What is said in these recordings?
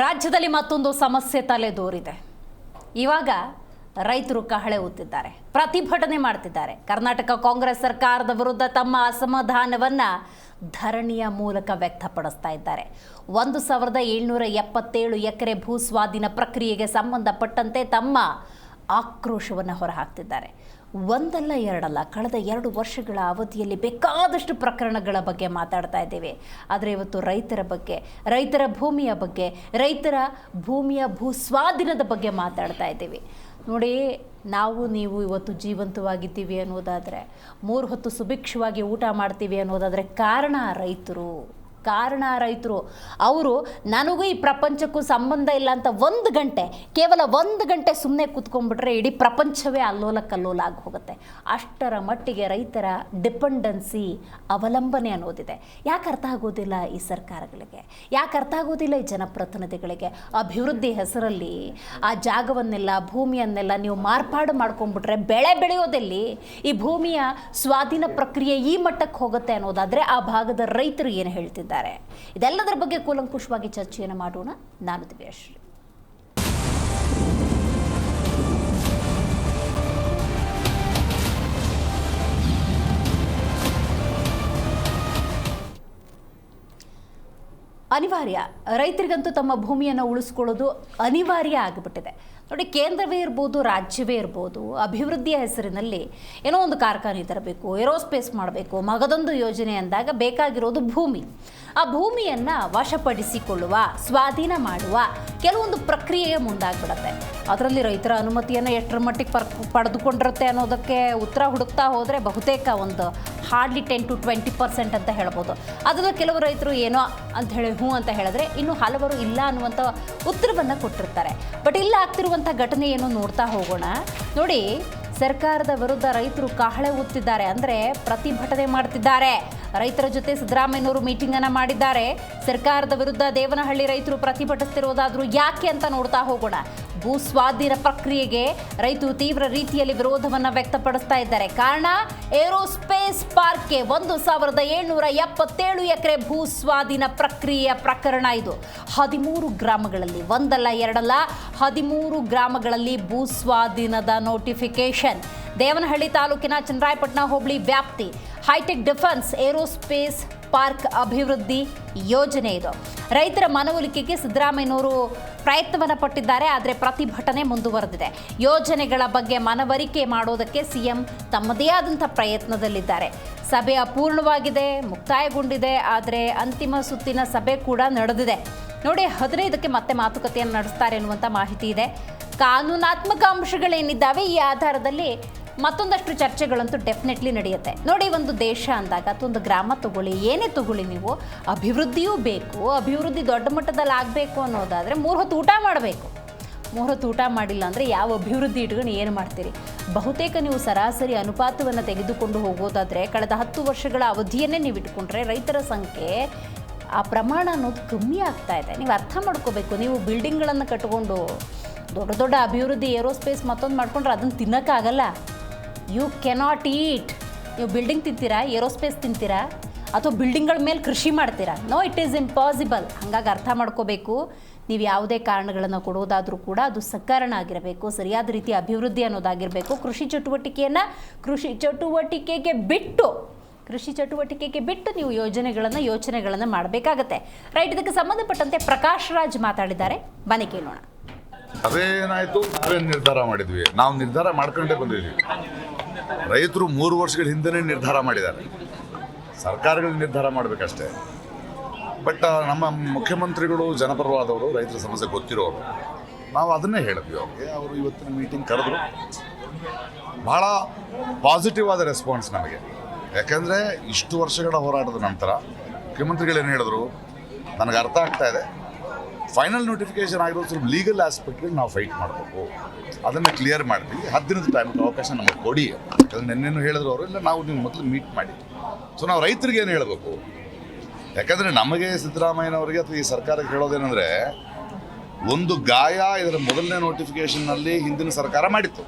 ರಾಜ್ಯದಲ್ಲಿ ಮತ್ತೊಂದು ಸಮಸ್ಯೆ ತಲೆದೋರಿದೆ. ಇವಾಗ ರೈತರು ಕಹಳೆ ಊತ್ತಿದ್ದಾರೆ, ಪ್ರತಿಭಟನೆ ಮಾಡ್ತಿದ್ದಾರೆ. ಕರ್ನಾಟಕ ಕಾಂಗ್ರೆಸ್ ಸರ್ಕಾರದ ವಿರುದ್ಧ ತಮ್ಮ ಅಸಮಾಧಾನವನ್ನು ಧರಣಿಯ ಮೂಲಕ ವ್ಯಕ್ತಪಡಿಸ್ತಾ ಇದ್ದಾರೆ. 1777 ಎಕರೆ ಭೂ ಸ್ವಾಧೀನ ಪ್ರಕ್ರಿಯೆಗೆ ಸಂಬಂಧಪಟ್ಟಂತೆ ತಮ್ಮ ಆಕ್ರೋಶವನ್ನು ಹೊರಹಾಕ್ತಿದ್ದಾರೆ. ಒಂದಲ್ಲ ಎರಡಲ್ಲ, ಕಳೆದ 2 ವರ್ಷಗಳ ಅವಧಿಯಲ್ಲಿ ಬೇಕಾದಷ್ಟು ಪ್ರಕರಣಗಳ ಬಗ್ಗೆ ಮಾತಾಡ್ತಾ ಇದ್ದೇವೆ. ಆದರೆ ಇವತ್ತು ರೈತರ ಬಗ್ಗೆ, ರೈತರ ಭೂಮಿಯ ಬಗ್ಗೆ, ರೈತರ ಭೂಮಿಯ ಭೂ ಸ್ವಾಧೀನದ ಬಗ್ಗೆ ಮಾತಾಡ್ತಾ ಇದ್ದೀವಿ. ನೋಡಿ, ನಾವು ನೀವು ಇವತ್ತು ಜೀವಂತವಾಗಿದ್ದೀವಿ ಅನ್ನೋದಾದರೆ, 3 ಹೊತ್ತು ಸುಭಿಕ್ಷವಾಗಿ ಊಟ ಮಾಡ್ತೀವಿ ಅನ್ನೋದಾದರೆ ಕಾರಣ ರೈತರು. ಅವರು ನನಗೂ ಈ ಪ್ರಪಂಚಕ್ಕೂ ಸಂಬಂಧ ಇಲ್ಲ ಅಂತ ಕೇವಲ ಒಂದು ಗಂಟೆ ಸುಮ್ಮನೆ ಕೂತ್ಕೊಂಡ್ಬಿಟ್ರೆ ಇಡೀ ಪ್ರಪಂಚವೇ ಅಲ್ಲೋಲ ಕಲ್ಲೋಲ ಆಗಿ ಹೋಗುತ್ತೆ. ಅಷ್ಟರ ಮಟ್ಟಿಗೆ ರೈತರ ಡಿಪೆಂಡೆನ್ಸಿ, ಅವಲಂಬನೆ ಅನ್ನೋದಿದೆ. ಯಾಕೆ ಅರ್ಥ ಆಗೋದಿಲ್ಲ ಈ ಸರ್ಕಾರಗಳಿಗೆ? ಯಾಕೆ ಅರ್ಥ ಆಗೋದಿಲ್ಲ ಈ ಜನಪ್ರತಿನಿಧಿಗಳಿಗೆ? ಅಭಿವೃದ್ಧಿ ಹೆಸರಲ್ಲಿ ಆ ಜಾಗವನ್ನೆಲ್ಲ, ಭೂಮಿಯನ್ನೆಲ್ಲ ನೀವು ಮಾರ್ಪಾಡು ಮಾಡ್ಕೊಂಡ್ಬಿಟ್ರೆ ಬೆಳೆ ಬೆಳೆಯೋದಲ್ಲಿ ಈ ಭೂಮಿಯ ಸ್ವಾಧೀನ ಪ್ರಕ್ರಿಯೆ ಈ ಮಟ್ಟಕ್ಕೆ ಹೋಗುತ್ತೆ ಅನ್ನೋದಾದರೆ ಆ ಭಾಗದ ರೈತರು ಏನು ಹೇಳ್ತಿದ್ದಾರೆ? ಇದೆಲ್ಲದರ ಬಗ್ಗೆ ಕೂಲಂಕುಷವಾಗಿ ಚರ್ಚೆಯನ್ನು ಮಾಡೋಣ. ನಾನು ದಿವ್ಯಾಶ್ರೀ. ಅನಿವಾರ್ಯ, ರೈತರಿಗಂತೂ ತಮ್ಮ ಭೂಮಿಯನ್ನು ಉಳಿಸ್ಕೊಳ್ಳೋದು ಅನಿವಾರ್ಯ ಆಗಿಬಿಟ್ಟಿದೆ. ನೋಡಿ, ಕೇಂದ್ರವೇ ಇರ್ಬೋದು, ರಾಜ್ಯವೇ ಇರ್ಬೋದು, ಅಭಿವೃದ್ಧಿಯ ಹೆಸರಿನಲ್ಲಿ ಏನೋ ಒಂದು ಕಾರ್ಖಾನೆ ತರಬೇಕು, ಏರೋಸ್ಪೇಸ್ ಮಾಡಬೇಕು, ಮಗದೊಂದು ಯೋಜನೆ ಅಂದಾಗ ಬೇಕಾಗಿರೋದು ಭೂಮಿ. ಆ ಭೂಮಿಯನ್ನು ವಶಪಡಿಸಿಕೊಳ್ಳುವ, ಸ್ವಾಧೀನ ಮಾಡುವ ಕೆಲವೊಂದು ಪ್ರಕ್ರಿಯೆಗೆ ಮುಂದಾಗ್ಬಿಡುತ್ತೆ. ಅದರಲ್ಲಿ ರೈತರ ಅನುಮತಿಯನ್ನು ಎಷ್ಟರ ಮಟ್ಟಿಗೆ ಪಡೆದುಕೊಂಡಿರುತ್ತೆ ಅನ್ನೋದಕ್ಕೆ ಉತ್ತರ ಹುಡುಕ್ತಾ ಹೋದರೆ ಬಹುತೇಕ ಒಂದು ಹಾರ್ಡ್ಲಿ 10 to 20% ಅಂತ ಹೇಳ್ಬೋದು. ಅದನ್ನು ಕೆಲವು ರೈತರು ಏನೋ ಅಂತ ಹೇಳಿ ಹ್ಞೂ ಅಂತ ಹೇಳಿದ್ರೆ, ಇನ್ನು ಹಲವರು ಇಲ್ಲ ಅನ್ನುವಂಥ ಉತ್ತರವನ್ನು ಕೊಟ್ಟಿರ್ತಾರೆ. ಬಟ್ ಇಲ್ಲ ಆಗ್ತಿರುವಂಥ ಘಟನೆ ಏನು ನೋಡ್ತಾ ಹೋಗೋಣ. ನೋಡಿ, ಸರ್ಕಾರದ ವಿರುದ್ಧ ರೈತರು ಕಹಳೆ ಊತ್ತಿದ್ದಾರೆ, ಅಂದರೆ ಪ್ರತಿಭಟನೆ ಮಾಡ್ತಿದ್ದಾರೆ. ರೈತರ ಜೊತೆ ಸಿದ್ದರಾಮಯ್ಯನವರು ಮೀಟಿಂಗನ್ನು ಮಾಡಿದ್ದಾರೆ. ಸರ್ಕಾರದ ವಿರುದ್ಧ ದೇವನಹಳ್ಳಿ ರೈತರು ಪ್ರತಿಭಟಿಸ್ತಿರೋದಾದರೂ ಯಾಕೆ ಅಂತ ನೋಡ್ತಾ ಹೋಗೋಣ. ಭೂ ಸ್ವಾಧೀನ ಪ್ರಕ್ರಿಯೆಗೆ ರೈತರು ತೀವ್ರ ರೀತಿಯಲ್ಲಿ ವಿರೋಧವನ್ನು ವ್ಯಕ್ತಪಡಿಸ್ತಾ ಇದ್ದಾರೆ. ಕಾರಣ, ಏರೋಸ್ಪೇಸ್ ಪಾರ್ಕ್ಗೆ 1777 ಎಕರೆ ಭೂ ಸ್ವಾಧೀನ ಪ್ರಕ್ರಿಯೆಯ ಪ್ರಕರಣ ಇದು. 13 ಗ್ರಾಮಗಳಲ್ಲಿ, ಒಂದಲ್ಲ ಎರಡಲ್ಲ 13 ಗ್ರಾಮಗಳಲ್ಲಿ ಭೂ ಸ್ವಾಧೀನದ ನೋಟಿಫಿಕೇಶನ್. ದೇವನಹಳ್ಳಿ ತಾಲೂಕಿನ ಚನ್ನರಾಯಪಟ್ಟಣ ಹೋಬಳಿ ವ್ಯಾಪ್ತಿ ಹೈಟೆಕ್ ಡಿಫೆನ್ಸ್ ಏರೋಸ್ಪೇಸ್ ಪಾರ್ಕ್ ಅಭಿವೃದ್ಧಿ ಯೋಜನೆ ಇದು. ರೈತರ ಮನವೊಲಿಕೆಗೆ ಸಿದ್ದರಾಮಯ್ಯನವರು ಪ್ರಯತ್ನವನ್ನು ಪಟ್ಟಿದ್ದಾರೆ, ಆದರೆ ಪ್ರತಿಭಟನೆ ಮುಂದುವರೆದಿದೆ. ಯೋಜನೆಗಳ ಬಗ್ಗೆ ಮನವರಿಕೆ ಮಾಡೋದಕ್ಕೆ ಸಿಎಂ ತಮ್ಮದೇ ಆದಂಥ ಪ್ರಯತ್ನದಲ್ಲಿದ್ದಾರೆ. ಸಭೆ ಅಪೂರ್ಣವಾಗಿದೆ, ಮುಕ್ತಾಯಗೊಂಡಿದೆ, ಆದರೆ ಅಂತಿಮ ಸುತ್ತಿನ ಸಭೆ ಕೂಡ ನಡೆದಿದೆ. ನೋಡಿ, 15ಕ್ಕೆ ಮತ್ತೆ ಮಾತುಕತೆಯನ್ನು ನಡೆಸ್ತಾರೆ ಎನ್ನುವಂಥ ಮಾಹಿತಿ ಇದೆ. ಕಾನೂನಾತ್ಮಕ ಅಂಶಗಳೇನಿದ್ದಾವೆ, ಈ ಆಧಾರದಲ್ಲಿ ಮತ್ತೊಂದಷ್ಟು ಚರ್ಚೆಗಳಂತೂ ಡೆಫಿನೆಟ್ಲಿ ನಡೆಯುತ್ತೆ. ನೋಡಿ, ಒಂದು ದೇಶ ಅಂದಾಗ ಅಥವಾ ಒಂದು ಗ್ರಾಮ ತಗೊಳ್ಳಿ, ಏನೇ ತಗೊಳ್ಳಿ ನೀವು, ಅಭಿವೃದ್ಧಿಯೂ ಬೇಕು. ಅಭಿವೃದ್ಧಿ ದೊಡ್ಡ ಮಟ್ಟದಲ್ಲಿ ಆಗಬೇಕು ಅನ್ನೋದಾದರೆ 3 ಹೊತ್ತು ಊಟ ಮಾಡಬೇಕು. 3 ಹೊತ್ತು ಊಟ ಮಾಡಿಲ್ಲ ಅಂದರೆ ಯಾವ ಅಭಿವೃದ್ಧಿ ಇಟ್ಕೊಂಡು ಏನು ಮಾಡ್ತೀರಿ? ಬಹುತೇಕ ನೀವು ಸರಾಸರಿ ಅನುಪಾತವನ್ನು ತೆಗೆದುಕೊಂಡು ಹೋಗೋದಾದರೆ ಕಳೆದ 10 ವರ್ಷಗಳ ಅವಧಿಯನ್ನೇ ನೀವು ಇಟ್ಕೊಂಡ್ರೆ ರೈತರ ಸಂಖ್ಯೆ, ಆ ಪ್ರಮಾಣ ಅನ್ನೋದು ಕಮ್ಮಿ ಆಗ್ತಾ ಇದೆ. ನೀವು ಅರ್ಥ ಮಾಡ್ಕೋಬೇಕು. ನೀವು ಬಿಲ್ಡಿಂಗ್ಗಳನ್ನು ಕಟ್ಕೊಂಡು ದೊಡ್ಡ ಅಭಿವೃದ್ಧಿ ಏರೋಸ್ಪೇಸ್ ಮತ್ತೊಂದು ಮಾಡ್ಕೊಂಡ್ರೆ ಅದನ್ನು ತಿನ್ನೋಕ್ಕಾಗಲ್ಲ. ಯು ಕೆನಾಟ್ ಈಟ್. ನೀವು ಬಿಲ್ಡಿಂಗ್ ತಿಂತೀರಾ, ಏರೋಸ್ಪೇಸ್ ತಿಂತೀರಾ, ಅಥವಾ ಬಿಲ್ಡಿಂಗ್ಗಳ ಮೇಲೆ ಕೃಷಿ ಮಾಡ್ತೀರಾ? No, it is impossible. ಹಾಗಾಗಿ ಅರ್ಥ ಮಾಡ್ಕೋಬೇಕು. ನೀವು ಯಾವುದೇ ಕಾರಣಗಳನ್ನು ಕೊಡೋದಾದರೂ ಕೂಡ ಅದು ಸಕಾರಣ ಆಗಿರಬೇಕು, ಸರಿಯಾದ ರೀತಿ ಅಭಿವೃದ್ಧಿ ಅನ್ನೋದಾಗಿರಬೇಕು. ಕೃಷಿ ಚಟುವಟಿಕೆಗೆ ಬಿಟ್ಟು ನೀವು ಯೋಚನೆಗಳನ್ನು ಮಾಡಬೇಕಾಗತ್ತೆ. ರೈಟ್, ಇದಕ್ಕೆ ಸಂಬಂಧಪಟ್ಟಂತೆ ಪ್ರಕಾಶ್ ರಾಜ್ ಮಾತಾಡಿದ್ದಾರೆ, ಬನ್ನಿ ಕೇಳೋಣ. ಅದೇನಾಯಿತು, ನಾವೇನು ನಿರ್ಧಾರ ಮಾಡಿದ್ವಿ? ನಾವು ನಿರ್ಧಾರ ಮಾಡ್ಕೊಂಡೇ ಬಂದಿದ್ವಿ. ರೈತರು 3 ವರ್ಷಗಳ ಹಿಂದೆ ನಿರ್ಧಾರ ಮಾಡಿದ್ದಾರೆ. ಸರ್ಕಾರಗಳು ನಿರ್ಧಾರ ಮಾಡಬೇಕಷ್ಟೇ. ಬಟ್ ನಮ್ಮ ಮುಖ್ಯಮಂತ್ರಿಗಳು ಜನಪರವಾದವರು, ರೈತರ ಸಮಸ್ಯೆ ಗೊತ್ತಿರೋರು. ನಾವು ಅದನ್ನೇ ಹೇಳಿದ್ವಿ ಅವ್ರಿಗೆ. ಅವರು ಇವತ್ತಿನ ಮೀಟಿಂಗ್ ಕರೆದ್ರು. ಭಾಳ ಪಾಸಿಟಿವ್ ಆದ ರೆಸ್ಪಾನ್ಸ್ ನಮಗೆ. ಯಾಕೆಂದರೆ ಇಷ್ಟು ವರ್ಷಗಳ ಹೋರಾಟದ ನಂತರ ಮುಖ್ಯಮಂತ್ರಿಗಳೇನು ಹೇಳಿದ್ರು, ನನಗೆ ಅರ್ಥ ಆಗ್ತಾ ಇದೆ, ಫೈನಲ್ ನೋಟಿಫಿಕೇಶನ್ ಆಗಿರೋದು ಸ್ವಲ್ಪ ಲೀಗಲ್ ಆಸ್ಪೆಕ್ಟ್ಗೆ ನಾವು ಫೈಟ್ ಮಾಡಬೇಕು, ಅದನ್ನು ಕ್ಲಿಯರ್ ಮಾಡ್ತೀವಿ, 10 ದಿನದ ಟೈಮ್ಗೆ ಅವಕಾಶ ನಮಗೆ ಕೊಡಿ. ಯಾಕಂದರೆ ನೆನ್ನೆನೂ ಹೇಳಿದ್ರು ಅವರು, ಇಲ್ಲ ನಾವು ನೀವು ಮೊದಲು ಮೀಟ್ ಮಾಡಿ. ಸೊ ನಾವು ರೈತರಿಗೆ ಏನು ಹೇಳಬೇಕು? ಯಾಕಂದರೆ ನಮಗೆ ಸಿದ್ದರಾಮಯ್ಯನವರಿಗೆ ಅಥವಾ ಈ ಸರ್ಕಾರಕ್ಕೆ ಹೇಳೋದೇನೆಂದರೆ, ಒಂದು ಗಾಯ ಇದರ ಮೊದಲನೇ ನೋಟಿಫಿಕೇಷನ್ನಲ್ಲಿ ಹಿಂದಿನ ಸರ್ಕಾರ ಮಾಡಿತ್ತು.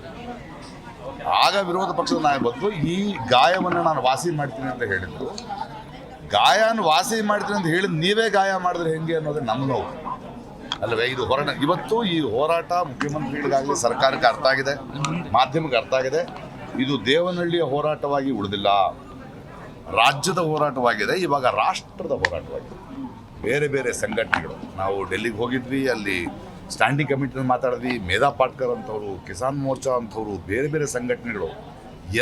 ಆಗ ವಿರೋಧ ಪಕ್ಷದ ನಾಯಕ ಬಂದು ಈ ಗಾಯವನ್ನು ನಾನು ವಾಸಿ ಮಾಡ್ತೀನಿ ಅಂತ ಹೇಳಿದ್ರು. ಗಾಯನ ವಾಸಿ ಮಾಡ್ತೀನಿ ಅಂತ ಹೇಳಿದ ನೀವೇ ಗಾಯ ಮಾಡಿದ್ರೆ ಹೆಂಗೆ ಅನ್ನೋದೇ ನಮ್ಮ ನೋವು. ಅಲ್ಲವೇ? ಇದು ಇವತ್ತು ಈ ಹೋರಾಟ ಮುಖ್ಯಮಂತ್ರಿಗಳಿಗಾಗಲಿ ಸರ್ಕಾರಕ್ಕೆ ಅರ್ಥ ಆಗಿದೆ, ಮಾಧ್ಯಮಕ್ಕೆ ಅರ್ಥ ಆಗಿದೆ. ಇದು ದೇವನಹಳ್ಳಿಯ ಹೋರಾಟವಾಗಿ ಉಳಿದಿಲ್ಲ, ರಾಜ್ಯದ ಹೋರಾಟವಾಗಿದೆ, ಇವಾಗ ರಾಷ್ಟ್ರದ ಹೋರಾಟವಾಗಿದೆ. ಬೇರೆ ಬೇರೆ ಸಂಘಟನೆಗಳು, ನಾವು ಡೆಲ್ಲಿಗೆ ಹೋಗಿದ್ವಿ, ಅಲ್ಲಿ ಸ್ಟ್ಯಾಂಡಿಂಗ್ ಕಮಿಟಿನಲ್ಲಿ ಮಾತಾಡಿದ್ವಿ, ಮೇಧಾ ಪಾಟ್ಕರ್ ಅಂಥವ್ರು, ಕಿಸಾನ್ ಮೋರ್ಚಾ ಅಂಥವ್ರು, ಬೇರೆ ಬೇರೆ ಸಂಘಟನೆಗಳು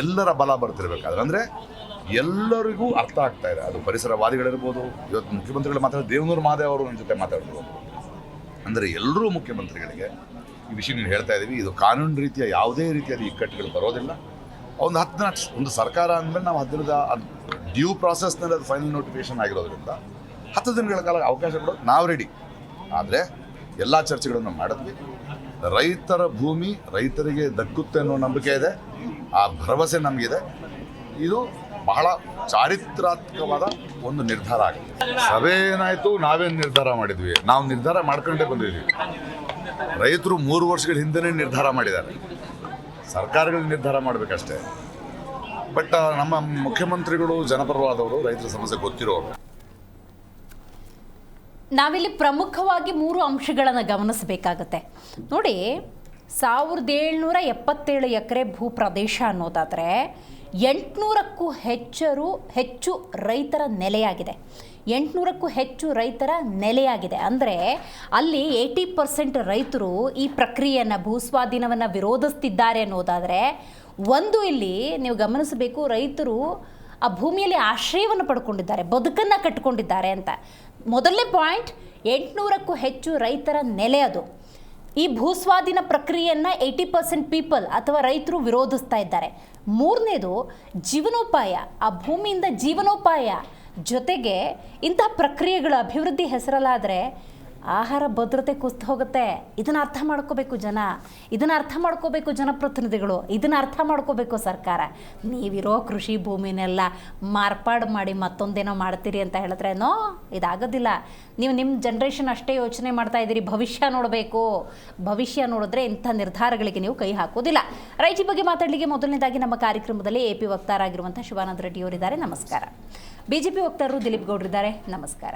ಎಲ್ಲರ ಬಲ ಬರ್ತಿರ್ಬೇಕಾದ್ರೆ ಅಂದರೆ ಎಲ್ಲರಿಗೂ ಅರ್ಥ ಆಗ್ತಾ ಇದೆ. ಅದು ಪರಿಸರವಾದಿಗಳಿರ್ಬೋದು, ಇವತ್ತು ಮುಖ್ಯಮಂತ್ರಿಗಳು ಮಾತಾಡೋದು ದೇವನೂರು ಮಹಾದೇವ್ ಅವರು ನನ್ನ ಜೊತೆ ಮಾತಾಡ್ಬೋದು. ಅಂದರೆ ಎಲ್ಲರೂ ಮುಖ್ಯಮಂತ್ರಿಗಳಿಗೆ ಈ ವಿಷಯ ನೀವು ಹೇಳ್ತಾ ಇದ್ದೀವಿ. ಇದು ಕಾನೂನು ರೀತಿಯ ಯಾವುದೇ ರೀತಿಯಾದ ಇಕ್ಕಟ್ಟುಗಳು ಬರೋದಿಲ್ಲ. ಒಂದು 10 ದಿನ ಒಂದು ಸರ್ಕಾರ ಅಂದಮೇಲೆ ನಾವು 10 ದಿನದ ಡ್ಯೂ ಪ್ರಾಸೆಸ್ನಲ್ಲಿ ಅದು ಫೈನಲ್ ನೋಟಿಫಿಕೇಶನ್ ಆಗಿರೋದ್ರಿಂದ 10 ದಿನಗಳ ಕಾಲ ಅವಕಾಶ ಕೊಡೋದು ನಾವು ರೆಡಿ. ಆದರೆ ಎಲ್ಲ ಚರ್ಚೆಗಳನ್ನು ಮಾಡಿದ್ವಿ. ರೈತರ ಭೂಮಿ ರೈತರಿಗೆ ದಕ್ಕುತ್ತೆ ಅನ್ನೋ ನಂಬಿಕೆ ಇದೆ, ಆ ಭರವಸೆ ನಮಗಿದೆ. ಇದು ಬಹಳ ಚಾರಿತ್ರಾತ್ಮಕವಾದ ಒಂದು ನಿರ್ಧಾರ ಆಗಿದೆ. ಸಭೆ ಏನಾಯಿತು, ನಾವೇನು ನಿರ್ಧಾರ ಮಾಡಿದ್ವಿ, ನಾವು ನಿರ್ಧಾರ ಮಾಡ್ಕೊಂಡೇ ಬಂದಿದ್ವಿ. ರೈತರು 3 ವರ್ಷಗಳ ಹಿಂದೆನೇ ನಿರ್ಧಾರ ಮಾಡಿದ್ದಾರೆ, ಸರ್ಕಾರಗಳು ನಿರ್ಧಾರ ಮಾಡಬೇಕಷ್ಟೇ. ಬಟ್ ನಮ್ಮ ಮುಖ್ಯಮಂತ್ರಿಗಳು ಜನಪರವಾದವರು, ರೈತರ ಸಮಸ್ಯೆ ಗೊತ್ತಿರೋರು. ನಾವಿಲ್ಲಿ ಪ್ರಮುಖವಾಗಿ 3 ಅಂಶಗಳನ್ನು ಗಮನಿಸಬೇಕಾಗತ್ತೆ. ನೋಡಿ, 1777 ಎಕರೆ ಭೂ ಪ್ರದೇಶ ಅನ್ನೋದಾದರೆ 800ಕ್ಕೂ ಹೆಚ್ಚು ರೈತರ ನೆಲೆಯಾಗಿದೆ. 800ಕ್ಕೂ ಹೆಚ್ಚು ರೈತರ ನೆಲೆಯಾಗಿದೆ ಅಂದರೆ ಅಲ್ಲಿ 80% ರೈತರು ಈ ಪ್ರಕ್ರಿಯೆಯನ್ನು, ಭೂಸ್ವಾಧೀನವನ್ನು ವಿರೋಧಿಸ್ತಿದ್ದಾರೆ ಅನ್ನೋದಾದರೆ, ಒಂದು ಇಲ್ಲಿ ನೀವು ಗಮನಿಸಬೇಕು, ರೈತರು ಆ ಭೂಮಿಯಲ್ಲಿ ಆಶ್ರಯವನ್ನು ಪಡ್ಕೊಂಡಿದ್ದಾರೆ, ಬದುಕನ್ನು ಕಟ್ಟಿಕೊಂಡಿದ್ದಾರೆ ಅಂತ. ಮೊದಲನೇ ಪಾಯಿಂಟ್, 800ಕ್ಕೂ ಹೆಚ್ಚು ರೈತರ ನೆಲೆ ಅದು. ಈ ಭೂಸ್ವಾಧೀನ ಪ್ರಕ್ರಿಯೆಯನ್ನು 80% ಪೀಪಲ್ ಅಥವಾ ರೈತರು ವಿರೋಧಿಸ್ತಾ ಇದ್ದಾರೆ. ಮೂರನೇದು, ಜೀವನೋಪಾಯ, ಆ ಭೂಮಿಯಿಂದ ಜೀವನೋಪಾಯ ಜೊತೆಗೆ ಇಂತಹ ಪ್ರಕ್ರಿಯೆಗಳ ಅಭಿವೃದ್ಧಿ ಹೆಸರಲ್ಲಾದರೆ ಆಹಾರ ಭದ್ರತೆ ಕುಸಿದು ಹೋಗುತ್ತೆ. ಇದನ್ನು ಅರ್ಥ ಮಾಡ್ಕೋಬೇಕು ಜನ, ಇದನ್ನು ಅರ್ಥ ಮಾಡ್ಕೋಬೇಕು ಜನಪ್ರತಿನಿಧಿಗಳು, ಇದನ್ನು ಅರ್ಥ ಮಾಡ್ಕೋಬೇಕು ಸರ್ಕಾರ. ನೀವಿರೋ ಕೃಷಿ ಭೂಮಿನೆಲ್ಲ ಮಾರ್ಪಾಡು ಮಾಡಿ ಮತ್ತೊಂದೇನೋ ಮಾಡ್ತೀರಿ ಅಂತ ಹೇಳಿದ್ರೆ ನೋ, ಇದಾಗೋದಿಲ್ಲ. ನೀವು ನಿಮ್ಮ ಜನ್ರೇಷನ್ ಅಷ್ಟೇ ಯೋಚನೆ ಮಾಡ್ತಾ ಇದ್ದೀರಿ, ಭವಿಷ್ಯ ನೋಡಬೇಕು. ಭವಿಷ್ಯ ನೋಡಿದ್ರೆ ಇಂಥ ನಿರ್ಧಾರಗಳಿಗೆ ನೀವು ಕೈ ಹಾಕೋದಿಲ್ಲ. ರೈತ ಬಗ್ಗೆ ಮಾತಾಡಲಿಕ್ಕೆ ಮೊದಲನೇದಾಗಿ ನಮ್ಮ ಕಾರ್ಯಕ್ರಮದಲ್ಲಿ AP ವಕ್ತಾರಾಗಿರುವಂಥ ಶಿವಾನಂದ ರೆಡ್ಡಿಯವರಿದ್ದಾರೆ, ನಮಸ್ಕಾರ. BJP ವಕ್ತಾರರು ದಿಲೀಪ್ ಗೌಡ್ರಿದ್ದಾರೆ, ನಮಸ್ಕಾರ.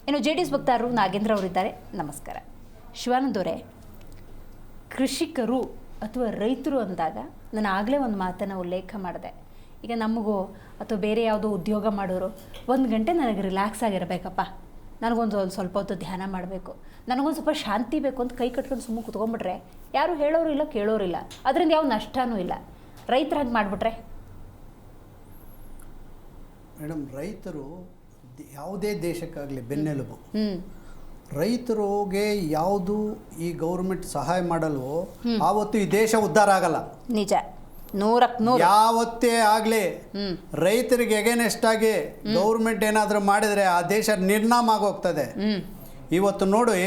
ಇನ್ನು JDS ವಕ್ತಾರರು ನಾಗೇಂದ್ರ ಅವರಿದ್ದಾರೆ, ನಮಸ್ಕಾರ. ಶಿವಾನಂದ್ ಅವರೇ, ಕೃಷಿಕರು ಅಥವಾ ರೈತರು ಅಂದಾಗ ನಾನು ಆಗಲೇ ಒಂದು ಮಾತನ್ನು ಉಲ್ಲೇಖ ಮಾಡಿದೆ. ಈಗ ನಮಗೂ ಅಥವಾ ಬೇರೆ ಯಾವುದೋ ಉದ್ಯೋಗ ಮಾಡೋರು 1 ಗಂಟೆ ನನಗೆ ರಿಲ್ಯಾಕ್ಸ್ ಆಗಿರಬೇಕಪ್ಪ, ನನಗೊಂದು ಸ್ವಲ್ಪ ಹೊತ್ತು ಧ್ಯಾನ ಮಾಡಬೇಕು, ನನಗೊಂದು ಸ್ವಲ್ಪ ಶಾಂತಿ ಬೇಕು ಅಂತ ಕೈ ಕಟ್ಕೊಂಡು ಸುಮ್ಮನೆ ಕುತ್ಕೊಂಡ್ಬಿಟ್ರೆ ಯಾರು ಹೇಳೋರು ಇಲ್ಲ, ಕೇಳೋರಿಲ್ಲ, ಅದರಿಂದ ಯಾವ ನಷ್ಟವೂ ಇಲ್ಲ. ರೈತರು ಹಾಗೆ ಮಾಡಿಬಿಟ್ರೆ? ಮೇಡಮ್, ರೈತರು ಯಾವುದೇ ದೇಶಕ್ಕಾಗಲಿ ಬೆನ್ನೆಲುಬು. ರೈತರಿಗೆ ಯಾವುದು ಈ ಗೌರ್ಮೆಂಟ್ ಸಹಾಯ ಮಾಡಲ್ವೋ ಆವತ್ತು ಈ ದೇಶ ಉದ್ಧಾರ ಆಗಲ್ಲ. ನಿಜ, 100ಕ್ಕೆ 100. ಯಾವತ್ತೇ ಆಗಲಿ ರೈತರಿಗೆ ಎಗೇನೆಸ್ಟ್ ಆಗಿ ಗೌರ್ಮೆಂಟ್ ಏನಾದರೂ ಮಾಡಿದರೆ ಆ ದೇಶ ನಿರ್ನಾಮ ಆಗೋಗ್ತದೆ. ಇವತ್ತು ನೋಡಿ,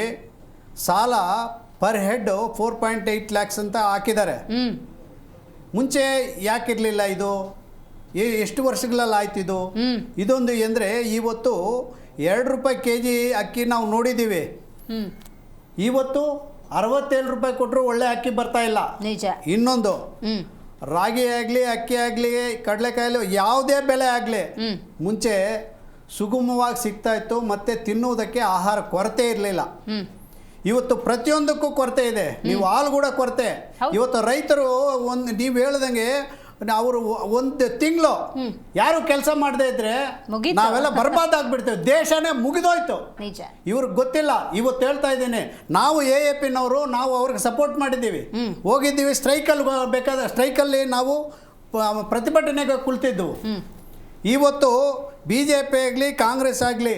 ಸಾಲ ಪರ್ ಹೆಡ್ 4.8 lakhs ಅಂತ ಹಾಕಿದ್ದಾರೆ. ಮುಂಚೆ ಯಾಕಿರಲಿಲ್ಲ ಇದು? ಎಷ್ಟು ವರ್ಷಗಳಲ್ಲಿ ಆಯ್ತಿದು? ಇದೊಂದು ಅಂದರೆ ಇವತ್ತು 2 ರೂಪಾಯಿ kg ಅಕ್ಕಿ ನಾವು ನೋಡಿದ್ದೀವಿ, ಇವತ್ತು 67 ರೂಪಾಯಿ ಕೊಟ್ಟರು ಒಳ್ಳೆ ಅಕ್ಕಿ ಬರ್ತಾ ಇಲ್ಲ. ನಿಜ. ಇನ್ನೊಂದು, ರಾಗಿ ಆಗಲಿ, ಅಕ್ಕಿ ಆಗಲಿ, ಕಡಲೆಕಾಯಿ ಯಾವುದೇ ಬೆಲೆ ಆಗಲಿ ಮುಂಚೆ ಸುಗಮವಾಗಿ ಸಿಗ್ತಾ ಇತ್ತು, ಮತ್ತು ತಿನ್ನುವುದಕ್ಕೆ ಆಹಾರ ಕೊರತೆ ಇರಲಿಲ್ಲ. ಇವತ್ತು ಪ್ರತಿಯೊಂದಕ್ಕೂ ಕೊರತೆ ಇದೆ. ನೀವು ಹಾಲು ಕೂಡ ಕೊರತೆ. ಇವತ್ತು ರೈತರು ನೀವು ಹೇಳ್ದಂಗೆ ಅವರು 1 ತಿಂಗಳು ಯಾರು ಕೆಲಸ ಮಾಡದೇ ಇದ್ರೆ ನಾವೆಲ್ಲ ಬರ್ಬಾದ್ ಆಗ್ಬಿಡ್ತೇವೆ, ದೇಶನೇ ಮುಗಿದೋಯ್ತು. ಇವ್ರಿಗೆ ಗೊತ್ತಿಲ್ಲ. ಇವತ್ತು ಹೇಳ್ತಾ ಇದ್ದೀನಿ, ನಾವು AAPನವರು ನಾವು ಅವ್ರಿಗೆ ಸಪೋರ್ಟ್ ಮಾಡಿದ್ದೀವಿ, ಹೋಗಿದ್ದೀವಿ ಸ್ಟ್ರೈಕಲ್ಲಿ, ಬೇಕಾದ ಸ್ಟ್ರೈಕಲ್ಲಿ ನಾವು ಪ್ರತಿಭಟನೆಗೆ ಕುಳಿತಿದ್ದೆವು. ಇವತ್ತು BJP ಆಗಲಿ ಕಾಂಗ್ರೆಸ್ ಆಗಲಿ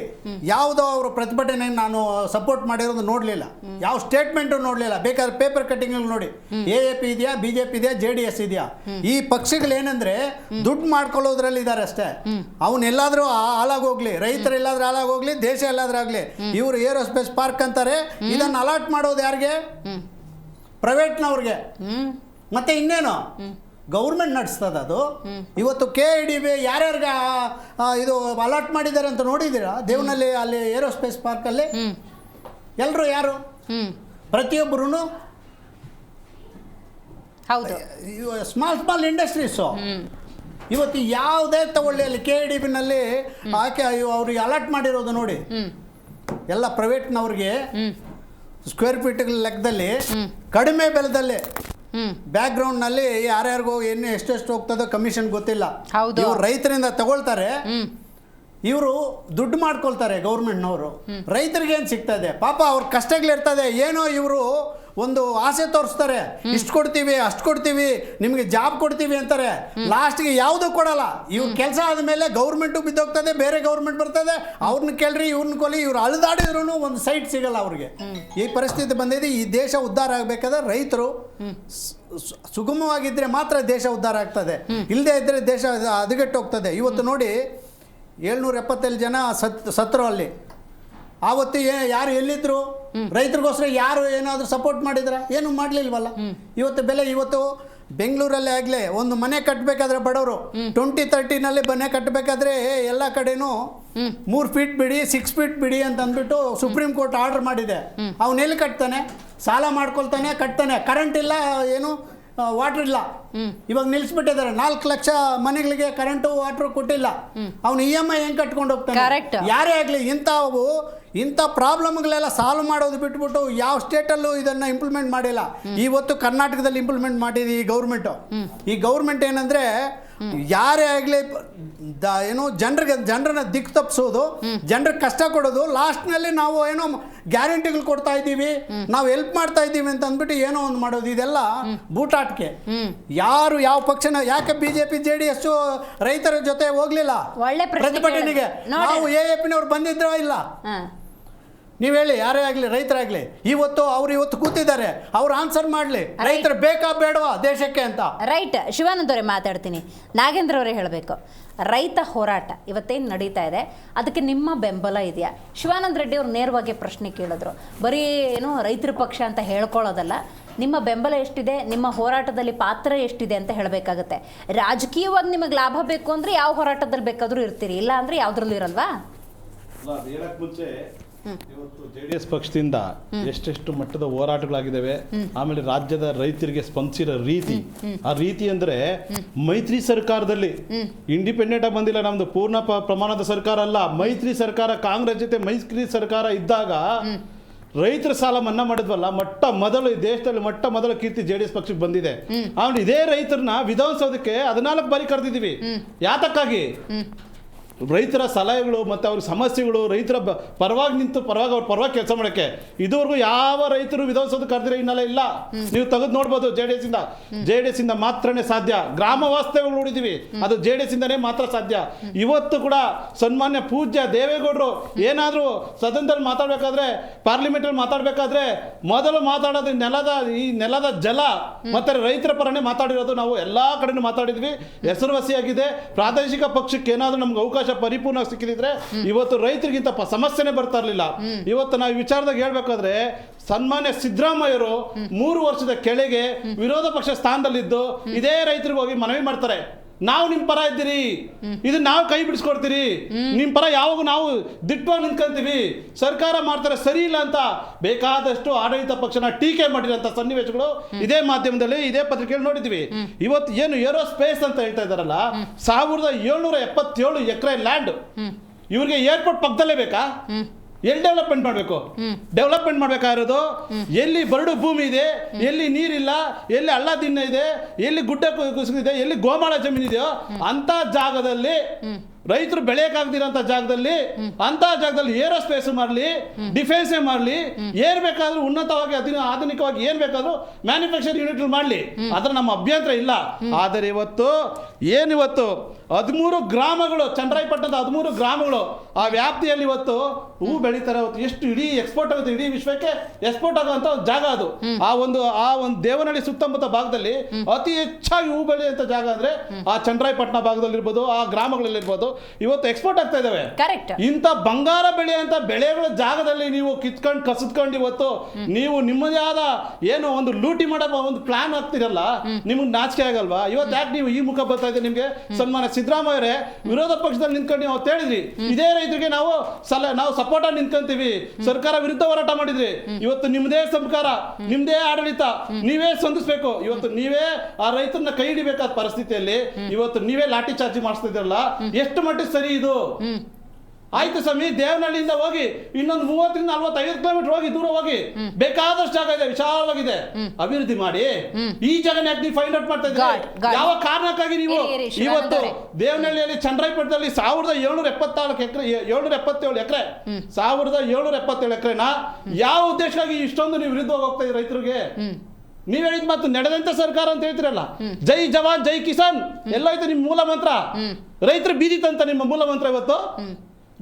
ಯಾವುದೋ ಅವರು ಪ್ರತಿಭಟನೆಗೆ ನಾನು ಸಪೋರ್ಟ್ ಮಾಡಿರೋದು ನೋಡಲಿಲ್ಲ, ಯಾವ ಸ್ಟೇಟ್ಮೆಂಟು ನೋಡಲಿಲ್ಲ. ಬೇಕಾದ್ರೆ ಪೇಪರ್ ಕಟ್ಟಿಂಗ್ ನೋಡಿ, AAP ಇದೆಯಾ, BJP ಇದೆಯಾ, JDS ಇದೆಯಾ. ಈ ಪಕ್ಷಗಳೇನೆಂದರೆ ದುಡ್ಡು ಮಾಡ್ಕೊಳ್ಳೋದ್ರಲ್ಲಿ ಇದ್ದಾರೆ ಅಷ್ಟೇ. ಅವನ್ನೆಲ್ಲಾದರೂ ಹಾಳಾಗೋಗ್ಲಿ, ರೈತರು ಎಲ್ಲಾದ್ರೂ ಹಾಳಾಗೋಗ್ಲಿ, ದೇಶ ಎಲ್ಲಾದ್ರೂ ಆಗಲಿ. ಇವರು ಏರೋಸ್ಪೇಸ್ ಪಾರ್ಕ್ ಅಂತಾರೆ, ಇದನ್ನು ಅಲಾಟ್ ಮಾಡೋದು ಯಾರಿಗೆ? ಪ್ರೈವೇಟ್ನವ್ರಿಗೆ. ಮತ್ತೆ ಇನ್ನೇನು ಗೌರ್ಮೆಂಟ್ ನಡೆಸ್ತದ ಅದು? ಇವತ್ತು KIDB ಯಾರ್ಯಾರಿಗೆ ಇದು ಅಲಾಟ್ ಮಾಡಿದ್ದಾರೆ ಅಂತ ನೋಡಿದ್ದೀರಾ? ದೇವನಲ್ಲಿ ಅಲ್ಲಿ ಏರೋಸ್ಪೇಸ್ ಪಾರ್ಕಲ್ಲಿ ಎಲ್ಲರೂ ಯಾರು? ಪ್ರತಿಯೊಬ್ಬರೂ ಹೌದು, ಸ್ಮಾಲ್ ಇಂಡಸ್ಟ್ರೀಸು. ಇವತ್ತು ಯಾವುದೇ ತಗೊಳ್ಳಿ, ಅಲ್ಲಿ KIDBನಲ್ಲಿ ಹಾಕಿ ಅವ್ರಿಗೆ ಅಲಾಟ್ ಮಾಡಿರೋದು ನೋಡಿ, ಎಲ್ಲ ಪ್ರೈವೇಟ್ನವ್ರಿಗೆ ಸ್ಕ್ವೇರ್ ಫೀಟ್ ಲೆಕ್ಕದಲ್ಲಿ ಕಡಿಮೆ ಬೆಲೆದಲ್ಲಿ ಬ್ಯಾಕ್ಗ್ರೌಂಡ್ನಲ್ಲಿ ಯಾರ್ಯಾರಿಗೋ ಎಷ್ಟೆಷ್ಟು ಹೋಗ್ತದೋ ಕಮಿಷನ್ ಗೊತ್ತಿಲ್ಲ. ಹೌದು. ಇವ್ರು ರೈತರಿಂದ ತಗೊಳ್ತಾರೆ, ಇವರು ದುಡ್ಡು ಮಾಡ್ಕೊಳ್ತಾರೆ ಗೌರ್ಮೆಂಟ್ನವರು. ರೈತರಿಗೆ ಏನು ಸಿಗ್ತದೆ ಪಾಪ, ಅವ್ರ ಕಷ್ಟಗಳಿರ್ತದೆ. ಏನೋ ಇವರು ಒಂದು ಆಸೆ ತೋರಿಸ್ತಾರೆ, ಇಷ್ಟು ಕೊಡ್ತೀವಿ ಅಷ್ಟು ಕೊಡ್ತೀವಿ ನಿಮಗೆ ಜಾಬ್ ಕೊಡ್ತೀವಿ ಅಂತಾರೆ. ಲಾಸ್ಟ್ಗೆ ಯಾವುದೂ ಕೊಡಲ್ಲ. ಇವ್ರ ಕೆಲಸ ಆದಮೇಲೆ ಗೌರ್ಮೆಂಟು ಬಿದ್ದೋಗ್ತದೆ, ಬೇರೆ ಗೌರ್ಮೆಂಟ್ ಬರ್ತದೆ, ಅವ್ರನ್ನ ಕೇಳ್ರಿ ಇವ್ರನ್ನ ಕೊಲಿ. ಇವ್ರು ಅಳಿದಾಡಿದ್ರು ಒಂದು ಸೈಟ್ ಸಿಗಲ್ಲ ಅವ್ರಿಗೆ. ಈ ಪರಿಸ್ಥಿತಿ ಬಂದಿದೆ. ಈ ದೇಶ ಉದ್ಧಾರ ಆಗಬೇಕಾದ್ರೆ ರೈತರು ಸುಗಮವಾಗಿದ್ದರೆ ಮಾತ್ರ ದೇಶ ಉದ್ಧಾರ ಆಗ್ತದೆ. ಇಲ್ಲದೆ ಇದ್ದರೆ ದೇಶ ಹದಗೆಟ್ಟು ಹೋಗ್ತದೆ. ಇವತ್ತು ನೋಡಿ 777 ಜನ ಸತ್ರು ಅಲ್ಲಿ. ಆವತ್ತು ಯಾರು ಎಲ್ಲಿದ್ರು? ರೈತರಿಗೋಸ್ಕರ ಯಾರು ಏನಾದರೂ ಸಪೋರ್ಟ್ ಮಾಡಿದ್ರ? ಏನು ಮಾಡಲಿಲ್ವಲ್ಲ. ಇವತ್ತು ಬೆಂಗಳೂರಲ್ಲೇ ಆಗಲೇ ಒಂದು ಮನೆ ಕಟ್ಟಬೇಕಾದ್ರೆ ಬಡವರು 2030 ಮನೆ ಕಟ್ಟಬೇಕಾದ್ರೆ ಎಲ್ಲ ಕಡೆನೂ 3 ಫೀಟ್ ಬಿಡಿ 6 ಫೀಟ್ ಬಿಡಿ ಅಂತ ಅಂದ್ಬಿಟ್ಟು ಸುಪ್ರೀಂ ಕೋರ್ಟ್ ಆರ್ಡರ್ ಮಾಡಿದೆ. ಅವನೆಲ್ಲಿ ಕಟ್ತಾನೆ? ಸಾಲ ಮಾಡ್ಕೊಳ್ತಾನೆ, ಕಟ್ತಾನೆ. ಕರೆಂಟ್ ಇಲ್ಲ, ಏನು ವಾಟರ್ ಇಲ್ಲ. ಇವಾಗ ನಿಲ್ಲಿಸ್ಬಿಟ್ಟಿದ್ದಾರೆ. 4 ಲಕ್ಷ ಮನೆಗಳಿಗೆ ಕರೆಂಟು ವಾಟರ್ ಕೊಟ್ಟಿಲ್ಲ. ಅವನು EMI ಹೆಂಗೆ ಕಟ್ಕೊಂಡು ಹೋಗ್ತಾನೆ? ಯಾರೇ ಆಗಲಿ ಇಂಥ ಪ್ರಾಬ್ಲಮ್ಗಳೆಲ್ಲ ಸಾಲ್ವ್ ಮಾಡೋದು ಬಿಟ್ಬಿಟ್ಟು ಯಾವ ಸ್ಟೇಟಲ್ಲೂ ಇದನ್ನು ಇಂಪ್ಲಿಮೆಂಟ್ ಮಾಡಿಲ್ಲ. ಇವತ್ತು ಕರ್ನಾಟಕದಲ್ಲಿ ಇಂಪ್ಲಿಮೆಂಟ್ ಮಾಡಿದೆ ಈ ಗೌರ್ಮೆಂಟು. ಈ ಗೌರ್ಮೆಂಟ್ ಏನಂದರೆ ಯಾರೇ ಆಗಲಿ ಏನೋ ಜನರನ್ನ ದಿಕ್ಕು ತಪ್ಪಿಸೋದು, ಜನರಿಗೆ ಕಷ್ಟ ಕೊಡೋದು. ಲಾಸ್ಟ್ನಲ್ಲಿ ನಾವು ಏನೋ ಗ್ಯಾರಂಟಿಗಳು ಕೊಡ್ತಾ ಇದ್ದೀವಿ, ನಾವು ಹೆಲ್ಪ್ ಮಾಡ್ತಾ ಇದ್ದೀವಿ ಅಂತ ಅಂದ್ಬಿಟ್ಟು ಏನೋ ಒಂದು ಮಾಡೋದು. ಇದೆಲ್ಲ ಬೂಟಾಟಿಕೆ. ಯಾರು ಯಾವ ಪಕ್ಷನ ಯಾಕೆ BJP JDS ರೈತರ ಜೊತೆ ಹೋಗ್ಲಿಲ್ಲ ಪ್ರತಿಭಟನೆಗೆ? ನಾವು AAPನವ್ರು ಬಂದಿದ್ರೋ ಇಲ್ಲ? ನೀವು ಹೇಳಿ, ಯಾರೇ ಆಗಲಿ ರೈತರಾಗಲಿ ಇವತ್ತು ಕೂತಿದ್ದಾರೆ, ಅವ್ರು ಆನ್ಸರ್ ಮಾಡಲಿ. ರೈತರು ಬೇಕಾ ಬೇಡವಾ ದೇಶಕ್ಕೆ ಅಂತ? ರೈಟ್. ಶಿವಾನಂದ್ ಅವರೇ ಮಾತಾಡ್ತೀನಿ. ನಾಗೇಂದ್ರ ಅವರೇ ಹೇಳಬೇಕು, ರೈತ ಹೋರಾಟ ಇವತ್ತೇನು ನಡೀತಾ ಇದೆ ಅದಕ್ಕೆ ನಿಮ್ಮ ಬೆಂಬಲ ಇದೆಯಾ? ಶಿವಾನಂದ ರೆಡ್ಡಿ ಅವರು ನೇರವಾಗಿ ಪ್ರಶ್ನೆ ಕೇಳಿದ್ರು. ಬರೀ ಏನು ರೈತರ ಪಕ್ಷ ಅಂತ ಹೇಳ್ಕೊಳ್ಳೋದಲ್ಲ, ನಿಮ್ಮ ಬೆಂಬಲ ಎಷ್ಟಿದೆ, ನಿಮ್ಮ ಹೋರಾಟದಲ್ಲಿ ಪಾತ್ರ ಎಷ್ಟಿದೆ ಅಂತ ಹೇಳಬೇಕಾಗತ್ತೆ. ರಾಜಕೀಯವಾಗಿ ನಿಮಗೆ ಲಾಭ ಬೇಕು ಅಂದರೆ ಯಾವ ಹೋರಾಟದಲ್ಲಿ ಬೇಕಾದರೂ ಇರ್ತೀರಿ, ಇಲ್ಲ ಅಂದರೆ ಯಾವುದ್ರಲ್ಲೂ ಇರಲ್ವಾ? ಮುಂಚೆ ಇವತ್ತು JDS ಪಕ್ಷದಿಂದ ಎಷ್ಟೆಷ್ಟು ಮಟ್ಟದ ಹೋರಾಟಗಳಾಗಿದ್ದಾವೆ. ಆಮೇಲೆ ರಾಜ್ಯದ ರೈತರಿಗೆ ಸ್ಪಂದಿಸಿರೋ ರೀತಿ, ಆ ರೀತಿ ಅಂದ್ರೆ ಮೈತ್ರಿ ಸರ್ಕಾರದಲ್ಲಿ ಇಂಡಿಪೆಂಡೆಂಟ್ ಆಗಿ ಬಂದಿಲ್ಲ, ನಮ್ದು ಪೂರ್ಣ ಪ್ರಮಾಣದ ಸರ್ಕಾರ ಅಲ್ಲ, ಮೈತ್ರಿ ಸರ್ಕಾರ, ಕಾಂಗ್ರೆಸ್ ಜೊತೆ ಮೈತ್ರಿ ಸರ್ಕಾರ ಇದ್ದಾಗ ರೈತರ ಸಾಲ ಮನ್ನಾ ಮಾಡಿದ್ವಲ್ಲ, ಈ ದೇಶದಲ್ಲಿ ಮೊಟ್ಟ ಕೀರ್ತಿ JDS ಪಕ್ಷಕ್ಕೆ ಬಂದಿದೆ. ಆಮೇಲೆ ಇದೇ ರೈತರನ್ನ ವಿಧಾನಸೌಧಕ್ಕೆ 14 ಬಾರಿ ಕರೆದಿದ್ದೀವಿ. ಯಾತಕ್ಕಾಗಿ? ರೈತರ ಸಲಹೆಗಳು ಮತ್ತು ಅವ್ರ ಸಮಸ್ಯೆಗಳು, ರೈತರ ಪರವಾಗಿ ನಿಂತು ಅವ್ರ ಪರವಾಗಿ ಕೆಲಸ ಮಾಡೋಕ್ಕೆ. ಇದುವರೆಗೂ ಯಾವ ರೈತರು ವಿಧಾನಸೌಧ ಕರೆದಿರೋ ಹಿನ್ನೆಲೆ ಇಲ್ಲ. ನೀವು ತೆಗೆದು ನೋಡ್ಬೋದು. JDS ಇಂದ ಮಾತ್ರನೇ ಸಾಧ್ಯ. ಗ್ರಾಮ ವಾಸ್ತವ್ಯಗಳು ನೋಡಿದ್ದೀವಿ, ಅದು JDS ಇಂದನೇ ಮಾತ್ರ ಸಾಧ್ಯ. ಇವತ್ತು ಕೂಡ ಸನ್ಮಾನ್ಯ ಪೂಜ್ಯ ದೇವೇಗೌಡರು ಏನಾದರೂ ಸದನದಲ್ಲಿ ಮಾತಾಡಬೇಕಾದ್ರೆ, ಪಾರ್ಲಿಮೆಂಟಲ್ಲಿ ಮಾತಾಡಬೇಕಾದ್ರೆ ಮೊದಲು ಮಾತಾಡೋದು ಈ ನೆಲದ ಜಲ ಮತ್ತು ರೈತರ ಪರನೇ ಮಾತಾಡಿರೋದು. ನಾವು ಎಲ್ಲ ಕಡೆನೂ ಮಾತಾಡಿದ್ವಿ, ಹೆಸರುವಾಸಿಯಾಗಿದೆ. ಪ್ರಾದೇಶಿಕ ಪಕ್ಷಕ್ಕೆ ಏನಾದರೂ ನಮ್ಗೆ ಅವಕಾಶ ಪರಿಪೂರ್ಣ ಸಿಕ್ಕಿದ್ರೆ ಇವತ್ತು ರೈತರಿಗಿಂತ ಸಮಸ್ಯೆನೇ ಬರ್ತಾ ಇರಲಿಲ್ಲ. ಇವತ್ತು ನಾವು ವಿಚಾರದಾಗ ಹೇಳ್ಬೇಕಾದ್ರೆ ಸನ್ಮಾನ್ಯ ಸಿದ್ದರಾಮಯ್ಯರು 3 ವರ್ಷದ ಕೆಳಗೆ ವಿರೋಧ ಪಕ್ಷ ಸ್ಥಾನದಲ್ಲಿದ್ದು ಇದೇ ರೈತರಿಗೆ ಹೋಗಿ ಮನವಿ ಮಾಡ್ತಾರೆ, ನಾವು ನಿಮ್ಮ ಪರ ಇದ್ದೀರಿ, ಇದು ನಾವು ಕೈ ಬಿಡಿಸ್ಕೊಡ್ತೀರಿ, ನಿಮ್ಮ ಪರ ಯಾವಾಗ ನಾವು ದಿಟ್ಟವಾಗಿ ನಿಂತ್ಕೊಂತೀವಿ, ಸರ್ಕಾರ ಮಾಡ್ತಾರೆ ಸರಿ ಇಲ್ಲ ಅಂತ ಬೇಕಾದಷ್ಟು ಆಡಳಿತ ಪಕ್ಷನ ಟೀಕೆ ಮಾಡಿರೋಂಥ ಸನ್ನಿವೇಶಗಳು ಇದೇ ಮಾಧ್ಯಮದಲ್ಲಿ, ಇದೇ ಪತ್ರಿಕೆಯಲ್ಲಿ ನೋಡಿದ್ವಿ. ಇವತ್ತು ಏನು ಏರೋಸ್ಪೇಸ್ ಅಂತ ಹೇಳ್ತಾ ಇದ್ದಾರಲ್ಲ, 1777 ಎಕರೆ ಲ್ಯಾಂಡ್, ಇವ್ರಿಗೆ ಏರ್ಪೋರ್ಟ್ ಪಕ್ಕದಲ್ಲೇ ಬೇಕಾ? ಎಲ್ಲಿ ಡೆವಲಪ್ಮೆಂಟ್ ಮಾಡಬೇಕು? ಡೆವಲಪ್ಮೆಂಟ್ ಮಾಡಬೇಕಾಗಿರೋದು ಎಲ್ಲಿ ಬರಡು ಭೂಮಿ ಇದೆ, ಎಲ್ಲಿ ನೀರಿಲ್ಲ, ಎಲ್ಲಿ ಹಳ್ಳ ದಿನ್ನ ಇದೆ, ಎಲ್ಲಿ ಗುಡ್ಡ ಕುಸಿದಿದೆ, ಎಲ್ಲಿ ಗೋಮಾಳ ಜಮೀನು ಇದೆಯೋ ಅಂತ ಜಾಗದಲ್ಲಿ ರೈತರು ಬೆಳೆಯಕ್ಕಾಗದಿರೋಂಥ ಜಾಗದಲ್ಲಿ, ಅಂತ ಜಾಗದಲ್ಲಿ ಏರೋಸ್ಪೇಸ್ ಮಾಡಲಿ, ಡಿಫೆನ್ಸೇ ಮಾಡಲಿ, ಏನ್ ಬೇಕಾದ್ರೂ ಉನ್ನತವಾಗಿ ಆಧುನಿಕವಾಗಿ ಏನ್ ಬೇಕಾದ್ರೂ ಮ್ಯಾನುಫ್ಯಾಕ್ಚರಿಂಗ್ ಯೂನಿಟ್ ಮಾಡಲಿ, ಅದ್ರ ನಮ್ಮ ಅಭ್ಯಂತರ ಇಲ್ಲ. ಆದರೆ ಇವತ್ತು 13 ಗ್ರಾಮಗಳು, ಚನ್ನರಾಯಪಟ್ಟಣದ 13 ಗ್ರಾಮಗಳು ಆ ವ್ಯಾಪ್ತಿಯಲ್ಲಿ ಇವತ್ತು ಹೂ ಬೆಳೀತಾರೆ. ಎಷ್ಟು ಇಡೀ ಎಕ್ಸ್ಪೋರ್ಟ್ ಆಗುತ್ತೆ, ಇಡೀ ವಿಶ್ವಕ್ಕೆ ಎಕ್ಸ್ಪೋರ್ಟ್ ಆಗುವಂತ ಜಾಗ ಅದು. ಆ ಒಂದು ದೇವನಹಳ್ಳಿ ಸುತ್ತಮುತ್ತ ಭಾಗದಲ್ಲಿ ಅತಿ ಹೆಚ್ಚಾಗಿ ಹೂ ಬೆಳೆಯುವಂತ ಜಾಗ ಅಂದ್ರೆ ಆ ಚನ್ನರಾಯಪಟ್ಟಣ ಭಾಗದಲ್ಲಿರ್ಬೋದು, ಆ ಗ್ರಾಮಗಳಲ್ಲಿರ್ಬೋದು, ಇವತ್ತು ಎಕ್ಸ್ಪೋರ್ಟ್ ಆಗ್ತಾ ಇದಾವೆ. ಇಂಥ ಬಂಗಾರ ಬೆಳೆಯುವಂತ ಬೆಳೆಗಳ ಜಾಗದಲ್ಲಿ ನೀವು ಕಸಿದ್ಕೊಂಡು ಇವತ್ತು ನೀವು ನಿಮ್ಮದೇ ಆದ ಏನು ಒಂದು ಲೂಟಿ ಮಾಡೋ ಒಂದು ಪ್ಲಾನ್ ಆಗ್ತಿರಲ್ಲ, ನಿಮ್ಗೆ ನಾಚಿಕೆ ಆಗಲ್ವಾ? ಇವತ್ತು ಯಾಕೆ ನೀವು ಈ ಮುಖ ಬರ್ತಾ ಇದೆ ನಿಮ್ಗೆ? ಸನ್ಮಾನ್ಯ ಸಿದ್ದರಾಮಯ್ಯರೇ ವಿರೋಧ ಪಕ್ಷದಲ್ಲಿ ನಿಂತ್ಕೊಂಡು ನೀವು ಹೇಳಿದ್ರಿ, ಇದೇ ರೈತರಿಗೆ ನಾವು ಸಪೋರ್ಟ್ ಆಗಿ ನಿಂತ್ಕೊಂತೀವಿ, ಸರ್ಕಾರ ವಿರುದ್ಧ ಹೋರಾಟ ಮಾಡಿದ್ರಿ. ಇವತ್ತು ನಿಮ್ದೇ ಸರ್ಕಾರ, ನಿಮ್ದೇ ಆಡಳಿತ, ನೀವೇ ಸ್ಪಂದಿಸಬೇಕು. ಇವತ್ತು ನೀವೇ ಆ ರೈತರನ್ನ ಕೈ ಹಿಡಿಬೇಕಾದ ಪರಿಸ್ಥಿತಿಯಲ್ಲಿ ಇವತ್ತು ನೀವೇ ಲಾಠಿ ಚಾರ್ಜ್ ಮಾಡಿಸ್ತಿದ್ರಲ್ಲ, ಎಷ್ಟು ಮಟ್ಟಿಗೆ ಸರಿ ಇದು? ಆಯ್ತು ಸ್ವಾಮಿ, ದೇವನಹಳ್ಳಿಯಿಂದ ಹೋಗಿ ಇನ್ನೊಂದು 30-40-50 ಕಿಲೋಮೀಟರ್ ಹೋಗಿ ದೂರ ಹೋಗಿ ಬೇಕಾದಷ್ಟು ಜಾಗ ಇದೆ, ವಿಶಾಲವಾಗಿದೆ, ಅಭಿವೃದ್ಧಿ ಮಾಡಿ. ಈ ಜಾಗನ ಯಾಕೆ ನೀವು ಫೈಂಡ್ ಔಟ್ ಮಾಡ್ತಾ ಇದ್ದೀರಿ? ಯಾವ ಕಾರಣಕ್ಕಾಗಿ ನೀವು ಇವತ್ತು ದೇವನಹಳ್ಳಿಯಲ್ಲಿ ಚಂದ್ರಾಯಪಟ್ಟಣದಲ್ಲಿ 1777 ಎಕರೆ 1777 ಎಕರೆನ ಯಾವ ಉದ್ದೇಶಕ್ಕಾಗಿ ಇಷ್ಟೊಂದು ನೀವು ವಿರುದ್ಧವಾಗಿ ಹೋಗ್ತಾ ಇದ್ದೀರಿ ರೈತರಿಗೆ? ನೀವ್ ಹೇಳಿದ ಮಾತು ನಡೆದಂತ ಸರ್ಕಾರ ಅಂತ ಹೇಳ್ತಿರಲ್ಲ, ಜೈ ಜವಾನ್ ಜೈ ಕಿಸಾನ್ ಎಲ್ಲೋಯ್ತು ನಿಮ್ಮ ಮೂಲ ಮಂತ್ರ? ರೈತರು ಬೀದಿ ತಂತ ನಿಮ್ಮ ಮೂಲ ಮಂತ್ರ ಇವತ್ತು?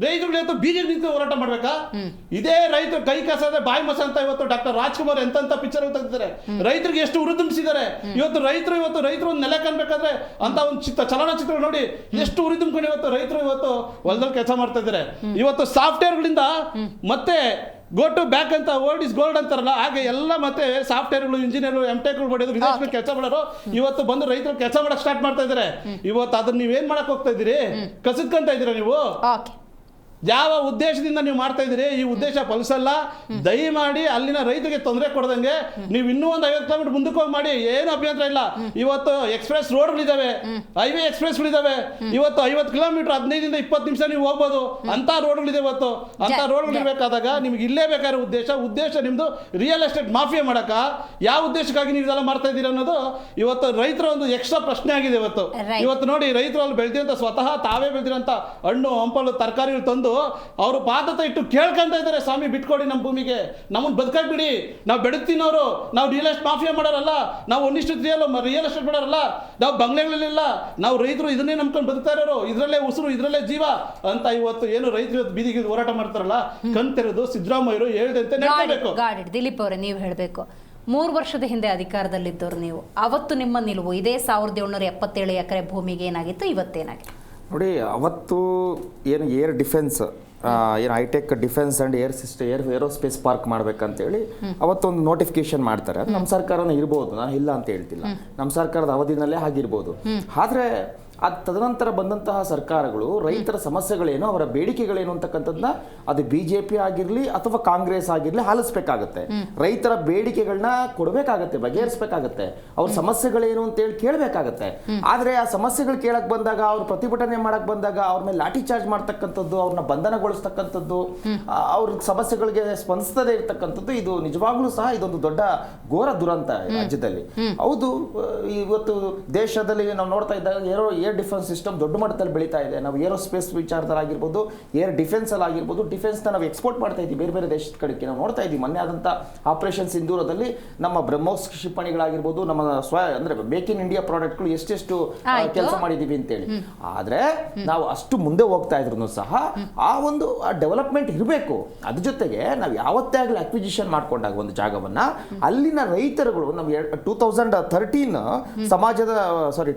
ರೈತರು ಇವತ್ತು ಬೀದಿ ನಿಂತು ಹೋರಾಟ ಮಾಡ್ಬೇಕಾ? ಇದೇ ರೈತರು ಕೈ ಕಸದ ಬಾಯಿ ಮಸ ಅಂತ ಇವತ್ತು ಡಾಕ್ಟರ್ ರಾಜ್ಕುಮಾರ್ ಎಂತ ಪಿಕ್ಚರ್ ತೆಗೆದಿದ್ದಾರೆ, ರೈತರಿಗೆ ಎಷ್ಟು ಉರಿದುಂಬಿಸಿದ್ದಾರೆ. ಇವತ್ತು ರೈತರು ಒಂದು ನೆಲೆ ಕಾಣ್ಬೇಕಾದ್ರೆ ಅಂತ ಒಂದು ಚಲನಚಿತ್ರ ನೋಡಿ ಎಷ್ಟು ಉರಿದುಂಬ್ಕೊಂಡು ಇವತ್ತು ರೈತರು ಇವತ್ತು ಹೊಲದಲ್ಲಿ ಕೆಲಸ ಮಾಡ್ತಾ ಇದ್ದಾರೆ. ಇವತ್ತು ಸಾಫ್ಟ್ವೇರ್ಗಳಿಂದ ಮತ್ತೆ ಗೋ ಟು ಬ್ಯಾಕ್ ಅಂತ ಓಲ್ಡ್ ಇಸ್ ಗೋಲ್ಡ್ ಅಂತಾರಲ್ಲ, ಹಾಗೆ ಎಲ್ಲ ಮತ್ತೆ ಸಾಫ್ಟ್ವೇರ್ಗಳು, ಇಂಜಿನಿಯರ್ಗಳು, ಎಂಟೆಕ್ಗಳು ಪಡೆಯೋದು, ವಿದೇಶದಲ್ಲಿ ಕೆಲಸ ಮಾಡೋರು ಇವತ್ತು ಬಂದು ರೈತರು ಕೆಲಸ ಮಾಡಕ್ ಸ್ಟಾರ್ಟ್ ಮಾಡ್ತಾ ಇದ್ದಾರೆ. ಇವತ್ತು ಅದನ್ನ ನೀವೇನ್ ಮಾಡಕ್ ಹೋಗ್ತಾ ಇದ್ದೀರಿ? ಕಸಿದ್ಕೊಂತ ಇದ್ದೀರಾ ನೀವು? ಯಾವ ಉದ್ದೇಶದಿಂದ ನೀವು ಮಾಡ್ತಾ ಇದ್ದೀರಿ? ಈ ಉದ್ದೇಶ ಫಲಿಸಲ್ಲ. ದಯಮಾಡಿ ಅಲ್ಲಿನ ರೈತರಿಗೆ ತೊಂದರೆ ಕೊಡದಂಗೆ ನೀವು ಇನ್ನೂ ಒಂದು 50 ಕಿಲೋಮೀಟರ್ ಮುಂದಕ್ಕೆ ಹೋಗಿ ಮಾಡಿ, ಏನು ಅಭ್ಯಂತರ ಇಲ್ಲ. ಇವತ್ತು ಎಕ್ಸ್ಪ್ರೆಸ್ ರೋಡ್ಗಳಿದಾವೆ, ಹೈವೇ ಎಕ್ಸ್ಪ್ರೆಸ್ಗಳಿದಾವೆ. ಇವತ್ತು 50 ಕಿಲೋಮೀಟರ್ 15-20 ನಿಮಿಷ ನೀವು ಹೋಗ್ಬೋದು ಅಂತ ರೋಡ್ಗಳಿದೆ. ಇವತ್ತು ಅಂತ ರೋಡ್ಗಳಿರ್ಬೇಕಾದಾಗ ನಿಮ್ಗೆ ಇಲ್ಲೇ ಬೇಕಾಗಿರೋ ಉದ್ದೇಶ ನಿಮ್ದು ರಿಯಲ್ ಎಸ್ಟೇಟ್ ಮಾಫಿಯಾ ಮಾಡಕ, ಯಾವ ಉದ್ದೇಶಕ್ಕಾಗಿ ನೀವು ಇದೆಲ್ಲ ಮಾಡ್ತಾ ಇದ್ದೀರಿ ಅನ್ನೋದು ಇವತ್ತು ರೈತರ ಒಂದು ಎಕ್ಸ್ಟ್ರಾ ಪ್ರಶ್ನೆ ಆಗಿದೆ. ಇವತ್ತು ನೋಡಿ, ರೈತರು ಅಲ್ಲಿ ಬೆಳೆದಿರಂತ ಸ್ವತಃ ತಾವೇ ಬೆಳೆದಿರಂತ ಹಣ್ಣು ಹಂಪಲು ತರಕಾರಿಗಳು ತಂದು ಅವರು ಪಾದತ ಇಟ್ಟು ಕೇಳ್ಕೊಂತ ಇದ್ದಾರೆ, ಸ್ವಾಮಿ ಬಿಟ್ಕೊಡಿ ನಮ್ಮ ಭೂಮಿಗೆ, ನಮ್ಮನ್ನು ಬದುಕಾಕ್ ಬಿಡಿ, ನಾವು ಬೆಳಗ್ತಿನವರು, ನಾವು ರಿಯಲ್ ಎಸ್ಟೇಟ್ ಮಾಫಿಯಾ ಮಾಡೋರಲ್ಲ, ನಾವು ಒಂದಿಷ್ಟು ರಿಯಲ್ ಎಸ್ಟೇಟ್ ಮಾಡೋರಲ್ಲ, ನಾವು ಬಂಗ್ಲೆಗಳಿಲ್ಲ, ನಾವು ರೈತರು ಇದನ್ನೇ ನಂಬ್ಕೊಂಡು ಬದುಕ್ತಾ ಇರೋರು, ಇದರಲ್ಲೇ ಉಸಿರು, ಇದರಲ್ಲೇ ಜೀವ ಅಂತ ಇವತ್ತು ಏನು ರೈತರು ಬೀದಿಗೆ ಹೋರಾಟ ಮಾಡ್ತಾರಲ್ಲ, ಕಣ್ತೆರೆದು ಸಿದ್ದರಾಮಯ್ಯರು ಹೇಳ್ದಂತೆ ನಡೀಬೇಕು. ದಿಲೀಪ್ ಅವರೇ, ನೀವು ಹೇಳಬೇಕು, 3 ವರ್ಷದ ಹಿಂದೆ ಅಧಿಕಾರದಲ್ಲಿದ್ದವರು ನೀವು, ಅವತ್ತು ನಿಮ್ಮ ನಿಲುವು ಇದೇ 1777 ಎಕರೆ ಭೂಮಿಗೆ ಏನಾಗಿತ್ತು, ಇವತ್ತೇನಾಗಿತ್ತು ನೋಡಿ? ಅವತ್ತು ಏನು ಏರ್ ಡಿಫೆನ್ಸ್, ಏನು hitech defence and aerospace park ಮಾಡ್ಬೇಕಂತೇಳಿ ಅವತ್ತೊಂದು ನೋಟಿಫಿಕೇಶನ್ ಮಾಡ್ತಾರೆ. ಅದು ನಮ್ಮ ಸರ್ಕಾರನೇ ಇರ್ಬೋದು, ನಾನು ಇಲ್ಲ ಅಂತ ಹೇಳ್ತಿಲ್ಲ, ನಮ್ಮ ಸರ್ಕಾರದ ಅವಧಿನಲ್ಲೇ ಆಗಿರ್ಬೋದು. ಆದರೆ ಅದು ತದನಂತರ ಬಂದಂತಹ ಸರ್ಕಾರಗಳು ರೈತರ ಸಮಸ್ಯೆಗಳೇನು, ಅವರ ಬೇಡಿಕೆಗಳೇನು ಅಂತಕ್ಕಂಥದ್ದನ್ನ ಅದು BJP ಆಗಿರಲಿ ಅಥವಾ ಕಾಂಗ್ರೆಸ್ ಆಗಿರಲಿ ಆಲಿಸ್ಬೇಕಾಗತ್ತೆ. ರೈತರ ಬೇಡಿಕೆಗಳನ್ನ ಕೊಡಬೇಕಾಗತ್ತೆ, ಬಗೆಹರಿಸಬೇಕಾಗತ್ತೆ, ಅವ್ರ ಸಮಸ್ಯೆಗಳೇನು ಅಂತೇಳಿ ಕೇಳಬೇಕಾಗತ್ತೆ. ಆದರೆ ಆ ಸಮಸ್ಯೆಗಳು ಕೇಳಕ್ ಬಂದಾಗ, ಅವ್ರು ಪ್ರತಿಭಟನೆ ಮಾಡಕ್ ಬಂದಾಗ ಅವ್ರ ಮೇಲೆ ಲಾಠಿ ಚಾರ್ಜ್ ಮಾಡ್ತಕ್ಕಂಥದ್ದು, ಅವ್ರನ್ನ ಬಂಧನಗೊಳಿಸ್ತಕ್ಕಂಥದ್ದು, ಅವ್ರ ಸಮಸ್ಯೆಗಳಿಗೆ ಸ್ಪಂದಿಸದೇ ಇರ್ತಕ್ಕಂಥದ್ದು, ಇದು ನಿಜವಾಗ್ಲೂ ಸಹ ಇದೊಂದು ದೊಡ್ಡ ಘೋರ ದುರಂತ ರಾಜ್ಯದಲ್ಲಿ. ಹೌದು, ಇವತ್ತು ದೇಶದಲ್ಲಿ ನಾವು ನೋಡ್ತಾ ಇದ್ದಾಗ ಏರ್ ಡಿಫೆನ್ಸ್ ಸಿಸ್ಟಮ್ ದೊಡ್ಡ ಮಟ್ಟದಲ್ಲಿ ಬೆಳೀತಾ ಇದೆ. ನಾವು ಏರೋಸ್ಪೇಸ್ ವಿಚಾರದಲ್ಲಾಗಿರ್ಬೋದು, ಏರ್ ಡಿಫೆನ್ಸ್ ಅಲ್ಲಿ ಆಗಿರ್ಬೋದು, ಡಿಫೆನ್ಸ್ನ ನಾವು ಎಕ್ಸ್ಪೋರ್ಟ್ ಮಾಡ್ತಾ ಇದ್ದೀವಿ ಬೇರೆ ಬೇರೆ ದೇಶದ ಕಡೆಗೆ. ನಾವು ನೋಡ್ತಾ ಇದ್ದೀವಿ ಮೊನ್ನೆ ಆದಂಥ ಆಪರೇಷನ್ ಸಿಂಧೂರದಲ್ಲಿ ನಮ್ಮ ಬ್ರಹ್ಮೋಸ್ ಕ್ಷಿಪಣಿಗಳಾಗಿರ್ಬೋದು, ನಮ್ಮ ಅಂದ್ರೆ ಮೇಕ್ ಇನ್ ಇಂಡಿಯಾ ಪ್ರಾಡಕ್ಟ್ಗಳು ಎಷ್ಟೆಷ್ಟು ಕೆಲಸ ಮಾಡಿದ್ದೀವಿ ಅಂತೇಳಿ. ಆದರೆ ನಾವು ಅಷ್ಟು ಮುಂದೆ ಹೋಗ್ತಾ ಇದ್ರು ಸಹ ಆ ಒಂದು ಡೆವಲಪ್ಮೆಂಟ್ ಇರಬೇಕು. ಅದ್ರ ಜೊತೆಗೆ ನಾವು ಯಾವತ್ತೇ ಆಗಲಿ ಅಕ್ವಿಜಿಷನ್ ಮಾಡ್ಕೊಂಡಾಗ ಒಂದು ಜಾಗವನ್ನ, ಅಲ್ಲಿನ ರೈತರುಗಳು ನಾವು 2013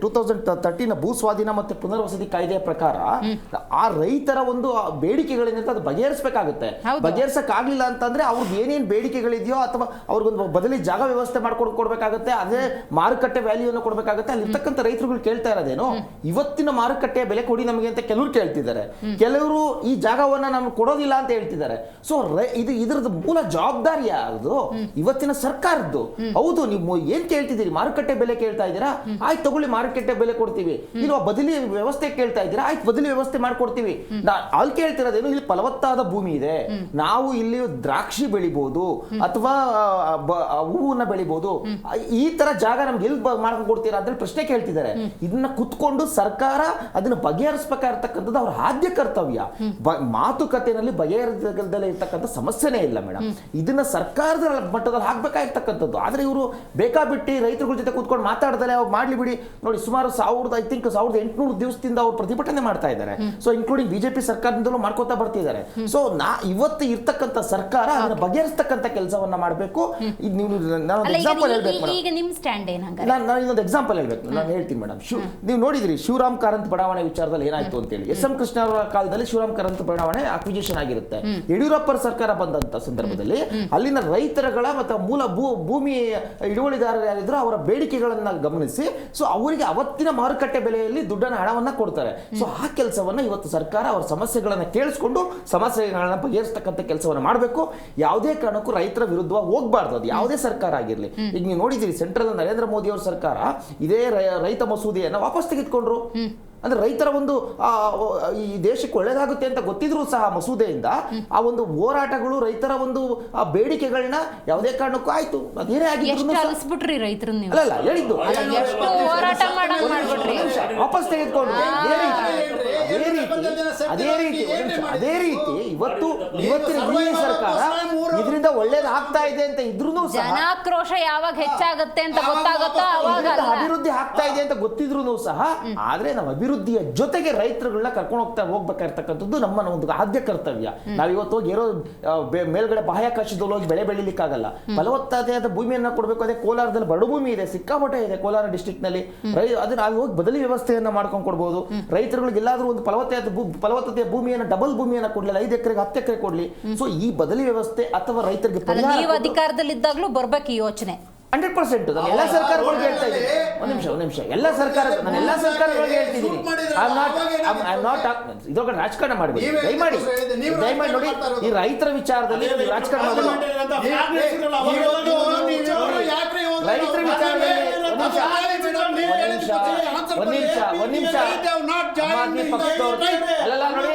2013 ಭೂ ಸ್ವಾಧೀನ ಮತ್ತೆ ಪುನರ್ವಸತಿ ಕಾಯ್ದೆಯ ಪ್ರಕಾರ ಆ ರೈತರ ಒಂದು ಬೇಡಿಕೆಗಳೇನಿದೆ ಅದು ಬಗೆಹರಿಸಬೇಕಾಗುತ್ತೆ. ಬಗೆಹರಿಸಕ್ ಆಗ್ಲಿಲ್ಲ ಅಂತಂದ್ರೆ ಅವ್ರಿಗೆ ಏನೇನು ಬೇಡಿಕೆಗಳಿದೆಯೋ ಅಥವಾ ಅವ್ರಿಗೊಂದು ಬದಲಿ ಜಾಗ ವ್ಯವಸ್ಥೆ ಮಾಡ್ಕೊಂಡು ಕೊಡ್ಬೇಕಾಗುತ್ತೆ, ಅದೇ ಮಾರುಕಟ್ಟೆ ವ್ಯಾಲ್ಯೂವನ್ನು ಕೊಡ್ಬೇಕಾಗುತ್ತೆ. ಅಲ್ಲಿ ಇರ್ತಕ್ಕಂಥ ರೈತರುಗಳು ಕೇಳ್ತಾ ಇರೋದೇನು, ಇವತ್ತಿನ ಮಾರುಕಟ್ಟೆಯ ಬೆಲೆ ಕೊಡಿ ನಮಗೆ ಅಂತ ಕೆಲವರು ಕೇಳ್ತಿದ್ದಾರೆ, ಕೆಲವರು ಈ ಜಾಗವನ್ನ ನಮ್ಗೆ ಕೊಡೋದಿಲ್ಲ ಅಂತ ಹೇಳ್ತಿದ್ದಾರೆ. ಸೊ ಇದ್ರದ್ದು ಮೂಲ ಜವಾಬ್ದಾರಿ ಯಾವುದು? ಇವತ್ತಿನ ಸರ್ಕಾರದ್ದು. ಹೌದು, ನೀವು ಏನ್ ಕೇಳ್ತಿದ್ದೀರಿ, ಮಾರುಕಟ್ಟೆ ಬೆಲೆ ಕೇಳ್ತಾ ಇದ್ದೀರಾ, ಆಯ್ತು ತಗೊಳ್ಳಿ ಮಾರುಕಟ್ಟೆ ಬೆಲೆ ಕೊಡ್ತೀವಿ. ಇನ್ನು ಬದಲಿ ವ್ಯವಸ್ಥೆ ಕೇಳ್ತಾ ಇದ್ದೀರಾ, ಆಯ್ತು ಬದಲಿ ವ್ಯವಸ್ಥೆ ಮಾಡ್ಕೊಡ್ತೀವಿ. ಅಲ್ಲಿ ಕೇಳ್ತಿರೋದೇನು, ಇಲ್ಲಿ ಫಲವತ್ತಾದ ಭೂಮಿ ಇದೆ, ನಾವು ಇಲ್ಲಿ ದ್ರಾಕ್ಷಿ ಬೆಳಿಬಹುದು ಅಥವಾ ಹೂವನ್ನ ಬೆಳಿಬಹುದು, ಈ ತರ ಜಾಗ ನಮ್ಗೆ ಎಲ್ಲಿ ಮಾಡ್ಕೊಂಡು ಕೊಡ್ತೀರಾ ಅಂತ ಪ್ರಶ್ನೆ ಕೇಳ್ತಿದ್ದಾರೆ. ಇದನ್ನ ಕುತ್ಕೊಂಡು ಸರ್ಕಾರ ಅದನ್ನ ಬಗೆಹರಿಸಬೇಕಾಗಿರ್ತಕ್ಕಂಥದ್ದು ಅವ್ರ ಆದ್ಯ ಕರ್ತವ್ಯ. ಮಾತುಕತೆಯಲ್ಲಿ ಬಗೆಹರಿಸದಲ್ಲೇ ಇರ್ತಕ್ಕಂಥ ಸಮಸ್ಯೆನೇ ಇಲ್ಲ ಮೇಡಮ್. ಇದನ್ನ ಸರ್ಕಾರದ ಮಟ್ಟದಲ್ಲಿ ಹಾಕ್ಬೇಕಾಗಿರ್ತಕ್ಕಂಥದ್ದು. ಆದ್ರೆ ಇವರು ಬೇಕಾಬಿಟ್ಟು ರೈತರುಗಳ ಜೊತೆ ಕೂತ್ಕೊಂಡು ಮಾತಾಡ್ದಲೆ ಅವ್ರು ಮಾಡ್ಲಿ ಬಿಡಿ. ನೋಡಿ, ಸುಮಾರು 1800 ದಿವಸದಿಂದ ಅವ್ರು ಪ್ರತಿಭಟನೆ ಮಾಡ್ತಾ ಇದ್ದಾರೆ. ಸೊ ಇನ್ಕ್ಲೂಡಿಂಗ್ BJP ಸರ್ಕಾರದಿಂದಲೂ ಮಾಡ್ಕೋತಾ ಬರ್ತಿದ್ದಾರೆ. ಸೊ ಇವತ್ತು ಇರ್ತಕ್ಕಂಥ ಸರ್ಕಾರ ಅದನ್ನ ಬಗೆಹರಿಸ್ತಕ್ಕಂಥ ಕೆಲಸವನ್ನ ಮಾಡಬೇಕು. ಎಕ್ಸಾಂಪಲ್ ಹೇಳ್ಬೇಕು, ನಾನು ಇನ್ನೊಂದು ಎಕ್ಸಾಂಪಲ್ ಹೇಳ್ಬೇಕು, ನಾನು ಹೇಳ್ತೀನಿ ಮೇಡಮ್. ನೀವು ನೋಡಿದ್ರಿ ಶಿವರಾಮ್ ಕಾರಂತ್ ಬಡಾವಣೆ ವಿಚಾರದಲ್ಲಿ ಏನಾಯ್ತು ಅಂತೇಳಿ. SM ಕೃಷ್ಣ ಅವರ ಕಾಲದಲ್ಲಿ ಶಿವರಾಮ್ ಕಾರಂತ್ ಬಡಾವಣೆ ಅಕ್ವಿಜಿಷನ್ ಆಗಿರುತ್ತೆ. ಯಡಿಯೂರಪ್ಪರ ಸರ್ಕಾರ ಬಂದಂತ ಸಂದರ್ಭದಲ್ಲಿ ಅಲ್ಲಿನ ರೈತರುಗಳ ಮತ್ತು ಮೂಲ ಭೂಮಿ ಹಿಡುವಳಿದಾರರು ಯಾರಿದ್ರು ಅವರ ಬೇಡಿಕೆಗಳನ್ನ ಗಮನಿಸಿ, ಸೊ ಅವರಿಗೆ ಅವತ್ತಿನ ಮಾರುಕಟ್ಟೆ ಬೆಲೆಯಲ್ಲಿ ದುಡ್ಡನ್ನ ಹಣವನ್ನ ಕೊಡ್ತಾರೆ. ಸೊ ಆ ಕೆಲಸವನ್ನ ಇವತ್ತು ಸರ್ಕಾರ ಅವರ ಸಮಸ್ಯೆಗಳನ್ನ ಕೇಳಿಸ್ಕೊಂಡು ಸಮಸ್ಯೆಗಳನ್ನ ಬಗೆಹರಿಸತಕ್ಕಂಥ ಕೆಲಸವನ್ನ ಮಾಡಬೇಕು. ಯಾವುದೇ ಕಾರಣಕ್ಕೂ ರೈತರ ವಿರುದ್ಧ ಹೋಗ್ಬಾರ್ದು, ಅದು ಯಾವುದೇ ಸರ್ಕಾರ ಆಗಿರ್ಲಿ. ಈಗ ನೀವು ನೋಡಿದಿರಿ, ಸೆಂಟ್ರಲ್ ನರೇಂದ್ರ ಮೋದಿ ಅವರ ಸರ್ಕಾರ ಇದೇ ರೈತ ಮಸೂದೆಯನ್ನ ವಾಪಸ್ ತೆಗೆದುಕೊಂಡ್ರು. ಅಂದ್ರೆ ರೈತರ ಒಂದು ಈ ದೇಶಕ್ಕೆ ಒಳ್ಳೇದಾಗುತ್ತೆ ಅಂತ ಗೊತ್ತಿದ್ರು ಸಹ ಮಸೂದೆಯಿಂದ ಆ ಒಂದು ಹೋರಾಟಗಳು ರೈತರ ಒಂದು ಬೇಡಿಕೆಗಳನ್ನ ಯಾವುದೇ ಕಾರಣಕ್ಕೂ ಆಯ್ತು ಅದೇನೇ ಆಗಿದ್ರು ಅಲಿಸ್ಬಿಟ್ರಿ ರೈತರನ್ನ ನೀವು. ಅಲ್ಲ ಹೇಳಿದ್ದು ಎಷ್ಟು ಹೋರಾಟ ಮಾಡಂಗ್ ಮಾಡ್ಬಿಟ್ರಿ. ವಾಪಸ್ ತೆಗೆದುಕೊಂಡು ಅದೇ ರೀತಿ ಇವತ್ತಿನ ಈ ಸರ್ಕಾರ ಇದರಿಂದ ಒಳ್ಳೇದಾಗ್ತಾ ಇದೆ ಅಂತ ಇದ್ರೂ ಜನಾಕ್ರೋಶ ಯಾವಾಗ ಹೆಚ್ಚಾಗುತ್ತೆ ಅಂತ ಗೊತ್ತಾಗುತ್ತೋ ಅವಾಗ ಅಭಿವೃದ್ಧಿ ಆಗ್ತಾ ಇದೆ ಅಂತ ಗೊತ್ತಿದ್ರು ಸಹ ಆದ್ರೆ ನಾವು ಅಭಿವೃದ್ಧಿಯ ಜೊತೆಗೆ ರೈತರುಗಳನ್ನ ಕರ್ಕೊಂಡು ಹೋಗ್ಬೇಕಾಗಿರ್ತಕ್ಕಂಥದ್ದು ನಮ್ಮ ಒಂದು ಆದ್ಯ ಕರ್ತವ್ಯ. ನಾವಿವತ್ತು ಹೋಗಿ ಏನೋ ಮೇಲ್ಗಡೆ ಬಾಹ್ಯಾಕಾಶದಲ್ಲಿ ಹೋಗಿ ಬೆಳೆ ಬೆಳಿಲಿಕ್ಕಾಗಲ್ಲ. ಫಲವತ್ತಾದ ಭೂಮಿಯನ್ನ ಕೊಡಬೇಕು. ಅದೇ ಕೋಲಾರದಲ್ಲಿ ಬರಡು ಭೂಮಿ ಇದೆ, ಸಿಕ್ಕಾಪಟ್ಟೆ ಇದೆ ಕೋಲಾರ ಡಿಸ್ಟ್ರಿಕ್ಟ್ ನಲ್ಲಿ. ಅದನ್ನ ನಾವು ಹೋಗಿ ಬದಲಿ ವ್ಯವಸ್ಥೆಯನ್ನ ಮಾಡ್ಕೊಂಡು ಕೊಡ್ಬೋದು. ರೈತರುಗಳಿಗೆ ಎಲ್ಲಾದ್ರೂ ಒಂದು ಫಲವತ್ತತೆಯ ಭೂಮಿಯನ್ನ ಡಬಲ್ ಭೂಮಿಯನ್ನ ಕೊಡ್ಲಿಲ್ಲ, 5 ಎಕರೆಗೆ 10 ಎಕರೆ ಕೊಡ್ಲಿ. ಸೊ ಈ ಬದಲಿ ವ್ಯವಸ್ಥೆ ಅಥವಾ ರೈತರಿಗೆ ನೀವು ಅಧಿಕಾರದಲ್ಲಿದ್ದಾಗಲೂ ಬರ್ಬೇಕು ಈ ಯೋಚನೆ. 100% ನಾನು ಎಲ್ಲ ಸರ್ಕಾರಗಳಿಗೆ ಹೇಳ್ತಾ ಇದ್ದೀನಿ. ಒಂದು ನಿಮಿಷ ಎಲ್ಲ ಸರ್ಕಾರಗಳಿಗೆ ಹೇಳ್ತಿದ್ದೀನಿ. ಇದೊಳಗೆ ರಾಜಕಾರಣ ಮಾಡಬೇಕು. ದಯಮಾಡಿ ನೋಡಿ, ಈ ರೈತರ ವಿಚಾರದಲ್ಲಿ ರಾಜಕಾರಣ ರೈತರ ವಿಚಾರದಲ್ಲಿ ಒಂದ್ ನಿಮಿಷ ಅಲ್ಲ ನೋಡಿ,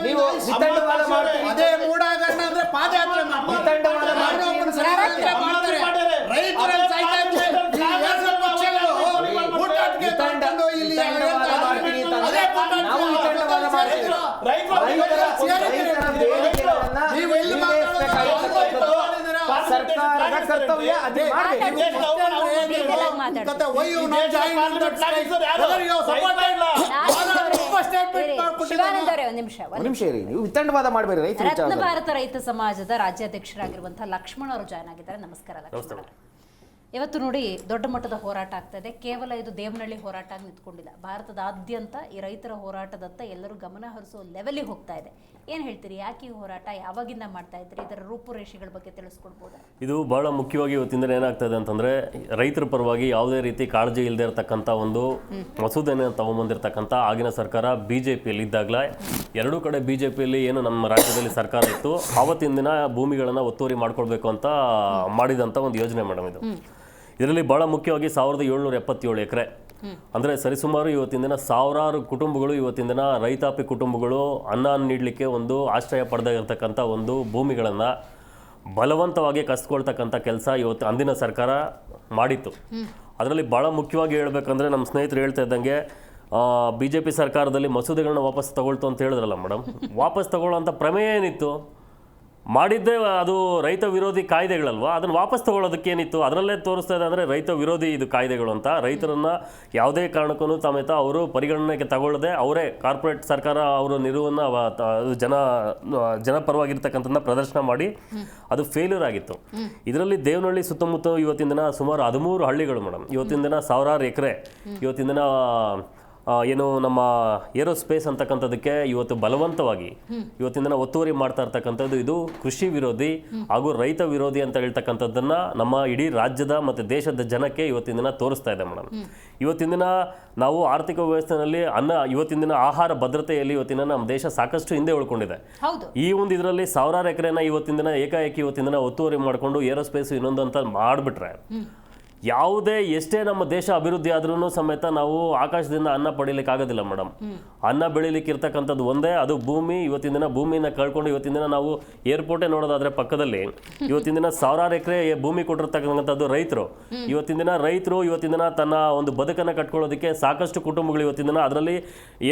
ನೀವು ವಿತಂಡವಾದ ಮಾಡ್ತೀರಿ, ಸರ್ಕಾರದ ಕರ್ತವ್ಯ ಅದೇ ನಿಮಿಷ ಇರಿ, ನೀವು ವಿತಂಡವಾದ ಮಾಡಬೇಡಿ. ರತ್ನ ಭಾರತ ರೈತ ಸಮಾಜದ ರಾಜ್ಯಾಧ್ಯಕ್ಷರಾಗಿರುವಂತಹ ಲಕ್ಷ್ಮಣ್ ಅವರು ಜಾಯ್ನ್ ಆಗಿದ್ದಾರೆ. ನಮಸ್ಕಾರ ಲಕ್ಷ್ಮಣ್. ಇವತ್ತು ನೋಡಿ, ದೊಡ್ಡ ಮಟ್ಟದ ಹೋರಾಟ ಆಗ್ತಾ ಇದೆ. ಕೇವಲ ಇದು ದೇವನಹಳ್ಳಿ ಹೋರಾಟ ಆಗಿ ನಿಂತ್ಕೊಂಡಿಲ್ಲ. ಭಾರತದಾದ್ಯಂತ ಈ ರೈತರ ಹೋರಾಟದತ್ತ ಎಲ್ಲರೂ ಗಮನ ಹರಿಸೋ ಲೆವೆಲಿಗೆ ಹೋಗ್ತಾ ಇದೆ. ಏನು ಹೇಳ್ತೀರಿ? ಯಾಕೆ ಈ ಹೋರಾಟ ಯಾವಾಗಿಂದ ಮಾಡ್ತಾ ಇದ್ರಿ? ಇದರ ರೂಪುರೇಷೆಗಳ ಬಗ್ಗೆ ತಿಳಿಸ್ಕೊಡ್ಬೋದಾ? ಇದು ಬಹಳ ಮುಖ್ಯವಾಗಿ ಇವತ್ತಿಂದ ಏನಾಗ್ತದೆ ಅಂತಂದ್ರೆ, ರೈತರ ಪರವಾಗಿ ಯಾವುದೇ ರೀತಿ ಕಾಳಜಿ ಇಲ್ಲದೆ ಇರತಕ್ಕಂಥ ಒಂದು ಮಸೂದೆಯನ್ನು ತಗೊಂಬಂದಿರತಕ್ಕಂಥ ಆಗಿನ ಸರ್ಕಾರ ಬಿಜೆಪಿಯಲ್ಲಿ ಇದ್ದಾಗಲೇ, ಎರಡೂ ಕಡೆ ಬಿಜೆಪಿಯಲ್ಲಿ ಏನು ನಮ್ಮ ರಾಜ್ಯದಲ್ಲಿ ಸರ್ಕಾರ ಇತ್ತು, ಆವತ್ತಿನ ದಿನ ಭೂಮಿಗಳನ್ನು ಒತ್ತುವರಿ ಮಾಡ್ಕೊಳ್ಬೇಕು ಅಂತ ಮಾಡಿದಂಥ ಒಂದು ಯೋಜನೆ ಮೇಡಮ್ ಇದು. ಇದರಲ್ಲಿ ಬಹಳ ಮುಖ್ಯವಾಗಿ 1777 ಎಕರೆ ಅಂದರೆ ಸರಿಸುಮಾರು ಇವತ್ತಿನ ದಿನ ಸಾವಿರಾರು ಕುಟುಂಬಗಳು, ಇವತ್ತಿನ ದಿನ ರೈತಾಪಿ ಕುಟುಂಬಗಳು ಅನ್ನ ನೀಡಲಿಕ್ಕೆ ಒಂದು ಆಶ್ರಯ ಪಡೆದಿರ್ತಕ್ಕಂಥ ಒಂದು ಭೂಮಿಗಳನ್ನು ಬಲವಂತವಾಗಿ ಕಸ್ಕೊಳ್ತಕ್ಕಂಥ ಕೆಲಸ ಇವತ್ತು ಅಂದಿನ ಸರ್ಕಾರ ಮಾಡಿತ್ತು. ಅದರಲ್ಲಿ ಭಾಳ ಮುಖ್ಯವಾಗಿ ಹೇಳ್ಬೇಕಂದ್ರೆ, ನಮ್ಮ ಸ್ನೇಹಿತರು ಹೇಳ್ತಾ ಇದ್ದಂಗೆ BJP ಸರ್ಕಾರದಲ್ಲಿ ಮಸೂದೆಗಳನ್ನ ವಾಪಸ್ ತಗೊಳ್ತು ಅಂತ ಹೇಳಿದ್ರಲ್ಲ ಮೇಡಮ್, ವಾಪಸ್ ತಗೊಳ್ಳೋಂಥ ಪ್ರಮೇಯ ಏನಿತ್ತು? ಮಾಡಿದ್ದೇ ಅದು ರೈತ ವಿರೋಧಿ ಕಾಯ್ದೆಗಳಲ್ವಾ, ಅದನ್ನು ವಾಪಸ್ ತಗೊಳ್ಳೋದಕ್ಕೇನಿತ್ತು? ಅದರಲ್ಲೇ ತೋರಿಸ್ತಾ ಇದೆ ಅಂದರೆ ರೈತ ವಿರೋಧಿ ಇದು ಕಾಯ್ದೆಗಳು ಅಂತ. ರೈತರನ್ನು ಯಾವುದೇ ಕಾರಣಕ್ಕೂ ಸಮೇತ ಅವರು ಪರಿಗಣನೆಗೆ ತಗೊಳ್ಳದೆ ಅವರೇ ಕಾರ್ಪೊರೇಟ್ ಸರ್ಕಾರ ಅವರು ನಿಲುವನ್ನು ಜನಪರವಾಗಿರ್ತಕ್ಕಂಥದ್ದನ್ನ ಪ್ರದರ್ಶನ ಮಾಡಿ ಅದು ಫೇಲ್ಯೂರ್ ಆಗಿತ್ತು. ಇದರಲ್ಲಿ ದೇವನಹಳ್ಳಿ ಸುತ್ತಮುತ್ತ ಇವತ್ತಿನ ದಿನ ಸುಮಾರು 13 ಹಳ್ಳಿಗಳು ಮೇಡಮ್, ಇವತ್ತಿನ ದಿನ ಸಾವಿರಾರು ಎಕರೆ ಇವತ್ತಿನ ದಿನ ಏನು ನಮ್ಮ ಏರೋಸ್ಪೇಸ್ ಅಂತಕ್ಕಂಥದ್ದಕ್ಕೆ ಇವತ್ತು ಬಲವಂತವಾಗಿ ಇವತ್ತಿನ ದಿನ ಒತ್ತುವರಿ ಮಾಡ್ತಾ ಇರ್ತಕ್ಕಂಥದ್ದು ಇದು ಕೃಷಿ ವಿರೋಧಿ ಹಾಗೂ ರೈತ ವಿರೋಧಿ ಅಂತ ಹೇಳ್ತಕ್ಕಂಥದ್ದನ್ನ ನಮ್ಮ ಇಡೀ ರಾಜ್ಯದ ಮತ್ತು ದೇಶದ ಜನಕ್ಕೆ ಇವತ್ತಿನ ದಿನ ತೋರಿಸ್ತಾ ಇದೆ ಮೇಡಮ್. ಇವತ್ತಿನ ದಿನ ನಾವು ಆರ್ಥಿಕ ವ್ಯವಸ್ಥೆಯಲ್ಲಿ ಇವತ್ತಿನ ದಿನ ಆಹಾರ ಭದ್ರತೆಯಲ್ಲಿ ಇವತ್ತಿನ ನಮ್ಮ ದೇಶ ಸಾಕಷ್ಟು ಹಿಂದೆ ಉಳ್ಕೊಂಡಿದೆ. ಈ ಒಂದು ಇದರಲ್ಲಿ ಸಾವಿರಾರು ಎಕರೆನ ಇವತ್ತಿನ ದಿನ ಏಕಾಏಕಿ ಇವತ್ತಿನ ದಿನ ಒತ್ತುವರಿ ಮಾಡಿಕೊಂಡು ಏರೋಸ್ಪೇಸ್ ಇನ್ನೊಂದು ಅಂತ ಮಾಡಿಬಿಟ್ರೆ, ಯಾವುದೇ ಎಷ್ಟೇ ನಮ್ಮ ದೇಶ ಅಭಿವೃದ್ಧಿ ಆದ್ರೂ ಸಮೇತ ನಾವು ಆಕಾಶದಿಂದ ಅನ್ನ ಪಡೀಲಿಕ್ಕೆ ಆಗೋದಿಲ್ಲ ಮೇಡಮ್. ಅನ್ನ ಬೆಳಿಲಿಕ್ಕೆ ಇರ್ತಕ್ಕಂಥದ್ದು ಒಂದೇ, ಅದು ಭೂಮಿ. ಇವತ್ತಿನ ದಿನ ಭೂಮಿನ ಕಳ್ಕೊಂಡು ಇವತ್ತಿನ ದಿನ ನಾವು ಏರ್ಪೋರ್ಟೇ ನೋಡೋದಾದ್ರೆ ಪಕ್ಕದಲ್ಲಿ ಇವತ್ತಿನ ದಿನ ಸಾವಿರಾರು ಎಕರೆ ಭೂಮಿ ಕೊಟ್ಟಿರ್ತಕ್ಕಂಥದ್ದು ರೈತರು. ಇವತ್ತಿನ ದಿನ ತನ್ನ ಒಂದು ಬದುಕನ್ನು ಕಟ್ಕೊಳ್ಳೋದಕ್ಕೆ ಸಾಕಷ್ಟು ಕುಟುಂಬಗಳು ಇವತ್ತಿನ ದಿನ ಅದರಲ್ಲಿ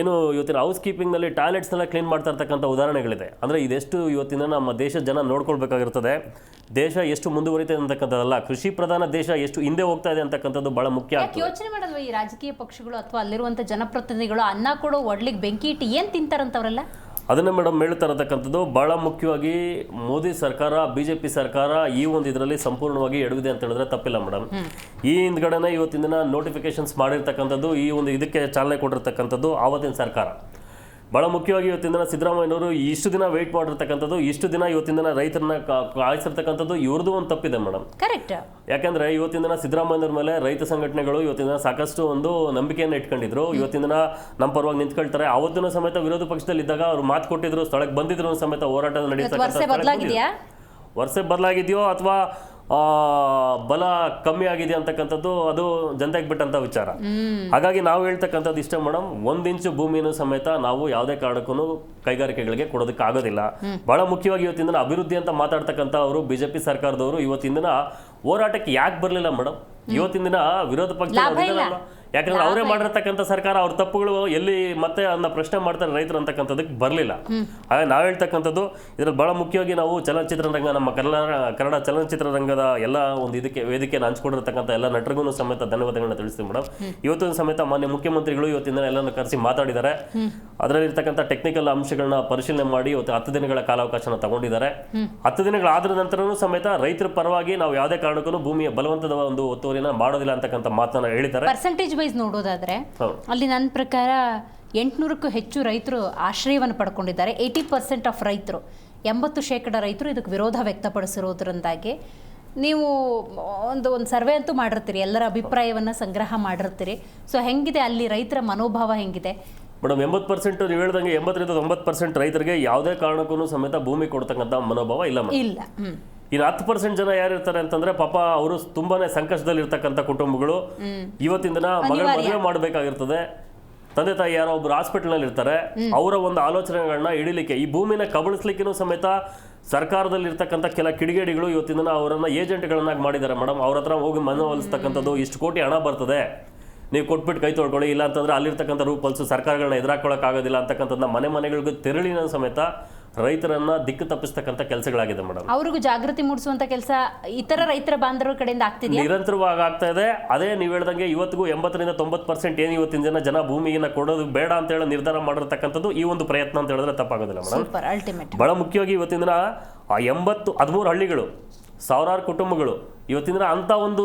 ಏನು ಇವತ್ತಿನ ಹೌಸ್ ಕೀಪಿಂಗ್ನಲ್ಲಿ ಟಾಯ್ಲೆಟ್ಸ್ನೆಲ್ಲ ಕ್ಲೀನ್ ಮಾಡ್ತಾ ಇರ್ತಕ್ಕಂಥ ಉದಾಹರಣೆಗಳಿದೆ. ಅಂದರೆ ಇದೆಷ್ಟು ಇವತ್ತಿನ ನಮ್ಮ ದೇಶದ ಜನ ನೋಡ್ಕೊಳ್ಬೇಕಾಗಿರ್ತದೆ. ದೇಶ ಎಷ್ಟು ಮುಂದುವರಿತದೆ ಅಂತಕ್ಕಂಥದ್ದಲ್ಲ, ಕೃಷಿ ಪ್ರಧಾನ ದೇಶ ಎಷ್ಟು ಹಿಂದೆ ಹೋಗ್ತಾ ಇದೆ ಅಂತಕ್ಕಂಥದ್ದು ಬಹಳ ಮುಖ್ಯ. ಯೋಚನೆ ಮಾಡೋದು ಈ ರಾಜಕೀಯ ಪಕ್ಷಗಳು ಅಥವಾ ಅಲ್ಲಿರುವಂತ ಜನಪ್ರತಿನಿಧಿಗಳು ಅನ್ನ ಕೊಡೋ ಒಡ್ಲಿಕ್ಕೆ ಬೆಂಕಿ ಇಟ್ಟು ಏನ್ ತಿಂತಾರಂತವ್ರಲ್ಲ? ಅದನ್ನ ಮೇಡಮ್ ಹೇಳ್ತಾ ಇರತಕ್ಕಂಥದ್ದು ಬಹಳ ಮುಖ್ಯವಾಗಿ ಮೋದಿ ಸರ್ಕಾರ, BJP ಸರ್ಕಾರ ಈ ಒಂದು ಇದರಲ್ಲಿ ಸಂಪೂರ್ಣವಾಗಿ ಎಡವಿದೆ ಅಂತ ಹೇಳಿದ್ರೆ ತಪ್ಪಿಲ್ಲ ಮೇಡಮ್. ಈ ಹಿಂದ್ಗಡೆನೆ ಇವತ್ತಿನ ದಿನ ನೋಟಿಫಿಕೇಶನ್ಸ್ ಮಾಡಿರ್ತಕ್ಕಂಥದ್ದು, ಈ ಒಂದು ಇದಕ್ಕೆ ಚಾಲನೆ ಕೊಟ್ಟಿರ್ತಕ್ಕಂಥದ್ದು ಆವತ್ತಿನ ಸರ್ಕಾರ. ಬಹಳ ಮುಖ್ಯವಾಗಿ ಇವತ್ತಿನ ದಿನ ಸಿದ್ದರಾಮಯ್ಯನವರು ಇಷ್ಟು ದಿನ ವೆಯ್ಟ್ ಮಾಡಿರ್ತಕ್ಕಂಥದ್ದು, ಇಷ್ಟು ದಿನ ಇವತ್ತಿನ ದಿನ ರೈತರನ್ನ ಕಾಯಿಸಿರ್ತಕ್ಕಂಥದ್ದು ಇವ್ರದ್ದು ಒಂದು ತಪ್ಪಿದೆ ಮೇಡಮ್. ಕರೆಕ್ಟ್. ಯಾಕಂದ್ರೆ ಇವತ್ತಿನ ದಿನ ಸಿದ್ದರಾಮಯ್ಯನವ್ರ ಮೇಲೆ ರೈತ ಸಂಘಟನೆಗಳು ಇವತ್ತಿನ ದಿನ ಸಾಕಷ್ಟು ಒಂದು ನಂಬಿಕೆಯನ್ನು ಇಟ್ಕೊಂಡಿದ್ರು. ಇವತ್ತಿನ ದಿನ ನಮ್ಮ ಪರವಾಗಿ ನಿಂತ್ಕೊಳ್ತಾರೆ. ಅವತ್ತಿನ ಸಮೇತ ವಿರೋಧ ಪಕ್ಷದಲ್ಲಿ ಇದ್ದಾಗ ಅವ್ರು ಮಾತು ಕೊಟ್ಟಿದ್ರು, ಸ್ಥಳಕ್ಕೆ ಬಂದಿದ್ರು ಸಮೇತ ಹೋರಾಟ ನಡೆಯತಕ್ಕಂಥ ವರ್ಷ ಬದಲಾಗಿದೆಯೋ ಅಥವಾ ಬಲ ಕಮ್ಮಿ ಆಗಿದೆ ಅಂತಕ್ಕಂಥದ್ದು ಅದು ಜನತೆಗೆ ಬಿಟ್ಟಂತ ವಿಚಾರ. ಹಾಗಾಗಿ ನಾವು ಹೇಳ್ತಕ್ಕಂಥದ್ದು ಇಷ್ಟ ಮೇಡಮ್, 1 ಇಂಚು ಭೂಮಿನೂ ಸಮೇತ ನಾವು ಯಾವುದೇ ಕಾರಣಕ್ಕೂ ಕೈಗಾರಿಕೆಗಳಿಗೆ ಕೊಡೋದಕ್ಕೆ ಆಗೋದಿಲ್ಲ. ಬಹಳ ಮುಖ್ಯವಾಗಿ ಇವತ್ತಿನ ದಿನ ಅಭಿವೃದ್ಧಿ ಅಂತ ಮಾತಾಡ್ತಕ್ಕಂಥ ಅವರು ಬಿಜೆಪಿ ಸರ್ಕಾರದವರು ಇವತ್ತಿನ ದಿನ ಹೋರಾಟಕ್ಕೆ ಯಾಕೆ ಬರಲಿಲ್ಲ ಮೇಡಮ್? ಇವತ್ತಿನ ದಿನ ವಿರೋಧ ಪಕ್ಷ ಯಾಕಂದ್ರೆ ಅವರೇ ಮಾಡಿರ್ತಕ್ಕಂಥ ಸರ್ಕಾರ ಅವ್ರ ತಪ್ಪುಗಳು ಎಲ್ಲಿ ಮತ್ತೆ ಅದನ್ನ ಪ್ರಶ್ನೆ ಮಾಡ್ತಾರೆ ರೈತರು ಅಂತಕ್ಕಂಥದಕ್ಕೆ ಬರಲಿಲ್ಲ. ಹಾಗಾಗಿ ನಾವು ಹೇಳ್ತಕ್ಕಂಥದ್ದು ಇದ್ರಲ್ಲಿ ಬಹಳ ಮುಖ್ಯವಾಗಿ ನಾವು ಚಲನಚಿತ್ರರಂಗ, ನಮ್ಮ ಕನ್ನಡ ಚಲನಚಿತ್ರರಂಗದ ಎಲ್ಲ ಒಂದು ಇದಕ್ಕೆ ವೇದಿಕೆಯನ್ನು ಹಂಚ್ಕೊಂಡಿರ್ತಕ್ಕಂಥ ಎಲ್ಲ ನಟರಿಗೂ ಸಮೇತ ಧನ್ಯವಾದಗಳನ್ನ ತಿಳಿಸ್ತೀವಿ ಮೇಡಮ್. ಇವತ್ತಿನ ಸಮೇತ ಮಾನ್ಯ ಮುಖ್ಯಮಂತ್ರಿಗಳು ಇವತ್ತಿನ ಎಲ್ಲರನ್ನು ಕರೆಸಿ ಮಾತಾಡಿದ್ದಾರೆ. ಅದರಲ್ಲಿರ್ತಕ್ಕಂಥ ಟೆಕ್ನಿಕಲ್ ಅಂಶಗಳನ್ನ ಪರಿಶೀಲನೆ ಮಾಡಿ ಇವತ್ತು 10 ದಿನಗಳ ಕಾಲಾವಕಾಶನ ತಗೊಂಡಿದ್ದಾರೆ. 10 ದಿನಗಳಾದ ನಂತರನೂ ಸಮೇತ ರೈತರ ಪರವಾಗಿ ನಾವು ಯಾವುದೇ ಕಾರಣಕ್ಕೂ ಭೂಮಿಯ ಬಲವಂತದ ಒಂದು ಒತ್ತುವರಿನ ಮಾಡೋದಿಲ್ಲ ಅಂತಕ್ಕಂಥ ಮಾತನ್ನ ಹೇಳಿದ್ದಾರೆ. ಪರ್ಸೆಂಟೇಜ್ ವೈಸ್ ನೋಡೋದಾದ್ರೆ ಅಲ್ಲಿ ನನ್ನ ಪ್ರಕಾರ 800ಕ್ಕೂ ಹೆಚ್ಚು ರೈತರು ಆಶ್ರಯವನ್ನು ಪಡ್ಕೊಂಡಿದ್ದಾರೆ. 80% ಆಫ್ ರೈತರು, 80% ರೈತರು ಇದಕ್ಕೆ ವಿರೋಧ ವ್ಯಕ್ತಪಡಿಸಿರೋದ್ರಿಂದಾಗಿ ನೀವು ಒಂದು ಸರ್ವೆ ಅಂತೂ ಮಾಡಿರ್ತೀರಿ, ಎಲ್ಲರ ಅಭಿಪ್ರಾಯವನ್ನು ಸಂಗ್ರಹ ಮಾಡಿರ್ತೀರಿ. ಸೊ ಹೆಂಗಿದೆ ಅಲ್ಲಿ ರೈತರ ಮನೋಭಾವ ಹೆಂಗಿದೆ ಮೇಡಮ್? 80% ನೀವು ಹೇಳ್ದಂಗೆ 80ರಿಂದ 90% ರೈತರಿಗೆ ಯಾವುದೇ ಕಾರಣಕ್ಕೂ ಸಮೇತ ಭೂಮಿ ಕೊಡ್ತಕ್ಕಂಥ ಮನೋಭಾವ ಇಲ್ಲ ಮೇಡಮ್. ಇಲ್ಲ. ಇನ್ನು 10% ಜನ ಯಾರಿರ್ತಾರೆ ಅಂತಂದ್ರೆ ಪಾಪ ಅವರು ತುಂಬಾನೇ ಸಂಕಷ್ಟದಲ್ಲಿ ಇರ್ತಕ್ಕಂಥ ಕುಟುಂಬಗಳು. ಇವತ್ತಿನ ದಿನ ಮದುವೆ ಮಾಡಬೇಕಾಗಿರ್ತದೆ, ತಂದೆ ತಾಯಿ ಯಾರೋ ಒಬ್ರು ಹಾಸ್ಪಿಟಲ್ನಲ್ಲಿ ಇರ್ತಾರೆ. ಅವರ ಒಂದು ಆಲೋಚನೆಗಳನ್ನ ಇಡಲಿಕ್ಕೆ, ಈ ಭೂಮಿನ ಕಬಳಿಸ್ಲಿಕ್ಕೂ ಸಮೇತ ಸರ್ಕಾರದಲ್ಲಿ ಇರ್ತಕ್ಕಂಥ ಕೆಲ ಕಿಡಿಗೇಡಿಗಳು ಇವತ್ತಿನ ದಿನ ಅವರನ್ನ ಏಜೆಂಟ್ಗಳನ್ನಾಗಿ ಮಾಡಿದ್ದಾರೆ ಮೇಡಮ್. ಅವ್ರ ಹತ್ರ ಹೋಗಿ ಮನವೊಲಿಸ್ತಕ್ಕಂಥದ್ದು, ಇಷ್ಟು ಕೋಟಿ ಹಣ ಬರ್ತದೆ, ನೀವು ಕೊಟ್ಬಿಟ್ಟು ಕೈ ತೊಳ್ಕೊಳ್ಳಿ, ಇಲ್ಲ ಅಂತಂದ್ರೆ ಅಲ್ಲಿರ್ತಕ್ಕಂಥ ರೂಪಲ್ಸು ಸರ್ಕಾರಗಳನ್ನ ಎದುರಾಕೊಳ್ಳೋಕ್ಕಾಗೋದಿಲ್ಲ ಅಂತಕ್ಕಂಥದ್ದನ್ನ ಮನೆಗಳಿಗೂ ತೆರಳಿನ ಸಮೇತ ರೈತರನ್ನ ದಿಕ್ಕು ತಪ್ಪಿಸ್ತಕ್ಕಂಥ ಕೆಲಸಗಳಾಗಿದೆ ಮೇಡಮ್. ಅವ್ರಿಗೂ ಜಾಗೃತಿ ಮೂಡಿಸುವಂತ ಕೆಲಸ ಇತರ ರೈತರ ಬಾಂಧವರ ಕಡೆಯಿಂದ ಆಗ್ತಿದೆಯಾ? ನಿರಂತರವಾಗಿ ಆಗ್ತಾ ಇದೆ. ಅದೇ ನೀವು ಹೇಳ್ದಂಗೆ ಇವತ್ತಿಗೂ 80ರಿಂದ 90% ಏನು ಇವತ್ತಿನ ಜನ ಭೂಮಿಯನ್ನು ಕೊಡೋದು ಬೇಡ ಅಂತ ಹೇಳಿ ನಿರ್ಧಾರ ಮಾಡಿರ್ತಕ್ಕಂಥದ್ದು ಈ ಒಂದು ಪ್ರಯತ್ನ ಅಂತ ಹೇಳಿದ್ರೆ ತಪ್ಪಾಗೋದಿಲ್ಲ ಮೇಡಮ್. ಬಹಳ ಮುಖ್ಯವಾಗಿ ಇವತ್ತಿನ ದಿನ ಆ 13 ಹಳ್ಳಿಗಳು, ಸಾವಿರಾರು ಕುಟುಂಬಗಳು ಇವತ್ತಿನ ದಿನ ಅಂತ ಒಂದು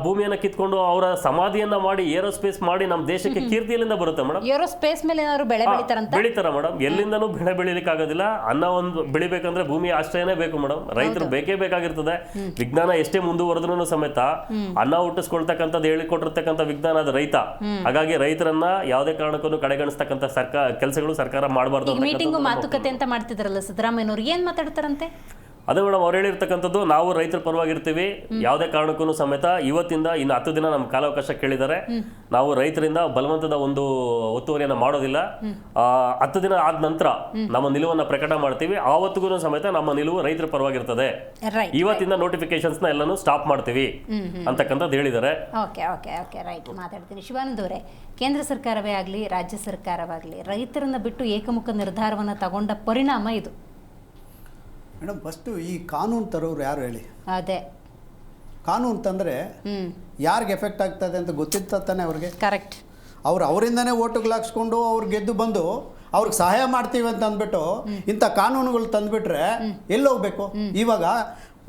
ಭೂಮಿಯನ್ನು ಕಿತ್ಕೊಂಡು ಅವರ ಸಮಾಧಿಯನ್ನ ಮಾಡಿ ಏರೋಸ್ಪೇಸ್ ಮಾಡಿ ನಮ್ಮ ದೇಶಕ್ಕೆ ಕೀರ್ತಿಯಲ್ಲಿಂದ ಬರುತ್ತೆ ಮೇಡಮ್. ಏರೋಸ್ಪೇಸ್ ಮೇಲೆ ಏನಾದ್ರು ಬೆಳೆ ಬೆಳಿತಾರ ಮೇಡಮ್? ಎಲ್ಲಿಂದನೂ ಬೆಳೆ ಬೆಳಿಲಿಕ್ಕೆ ಆಗೋದಿಲ್ಲ. ಅನ್ನ ಒಂದು ಬೆಳಿಬೇಕಂದ್ರೆ ಭೂಮಿ ಆಶ್ರಯನೇ ಬೇಕು ಮೇಡಮ್. ರೈತರು ಬೇಕೇ ಬೇಕಾಗಿರ್ತದೆ. ವಿಜ್ಞಾನ ಎಷ್ಟೇ ಮುಂದುವರೆದ್ರೂ ಸಮೇತ ಅನ್ನ ಹುಟ್ಟಿಸ್ಕೊಳ್ತಕ್ಕಂಥದ್ದು ಹೇಳಿಕೊಟ್ಟಿರ್ತಕ್ಕಂಥ ವಿಜ್ಞಾನ ಅದು ರೈತ. ಹಾಗಾಗಿ ರೈತರನ್ನ ಯಾವುದೇ ಕಾರಣಕ್ಕೂ ಕಡೆಗಣಿಸ್ತಕ್ಕಂಥ ಕೆಲಸಗಳು ಸರ್ಕಾರ ಮಾಡಬಾರ್ದು. ಮೀಟಿಂಗು ಮಾತುಕತೆ ಅಂತ ಮಾಡ್ತಿದ್ರಲ್ಲ ಸಿದ್ದರಾಮಯ್ಯನವರು, ಏನ್ ಮಾತಾಡ್ತಾರಂತೆ? ಅದೇ ಮೇಡಮ್, ಅವ್ರು ಹೇಳಿರ್ತಕ್ಕಂಥದ್ದು ನಾವು ರೈತರ ಪರವಾಗಿರ್ತೀವಿ, ಯಾವುದೇ ಕಾರಣಕ್ಕೂ ಸಮೇತ ಇವತ್ತಿಂದ ಇನ್ನು 10 ದಿನ ನಮ್ಮ ಕಾಲಾವಕಾಶ ಕೇಳಿದ್ದಾರೆ. ನಾವು ರೈತರಿಂದ ಬಲವಂತದ ಒಂದು ಒತ್ತುವರಿಯನ್ನು ಮಾಡೋದಿಲ್ಲ. 10 ದಿನ ಆದ ನಂತರ ನಮ್ಮ ನಿಲುವನ್ನು ಪ್ರಕಟ ಮಾಡ್ತೀವಿ. ಆವತ್ತಿಗೂ ಸಮೇತ ನಮ್ಮ ನಿಲುವು ರೈತರ ಪರವಾಗಿರ್ತದೆ. ಇವತ್ತಿಂದ ನೋಟಿಫಿಕೇಶನ್ಸ್ನ ಎಲ್ಲಾನು ಸ್ಟಾಪ್ ಮಾಡ್ತೀವಿ ಅಂತಕ್ಕಂಥದ್ದು ಹೇಳಿದ್ದಾರೆ. ರೈಟ್, ಮಾತಾಡ್ತೀನಿ. ಶಿವಾನಂದ್ ಅವರೇ, ಕೇಂದ್ರ ಸರ್ಕಾರವೇ ಆಗಲಿ ರಾಜ್ಯ ಸರ್ಕಾರವಾಗಲಿ ರೈತರನ್ನ ಬಿಟ್ಟು ಏಕಮುಖ ನಿರ್ಧಾರವನ್ನು ತಗೊಂಡ ಪರಿಣಾಮ ಇದು. ಮೇಡಮ್, ಫಸ್ಟು ಈ ಕಾನೂನು ತರೋರು ಯಾರು ಹೇಳಿ? ಅದೇ ಕಾನೂನು ತಂದರೆ ಯಾರಿಗೆ ಎಫೆಕ್ಟ್ ಆಗ್ತದೆ ಅಂತ ಗೊತ್ತಿರ್ತಾನೆ ಅವ್ರಿಗೆ. ಕರೆಕ್ಟ್. ಅವರಿಂದನೇ ಓಟುಗಳು ಹಾಕ್ಸ್ಕೊಂಡು ಅವ್ರು ಗೆದ್ದು ಬಂದು ಅವ್ರಿಗೆ ಸಹಾಯ ಮಾಡ್ತೀವಿ ಅಂತ ಅಂದ್ಬಿಟ್ಟು ಇಂಥ ಕಾನೂನುಗಳು ತಂದುಬಿಟ್ರೆ ಎಲ್ಲಿ ಹೋಗ್ಬೇಕು? ಇವಾಗ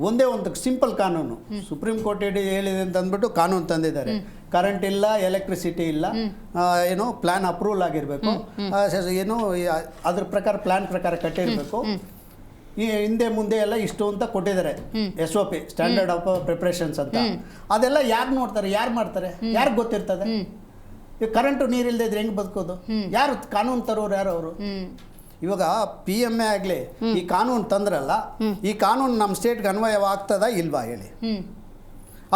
ಒಂದೇ ಒಂದು ಸಿಂಪಲ್ ಕಾನೂನು, ಸುಪ್ರೀಂ ಕೋರ್ಟ್ ಹೇಳಿದೆ ಅಂತ ಅಂದ್ಬಿಟ್ಟು ಕಾನೂನು ತಂದಿದ್ದಾರೆ. ಕರೆಂಟ್ ಇಲ್ಲ, ಎಲೆಕ್ಟ್ರಿಸಿಟಿ ಇಲ್ಲ, ಏನೋ ಪ್ಲ್ಯಾನ್ ಅಪ್ರೂವಲ್ ಆಗಿರಬೇಕು, ಏನು ಅದ್ರ ಪ್ರಕಾರ ಪ್ಲ್ಯಾನ್ ಪ್ರಕಾರ ಕಟ್ಟಿರಬೇಕು. ಈ ಹಿಂದೆ ಮುಂದೆ ಎಲ್ಲ ಇಷ್ಟು ಅಂತ ಕೊಟ್ಟಿದ್ದಾರೆ, SOP ಸ್ಟ್ಯಾಂಡರ್ಡ್ ಆಫ್ ಪ್ರಿಪ್ರೇಷನ್ಸ್ ಅಂತ. ಅದೆಲ್ಲ ಯಾರು ನೋಡ್ತಾರೆ, ಯಾರು ಮಾಡ್ತಾರೆ, ಯಾರಿಗೆ ಗೊತ್ತಿರ್ತದೆ? ಈಗ ಕರೆಂಟು ನೀರಿಲ್ಲದೆ ಇದ್ರೆ ಹೆಂಗೆ ಬದುಕೋದು? ಯಾರು ಕಾನೂನು ತರೋರು ಯಾರು ಅವರು? ಇವಾಗ PMA ಆಗಲಿ ಈ ಕಾನೂನು ತಂದ್ರಲ್ಲ, ಈ ಕಾನೂನು ನಮ್ಮ ಸ್ಟೇಟ್ಗೆ ಅನ್ವಯವಾಗ್ತದಾ ಇಲ್ವಾ ಹೇಳಿ?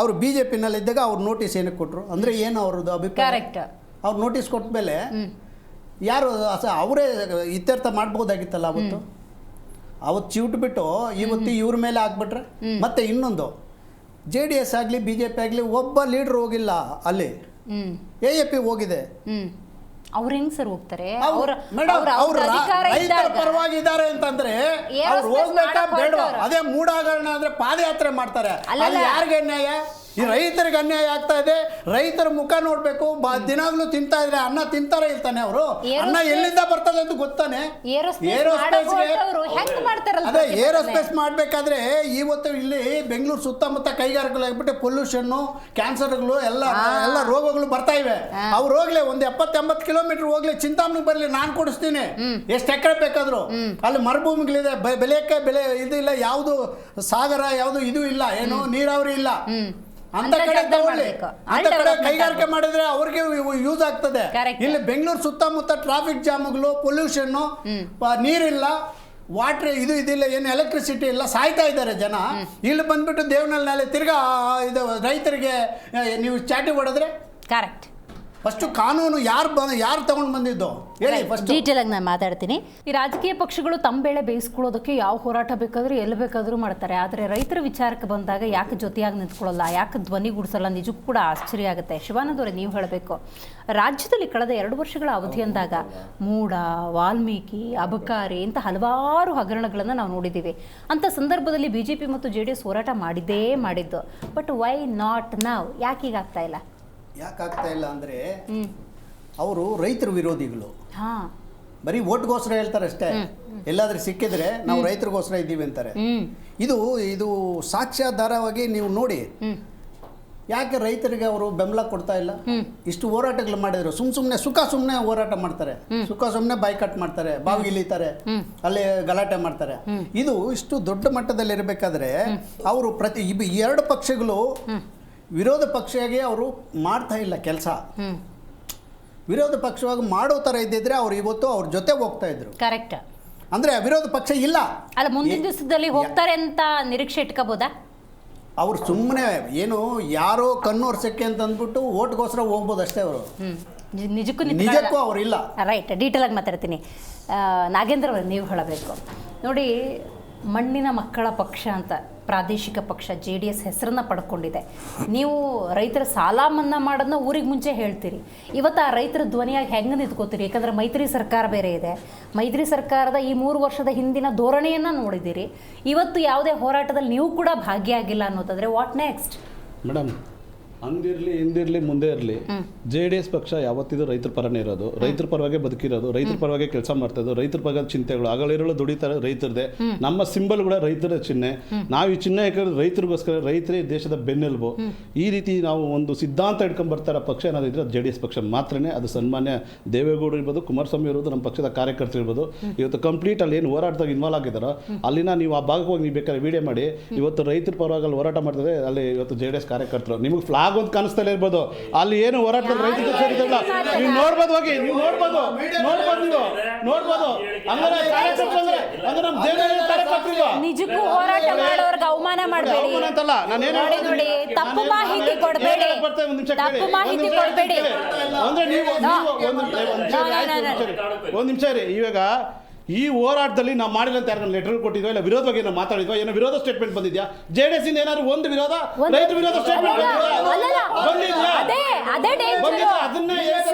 ಅವರು BJPನಲ್ಲಿದ್ದಾಗ ಅವ್ರು ನೋಟಿಸ್ ಏನಕ್ಕೆ ಕೊಟ್ಟರು ಅಂದರೆ ಏನು ಅವ್ರದ್ದು ಅಭಿಪ್ರಾಯ? ಅವ್ರು ನೋಟಿಸ್ ಕೊಟ್ಟ ಮೇಲೆ ಯಾರು ಅವರೇ ಇತ್ಯರ್ಥ ಮಾಡ್ಬೋದಾಗಿತ್ತಲ್ಲ ಅವತ್ತು ಚಿವುಟ್ಬಿಟ್ಟು ಇವತ್ತು ಇವ್ರ ಮೇಲೆ ಆಗ್ಬಿಟ್ರೆ. ಮತ್ತೆ ಇನ್ನೊಂದು, JDS ಆಗಲಿ BJP ಆಗಲಿ ಒಬ್ಬ ಲೀಡ್ರ್ ಹೋಗಿಲ್ಲ ಅಲ್ಲಿ, AAP ಹೋಗಿದೆ. ಅವ್ರು ಹೆಂಗ್ ಸರ್ ಹೋಗ್ತಾರೆ? ರೈತರ ಪರವಾಗಿದ್ದಾರೆ ಅಂತಂದ್ರೆ ಅವ್ರು ಹೋಗ್ಬೇಕಾ ಬೇಡ? ಅದೇ ಮೂಡಾಗರಣ ಅಂದ್ರೆ ಪಾದಯಾತ್ರೆ ಮಾಡ್ತಾರೆ. ಅಲ್ಲಿ ಯಾರಿಗೆ ಅನ್ಯಾಯ? ಈ ರೈತರಿಗೆ ಅನ್ಯಾಯ ಆಗ್ತಾ ಇದೆ. ರೈತರ ಮುಖ ನೋಡ್ಬೇಕು. ದಿನಾಗ್ಲೂ ತಿಂತಾ ಇದ್ರೆ ಅನ್ನ ತಿಂತಾರ ಇರ್ತಾನೆ ಅವರು? ಅನ್ನ ಎಲ್ಲಿಂದ ಬರ್ತದೆ ಅಂತ ಗೊತ್ತಾನೆ? ಅದೇ ಏರೋಸ್ಪೇಸ್ ಮಾಡ್ಬೇಕಾದ್ರೆ ಇವತ್ತು ಇಲ್ಲಿ ಬೆಂಗಳೂರು ಸುತ್ತಮುತ್ತ ಕೈಗಾರಿಕೆಗಳು ಆಗ್ಬಿಟ್ಟು ಪೊಲ್ಯೂಷನ್ನು, ಕ್ಯಾನ್ಸರ್ಗಳು ಎಲ್ಲ ರೋಗಗಳು ಬರ್ತಾ ಇವೆ. ಅವ್ರು ಹೋಗ್ಲಿ ಒಂದು 70-80 ಕಿಲೋಮೀಟರ್ ಹೋಗ್ಲಿ, ಚಿಂತಾಮಣಿಗೆ ಬರ್ಲಿ, ನಾನು ಕೊಡಿಸ್ತೀನಿ, ಎಷ್ಟು ಎಕರೆ ಬೇಕಾದ್ರು. ಅಲ್ಲಿ ಮರುಭೂಮಿಗಳಿದೆ, ಬೆಲೆ ಇದಿಲ್ಲ, ಯಾವುದು ಸಾಗರ ಯಾವುದು ಇದು ಇಲ್ಲ, ಏನು ನೀರಾವರಿ ಇಲ್ಲ. ಅಂತ ಕಡೆ ತಗೊಳ್ಳಿ, ಅಂತ ಕಡೆ ಕೈಗಾರಿಕೆ ಮಾಡಿದ್ರೆ ಅವ್ರಿಗೆ ಯೂಸ್ ಆಗ್ತದೆ. ಇಲ್ಲಿ ಬೆಂಗಳೂರು ಸುತ್ತಮುತ್ತ ಟ್ರಾಫಿಕ್ ಜಾಮ್ಗಳು, ಪೊಲ್ಯೂಷನ್, ನೀರಿಲ್ಲ, ವಾಟ್ರ್ ಇದಿಲ್ಲ, ಏನು ಎಲೆಕ್ಟ್ರಿಸಿಟಿ ಇಲ್ಲ, ಸಾಯ್ತಾ ಇದ್ದಾರೆ ಜನ. ಇಲ್ಲಿ ಬಂದ್ಬಿಟ್ಟು ದೇವನಹಳ್ಳಿ ತಿರ್ಗಾ ಇದು ರೈತರಿಗೆ ನೀವು ಚಾಟಿ ಹೊಡೆದ್ರೆ ಕರೆಕ್ಟ್. ಫಸ್ಟು ಕಾನೂನು ಯಾರು ತಗೊಂಡು ಬಂದಿದ್ದು ಹೇಳಿ ಫಸ್ಟ್. ಡೀಟೇಲ್ ಆಗಿ ನಾನು ಮಾತಾಡ್ತೀನಿ. ಈ ರಾಜಕೀಯ ಪಕ್ಷಗಳು ತಮ್ಮ ಬೆಳೆ ಬೇಯಿಸ್ಕೊಳ್ಳೋದಕ್ಕೆ ಯಾವ ಹೋರಾಟ ಬೇಕಾದರೂ ಎಲ್ಲಿ ಬೇಕಾದರೂ ಮಾಡ್ತಾರೆ. ಆದರೆ ರೈತರ ವಿಚಾರಕ್ಕೆ ಬಂದಾಗ ಯಾಕೆ ಜೊತೆಯಾಗಿ ನಿಂತ್ಕೊಳ್ಳಲ್ಲ, ಯಾಕೆ ಧ್ವನಿಗೂಡಿಸಲ್ಲ, ನಿಜಕ್ಕೂ ಕೂಡ ಆಶ್ಚರ್ಯ ಆಗುತ್ತೆ. ಶಿವಾನಂದ್ ಅವರೇ, ನೀವು ಹೇಳಬೇಕು, ರಾಜ್ಯದಲ್ಲಿ ಕಳೆದ 2 ವರ್ಷಗಳ ಅವಧಿ ಅಂದಾಗ ಮೂಡ, ವಾಲ್ಮೀಕಿ, ಅಬಕಾರಿ ಇಂಥ ಹಲವಾರು ಹಗರಣಗಳನ್ನು ನಾವು ನೋಡಿದ್ದೀವಿ. ಅಂಥ ಸಂದರ್ಭದಲ್ಲಿ BJP ಮತ್ತು JDS ಹೋರಾಟ ಮಾಡಿದ್ದು. ಬಟ್ ವೈ ನಾಟ್ ನಾವ್? ಯಾಕೆ ಹೀಗಾಗ್ತಾ ಇಲ್ಲ? ಯಾಕಾಗ್ತಾ ಇಲ್ಲ ಅಂದರೆ ಅವರು ರೈತರ ವಿರೋಧಿಗಳು. ಹಾಂ, ಬರೀ ಓಟ್ಗೋಸ್ಕರ ಹೇಳ್ತಾರೆ ಅಷ್ಟೇ. ಎಲ್ಲಾದ್ರೂ ಸಿಕ್ಕಿದ್ರೆ ನಾವು ರೈತರಿಗೋಸ್ಕರ ಇದ್ದೀವಿ ಅಂತಾರೆ. ಇದು ಸಾಕ್ಷ್ಯಾಧಾರವಾಗಿ ನೀವು ನೋಡಿ. ಯಾಕೆ ರೈತರಿಗೆ ಅವರು ಬೆಂಬಲ ಕೊಡ್ತಾ ಇಲ್ಲ? ಇಷ್ಟು ಹೋರಾಟಗಳು ಮಾಡಿದ್ರು, ಸುಮ್ಮನೆ ಹೋರಾಟ ಮಾಡ್ತಾರೆ, ಸುಮ್ಮನೆ ಬಾಯ್ಕಟ್ ಮಾಡ್ತಾರೆ, ಬಾವಿ ಇಳಿತಾರೆ, ಅಲ್ಲಿ ಗಲಾಟೆ ಮಾಡ್ತಾರೆ. ಇದು ಇಷ್ಟು ದೊಡ್ಡ ಮಟ್ಟದಲ್ಲಿ ಇರಬೇಕಾದ್ರೆ ಅವರು ಎರಡು ಪಕ್ಷಗಳು ವಿರೋಧ ಪಕ್ಷವಾಗಿ ಅವರು ಮಾಡ್ತಾ ಇಲ್ಲ ಕೆಲಸ. ವಿರೋಧ ಪಕ್ಷವಾಗಿ ಮಾಡೋ ಥರ ಇದ್ದಿದ್ರೆ ಅವ್ರು ಇವತ್ತು ಅವ್ರ ಜೊತೆ ಹೋಗ್ತಾ ಇದ್ರು. ಕರೆಕ್ಟ್. ಅಂದರೆ ವಿರೋಧ ಪಕ್ಷ ಇಲ್ಲ. ಅಲ್ಲ, ಮುಂದಿನ ದಿವಸದಲ್ಲಿ ಹೋಗ್ತಾರೆ ಅಂತ ನಿರೀಕ್ಷೆ ಇಟ್ಕೋಬೋದಾ? ಅವ್ರು ಸುಮ್ಮನೆ ಏನು ಯಾರೋ ಕಣ್ಣೋರ್ಸಕ್ಕೆ ಅಂತ ಅಂದ್ಬಿಟ್ಟು ಓಟ್ಗೋಸ್ಕರ ಹೋಗ್ಬೋದು ಅಷ್ಟೇ. ಅವರು ನಿಜಕ್ಕೂ ಅವ್ರಿಲ್ಲ. ರೈಟ್, ಡೀಟೇಲ್ ಆಗಿ ಮಾತಾಡ್ತೀನಿ. ನಾಗೇಂದ್ರ ಅವರು, ನೀವು ಹೇಳಬೇಕು ನೋಡಿ. ಮಣ್ಣಿನ ಮಕ್ಕಳ ಪಕ್ಷ ಅಂತ ಪ್ರಾದೇಶಿಕ ಪಕ್ಷ JDS ಹೆಸರನ್ನ ಪಡ್ಕೊಂಡಿದೆ. ನೀವು ರೈತರ ಸಾಲ ಮನ್ನಾ ಮಾಡೋದನ್ನ ಊರಿಗೆ ಮುಂಚೆ ಹೇಳ್ತೀರಿ. ಇವತ್ತು ಆ ರೈತರ ಧ್ವನಿಯಾಗಿ ಹೆಂಗೆ ನಿಂತ್ಕೋತೀರಿ? ಯಾಕಂದರೆ ಮೈತ್ರಿ ಸರ್ಕಾರ ಬೇರೆ ಇದೆ. ಮೈತ್ರಿ ಸರ್ಕಾರದ ಈ 3 ವರ್ಷದ ಹಿಂದಿನ ಧೋರಣೆಯನ್ನು ನೋಡಿದ್ದೀರಿ. ಇವತ್ತು ಯಾವುದೇ ಹೋರಾಟದಲ್ಲಿ ನೀವು ಕೂಡ ಭಾಗಿಯಾಗಿಲ್ಲ ಅನ್ನೋದಾದರೆ ವಾಟ್ ನೆಕ್ಸ್ಟ್? ಮೇಡಮ್, ಹಂಗಿರಲಿ ಹಿಂದಿರಲಿ ಮುಂದೆ ಇರಲಿ, JDS ಪಕ್ಷ ಯಾವತ್ತಿದು ರೈತರ ಪರನೇ ಇರೋದು, ರೈತರ ಪರವಾಗಿ ಬದುಕಿರೋದು, ರೈತರ ಪರವಾಗಿ ಕೆಲಸ ಮಾಡ್ತಾ ಇರೋದು, ರೈತರ ಪರವಾದ ಚಿಂತೆಗಳು ಹಗಲಿರುಳು ದುಡಿತಾರೆ ರೈತರದೇ. ನಮ್ಮ ಸಿಂಬಲ್ ಕೂಡ ರೈತರ ಚಿಹ್ನೆ. ನಾವು ಈ ಚಿಹ್ನೆ ಯಾಕಂದ್ರೆ ರೈತರಿಗೋಸ್ಕರ, ರೈತರೇ ದೇಶದ ಬೆನ್ನೆಲುಬು. ಈ ರೀತಿ ನಾವು ಒಂದು ಸಿದ್ಧಾಂತ ಇಟ್ಕೊಂಡು ಬರ್ತಾರ ಪಕ್ಷ ಏನಾದಿದ್ರೆ ಅದು JDS ಪಕ್ಷ ಮಾತ್ರನೇ. ಅದು ಸನ್ಮಾನ್ಯ ದೇವೇಗೌಡರು ಇರ್ಬೋದು, ಕುಮಾರಸ್ವಾಮಿ ಇರ್ಬೋದು, ನಮ್ಮ ಪಕ್ಷದ ಕಾರ್ಯಕರ್ತರು ಇರ್ಬೋದು. ಇವತ್ತು ಕಂಪ್ಲೀಟ್ ಅಲ್ಲಿ ಏನು ಹೋರಾಟದಾಗ ಇನ್ವಾಲ್ವ್ ಆಗಿದ್ದಾರೋ ಅಲ್ಲಿನ ನೀವು ಆ ಭಾಗಕ್ಕೆ ಹೋಗಿ ನೀವು ಬೇಕಾದ್ರೆ ವಿಡಿಯೋ ಮಾಡಿ. ಇವತ್ತು ರೈತರ ಪರವಾಗಿ ಅಲ್ಲಿ ಹೋರಾಟ ಮಾಡ್ತಾರೆ, ಅಲ್ಲಿ ಇವತ್ತು JDS ಕಾರ್ಯಕರ್ತರು. ನಿಮಗೆ ಫ್ಲಾಗ್ ಒಂದು ಕಾಣಿಸ್ತಾ ಇರ್ಬೋದು, ಅಲ್ಲಿ ಏನು ಹೋರಾಟದಲ್ಲಿ ರೈತರು ಸೇರಿದ್ರಲ್ಲ, ನೀವು ನೋಡ್ಬೋದು, ಹೋಗಿ ನೀವು ನೋಡ್ಬೋದು. ಹಂಗಾರೆ ನಿಜಕ್ಕೂ ಹೋರಾಟ ಮಾಡೋರ್ಗೆ ಅವಮಾನ ಮಾಡಬೇಡಿ. ನೋಡಿ, ತಪ್ಪು ಮಾಹಿತಿ ಕೊಡಬೇಡಿ. ಅಂದ್ರೆ ನೀವು ಒಂದು ನಿಮಿಷ ರೀ. ಇವಾಗ ಈ ಹೋರಾಟದಲ್ಲಿ ನಾವು ಮಾಡಿಲ್ಲ ಅಂತ ಯಾರು ಲೆಟರ್ ಕೊಟ್ಟಿದ್ವೋ, ಇಲ್ಲ ವಿರೋಧವಾಗಿ ನಾವು ಮಾತಾಡಿದ್ವೋ, ಏನೋ ವಿರೋಧ ಸ್ಟೇಟ್ಮೆಂಟ್ ಬಂದಿದ್ಯಾ? JDS ಇಂದ ಏನಾದ್ರು ಒಂದು ವಿರೋಧ, ರೈತ ವಿರೋಧ ಸ್ಟೇಟ್ಮೆಂಟ್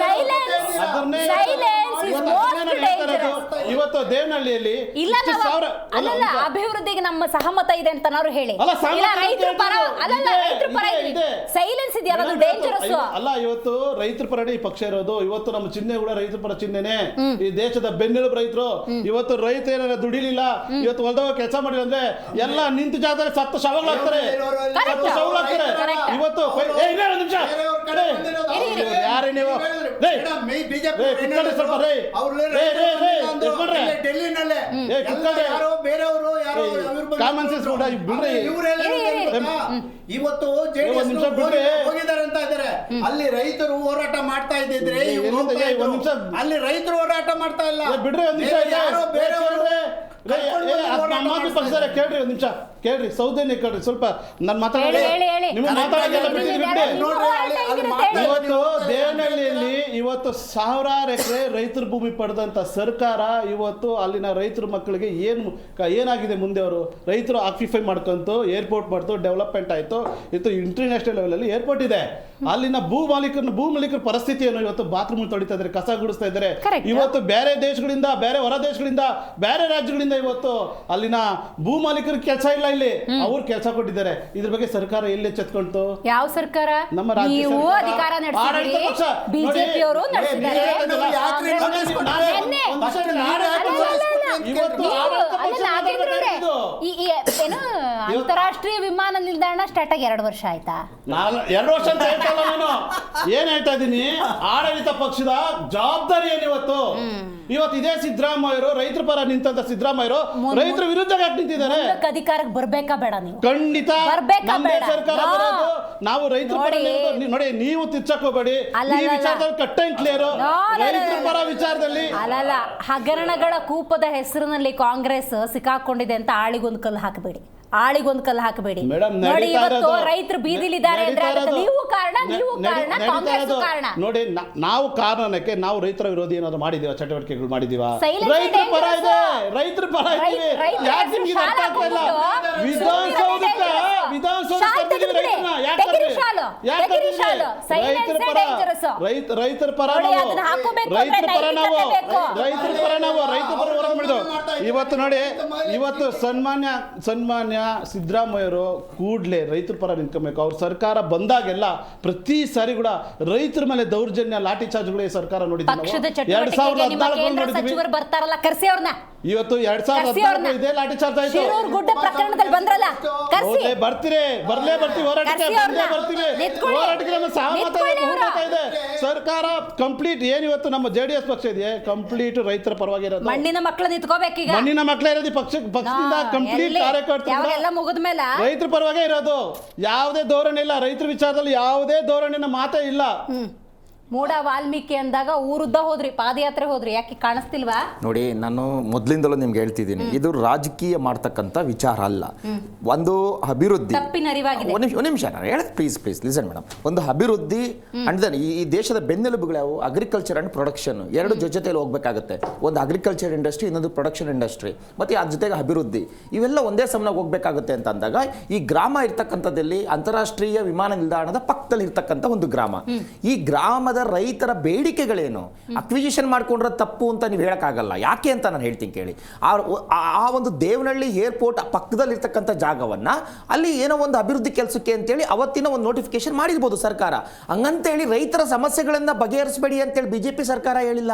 ಇವತ್ತು ದೇವನಹಳ್ಳಿಯಲ್ಲಿ ಅಭಿವೃದ್ಧಿಗೆ ನಮ್ಮ ಸಹಮತ ಇದೆ ಅಂತ ನಾವು ಹೇಳಿ ಸೈಲೆನ್ಸ್ ಇದೆಯಲ್ಲ, ಅದು ಡೇಂಜರಸ್ ಅಲ್ಲ. ಇವತ್ತು ರೈತರ ಪರನೇ ಈ ಪಕ್ಷ ಇರೋದು. ಇವತ್ತು ನಮ್ಮ ಚಿಹ್ನೆ ಕೂಡ ರೈತರ ಪರ ಚಿಹ್ನೆನೆ. ಈ ದೇಶದ ಬೆನ್ನೆಲುಬು ರೈತರು. ಇವತ್ತು ರೈತ ಏನಾರ ದುಡಿಲಿಲ್ಲ, ಇವತ್ತು ಹೊಲದಾಗ ಕೆಲಸ ಮಾಡಿಲ್ಲ ಅಂದ್ರೆ ಎಲ್ಲ ನಿಂತು ಜಾಗದಲ್ಲಿ ಸತ್ತು ಶವಗಳಾಗ್ತಾರೆ. ಇವತ್ತು ಯಾರೇ ನೀವು ಕಾಮನ್ ಸೆನ್ಸ್ ಬಿಡ್ರಿ. ಇವತ್ತು ಹೋಗಿದ್ದಾರೆ ಅಂತ ಇದ್ದಾರೆ. ಅಲ್ಲಿ ರೈತರು ಹೋರಾಟ ಮಾಡ್ತಾ ಇದ್ದಿದ್ರೆ ಅಲ್ಲಿ ರೈತರು ಹೋರಾಟ ಮಾಡ್ತಾ ಇಲ್ಲ. ಬಿಡ್ರಿ, ಒಂದ್ ನಿಮಿಷ ಕೇಳ್ರಿ, ಒಂದ್ ನಿಮಿಷ ಕೇಳ್ರಿ. ಸೌದೇನೆ ಕೇಳ್ರಿ, ಸ್ವಲ್ಪ ನಾನು ಮಾತಾಡೋದು ಇವತ್ತು ದೇವನಹಳ್ಳಿಯಲ್ಲಿ ಇವತ್ತು 1000 ಎಕರೆ ರೈತರ ಭೂಮಿ ಪಡೆದಂತ ಸರ್ಕಾರ ಇವತ್ತು ಅಲ್ಲಿನ ರೈತರ ಮಕ್ಕಳಿಗೆ ಏನಾಗಿದೆ ಮುಂದೆ ಅವರು ರೈತರು ಆಕ್ಯುಪೈ ಮಾಡ್ಕೊಂತು ಏರ್ಪೋರ್ಟ್ ಮಾಡ್ತು, ಡೆವಲಪ್ಮೆಂಟ್ ಆಯ್ತು. ಇವತ್ತು ಇಂಟರ್ನ್ಯಾಷನಲ್ ಲೆವೆಲ್ ಅಲ್ಲಿ ಏರ್ಪೋರ್ಟ್ ಇದೆ. ಅಲ್ಲಿನ ಭೂ ಮಾಲೀಕರ ಪರಿಸ್ಥಿತಿ ಏನು? ಇವತ್ತು ಬಾತ್ರೂಮ್ ತೊಳಿತಾ ಇದ್ದಾರೆ, ಕಸ ಗುಡಿಸ್ತಾ ಇದ್ದಾರೆ. ಇವತ್ತು ಬೇರೆ ದೇಶಗಳಿಂದ, ಬೇರೆ ಹೊರ ದೇಶಗಳಿಂದ, ಬೇರೆ ರಾಜ್ಯಗಳಿಂದ ಇವತ್ತು ಅಲ್ಲಿನ ಭೂ ಮಾಲೀಕರಿಗೆ ಕೆಲಸ ಇಲ್ಲ. ಇಲ್ಲಿ ಅವ್ರು ಕೆಲಸ ಕೊಟ್ಟಿದ್ದಾರೆ. ಇದ್ರ ಬಗ್ಗೆ ಸರ್ಕಾರ ಎಲ್ಲಿ ಎಚ್ಚೆತ್ಕೊಂತು? ಯಾವ ಸರ್ಕಾರ? ನಮ್ಮ ರಾಜ್ಯ ಅಧಿಕಾರ ಬಿಜೆಪಿ ಅವರು ಅಂತಾರಾಷ್ಟ್ರೀಯ ವಿಮಾನ ನಿಲ್ದಾಣ ಸ್ಟಾರ್ಟ್ ಆಗಿ 2 ವರ್ಷ ಆಯ್ತಾ? ನಾನು 2 ವರ್ಷ ಅಂತ ಹೇಳ್ತಲ್ಲ, ನಾನು ಏನ್ ಹೇಳ್ತಾ ಇದ್ದೀನಿ, ಆಡಳಿತ ಪಕ್ಷದ ಜವಾಬ್ದಾರಿ ಏನು ಇವತ್ತು ಇದೇ ಸಿದ್ದರಾಮಯ್ಯರು ರೈತರ ಪರ ನಿಂತಂತ ಸಿದ್ದರಾಮಯ್ಯರು ರೈತರ ವಿರುದ್ಧ ಯಾಕೆ ನಿಂತಿದ್ದಾರೆ? ಅಧಿಕಾರಕ್ಕೆ ಬರ್ಬೇಕಾ ಬೇಡ ನೀವು? ಖಂಡಿತ ಬರ್ಬೇಕಾ ನಮ್ಮದೇ ಬೇಡ? ಸರ್ಕಾರ ಬರೋದು, ನಾವು ರೈತರ ಪರ ನೋಡಿ, ನೀವು ತಿರ್ಚಕ್ ಹೋಗ್ಬೇಡಿ. ಈ ವಿಚಾರದಲ್ಲಿ ಕಟ್ ಅಂಡ್ ಕ್ಲಿಯರ್ ರೈತರ ಪರ ವಿಚಾರದಲ್ಲಿ ಅಲ್ಲಲ್ಲ, ಹಗರಣಗಳ ಕೂಪದ ಹೆಸರಿನಲ್ಲಿ ಕಾಂಗ್ರೆಸ್ ಸಿಕ್ಕಾಕೊಂಡಿದೆ ಅಂತ ಆಳಿಗೊಂದು ಕಲ್ಲು ಹಾಕಬೇಡಿ. ಮೇಡಮ್, ನೋಡಿ, ನಡೀತಾ ಇವತ್ತು ಇರೋದು ರೈತರು ಬೀದಿಲಿದ್ದಾರೆ ಅಂದ್ರೆ ಅದಕ್ಕೆ ನೀವು ಕಾರಣ, ಕಾಂಗ್ರೆಸ್ ಕಾರಣ. ನೋಡಿ, ನಾವು ಕಾರಣಕ್ಕೆ ನಾವು ರೈತರ ವಿರೋಧಿ ಏನಾದ್ರು ಮಾಡಿದೀವ, ಚಟುವಟಿಕೆಗಳು ಮಾಡಿದೀವ? Silence ರೈತರ ಪರ dangerous. ಇದೆ, ರೈತರ ಪರ ಇದ್ದೀವಿ. ಯಾಕೆ ನಿಮ್ಗೆ ಇದು ಅರ್ಥ ಆಗ್ತಾ ಇಲ್ಲ? ವಿಧಾನಸೌಧಕ್ಕೆ ತಂದಿದ್ದೀವಿ ರೈತರನ್ನ. ಯಾಕೆ ತೆಗಿರಿ ಶಾಲು. ರೈತರ ಪರ ನಾವು, ರೈತರ ಪರ ಹೋರಾಟ ಮಾಡಿದ್ವು. ಇವತ್ತು ನೋಡಿ, ಇವತ್ತು ಸನ್ಮಾನ್ಯ ಸಿದ್ದರಾಮಯ್ಯರು ಕೂಡ್ಲೆ ರೈತರ ಪರ ನಿಂತ್ಕೊಬೇಕು. ಅವ್ರ ಸರ್ಕಾರ ಬಂದಾಗೆಲ್ಲ ಪ್ರತಿ ಸಾರಿ ಕೂಡ ರೈತರ ಮೇಲೆ ದೌರ್ಜನ್ಯ, ಲಾಠಿ ಚಾರ್ಜ್ಗಳು ಈ ಸರ್ಕಾರ ನೋಡಿದ್ವಿ. 2014 ಸಚಿವರು ಬರ್ತಾರಲ್ಲ, ಕರ್ಸಿ ಅವ್ರನ್ನ. ಇವತ್ತು 2014 ಇದೇ ಲಾಠಿ ಚಾರ್ಜ್ ಆಯ್ತು. ಗುಡ್ಡ ಪ್ರಕರಣದಲ್ಲಿ ಬಂದ್ರಲ್ಲ, ಕರ್ಸಿ. ಬರ್ತೀವಿ ಹೋರಾಟಕ್ಕೆ, ಹೋರಾಟಕ್ಕೆ ನಮ್ಮ ಸಹಮತ ಇದೆ. ಸರ್ಕಾರ ಕಂಪ್ಲೀಟ್ ಏನ್ ಇವತ್ತು ನಮ್ಮ JDS ಪಕ್ಷ ಇದೆ, ಕಂಪ್ಲೀಟ್ ರೈತರ ಪರವಾಗಿ ಇರೋದು. ಮಣ್ಣಿನ ಮಕ್ಕಳು ನಿಂತ್ಕೋಬೇಕೀಗ. ಮಣ್ಣಿನ ಮಕ್ಕಳೇ ಇರೋದು ಪಕ್ಷದಿಂದ ಕಂಪ್ಲೀಟ್ ಕಾರ್ಯಕರ್ತರು ಮುಗಿದ್ಮೇಲೆ ರೈತರ ಪರವಾಗೇ ಇರೋದು. ಯಾವುದೇ ಧೋರಣೆ ಇಲ್ಲ ರೈತರ ವಿಚಾರದಲ್ಲಿ, ಯಾವುದೇ ಧೋರಣೆನ ಮಾತೇ ಇಲ್ಲ. ಮೂಡ ವಾಲ್ಮೀಕಿ ಅಂದಾಗ ಊರುದ್ದ ಹೋದ್ರಿ, ಪಾದಯಾತ್ರೆ ಹೋದ್ರಿ, ಯಾಕೆ ಕಾಣಿಸ್ತಿಲ್ವಾ? ನೋಡಿ, ನಾನು ಮೊದಲಿಂದಲೂ ನಿಮ್ಗೆ ಹೇಳ್ತಿದ್ದೀನಿ, ಇದು ರಾಜಕೀಯ ಮಾಡ್ತಕ್ಕಂಥ ವಿಚಾರ ಅಲ್ಲ. ಒಂದು ಅಭಿವೃದ್ಧಿ, ಒಂದು ನಿಮಿಷ ನಾನು ಹೇಳೋದು ಪ್ಲೀಸ್ ಲಿಸನ್ ಮೇಡಮ್. ಒಂದು ಅಭಿವೃದ್ಧಿ ಅಂಡ್ ದೆನ್ ಈ ದೇಶದ ಬೆನ್ನೆಲುಬುಗಳು ಯಾವು? ಅಗ್ರಿಕಲ್ಚರ್ ಅಂಡ್ ಪ್ರೊಡಕ್ಷನ್, ಎರಡು ಜೊತೆಯಲ್ಲಿ ಹೋಗ್ಬೇಕಾಗುತ್ತೆ. ಒಂದು ಅಗ್ರಿಕಲ್ಚರ್ ಇಂಡಸ್ಟ್ರಿ, ಇನ್ನೊಂದು ಪ್ರೊಡಕ್ಷನ್ ಇಂಡಸ್ಟ್ರಿ, ಮತ್ತೆ ಅದ್ರ ಜೊತೆಗೆ ಅಭಿವೃದ್ಧಿ, ಇವೆಲ್ಲ ಒಂದೇ ಸಮನಾಗಿ ಹೋಗ್ಬೇಕಾಗುತ್ತೆ ಅಂತ ಅಂದಾಗ, ಈ ಗ್ರಾಮ ಇರ್ತಕ್ಕಂಥದ್ದಲ್ಲಿ ಅಂತಾರಾಷ್ಟ್ರೀಯ ವಿಮಾನ ನಿಲ್ದಾಣದ ಪಕ್ಕದಲ್ಲಿ ಇರ್ತಕ್ಕಂಥ ಒಂದು ಗ್ರಾಮ. ಈ ಗ್ರಾಮದ ರೈತರ ಬೇಡಿಕೆಗಳೇನು? ಅಕ್ವಿಜಿಷನ್ ಮಾಡ್ಕೊಂಡ್ರೆ ತಪ್ಪು ಅಂತ ನೀವು ಹೇಳಕ್ಕಾಗಲ್ಲ. ಯಾಕೆ ಅಂತ ನಾನು ಹೇಳ್ತೀನಿ ಕೇಳಿ. ಆ ಒಂದು ದೇವನಹಳ್ಳಿ ಏರ್ಪೋರ್ಟ್ ಪಕ್ಕದಲ್ಲಿ ಇರ್ತಕ್ಕಂಥ ಜಾಗವನ್ನ ಅಲ್ಲಿ ಏನೋ ಒಂದು ಅಭಿವೃದ್ಧಿ ಕೆಲಸಕ್ಕೆ ಅಂತೇಳಿ ಅವತ್ತಿನ ಒಂದು ನೋಟಿಫಿಕೇಶನ್ ಮಾಡಿರ್ಬೋದು ಸರ್ಕಾರ. ಹಂಗಂತೇಳಿ ರೈತರ ಸಮಸ್ಯೆಗಳನ್ನ ಬಗೆಹರಿಸಬೇಡಿ ಅಂತೇಳಿ ಬಿಜೆಪಿ ಸರ್ಕಾರ ಹೇಳಿಲ್ಲ.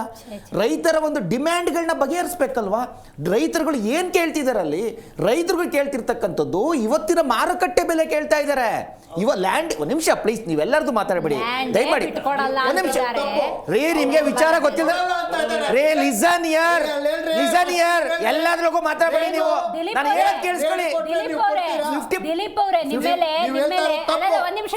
ರೈತರ ಒಂದು ಡಿಮ್ಯಾಂಡ್ಗಳನ್ನ ಬಗೆಹರಿಸಬೇಕಲ್ವಾ? ರೈತರುಗಳು ಏನ್ ಕೇಳ್ತಿದಾರಲ್ಲಿ? ರೈತರುಗಳು ಕೇಳ್ತಿರ್ತಕ್ಕಂಥದ್ದು ಇವತ್ತಿನ ಮಾರುಕಟ್ಟೆ ಬೆಲೆ ಕೇಳ್ತಾ ಇದ್ದಾರೆ. ಲ್ಯಾಂಡ್, ಒಂದು ನಿಮಿಷ ಪ್ಲೀಸ್, ನೀವೆಲ್ಲರದು ಮಾತಾಡಬೇಡಿ ದಯಮಾಡಿ. ನಿಮಿಷ ರೇ, ನಿಮ್ಗೆ ವಿಚಾರ ಗೊತ್ತಿಲ್ಲ ರೇ. ಲಿಸನ್ ಇಯರ್ ಎಲ್ಲಾದ್ರೂ ಮಾತಾಡಬೇಡಿ ನೀವು. ನಾನು ಹೇಳೋದು ಕೇಳಿಸ್ಕೊಳ್ಳಿ.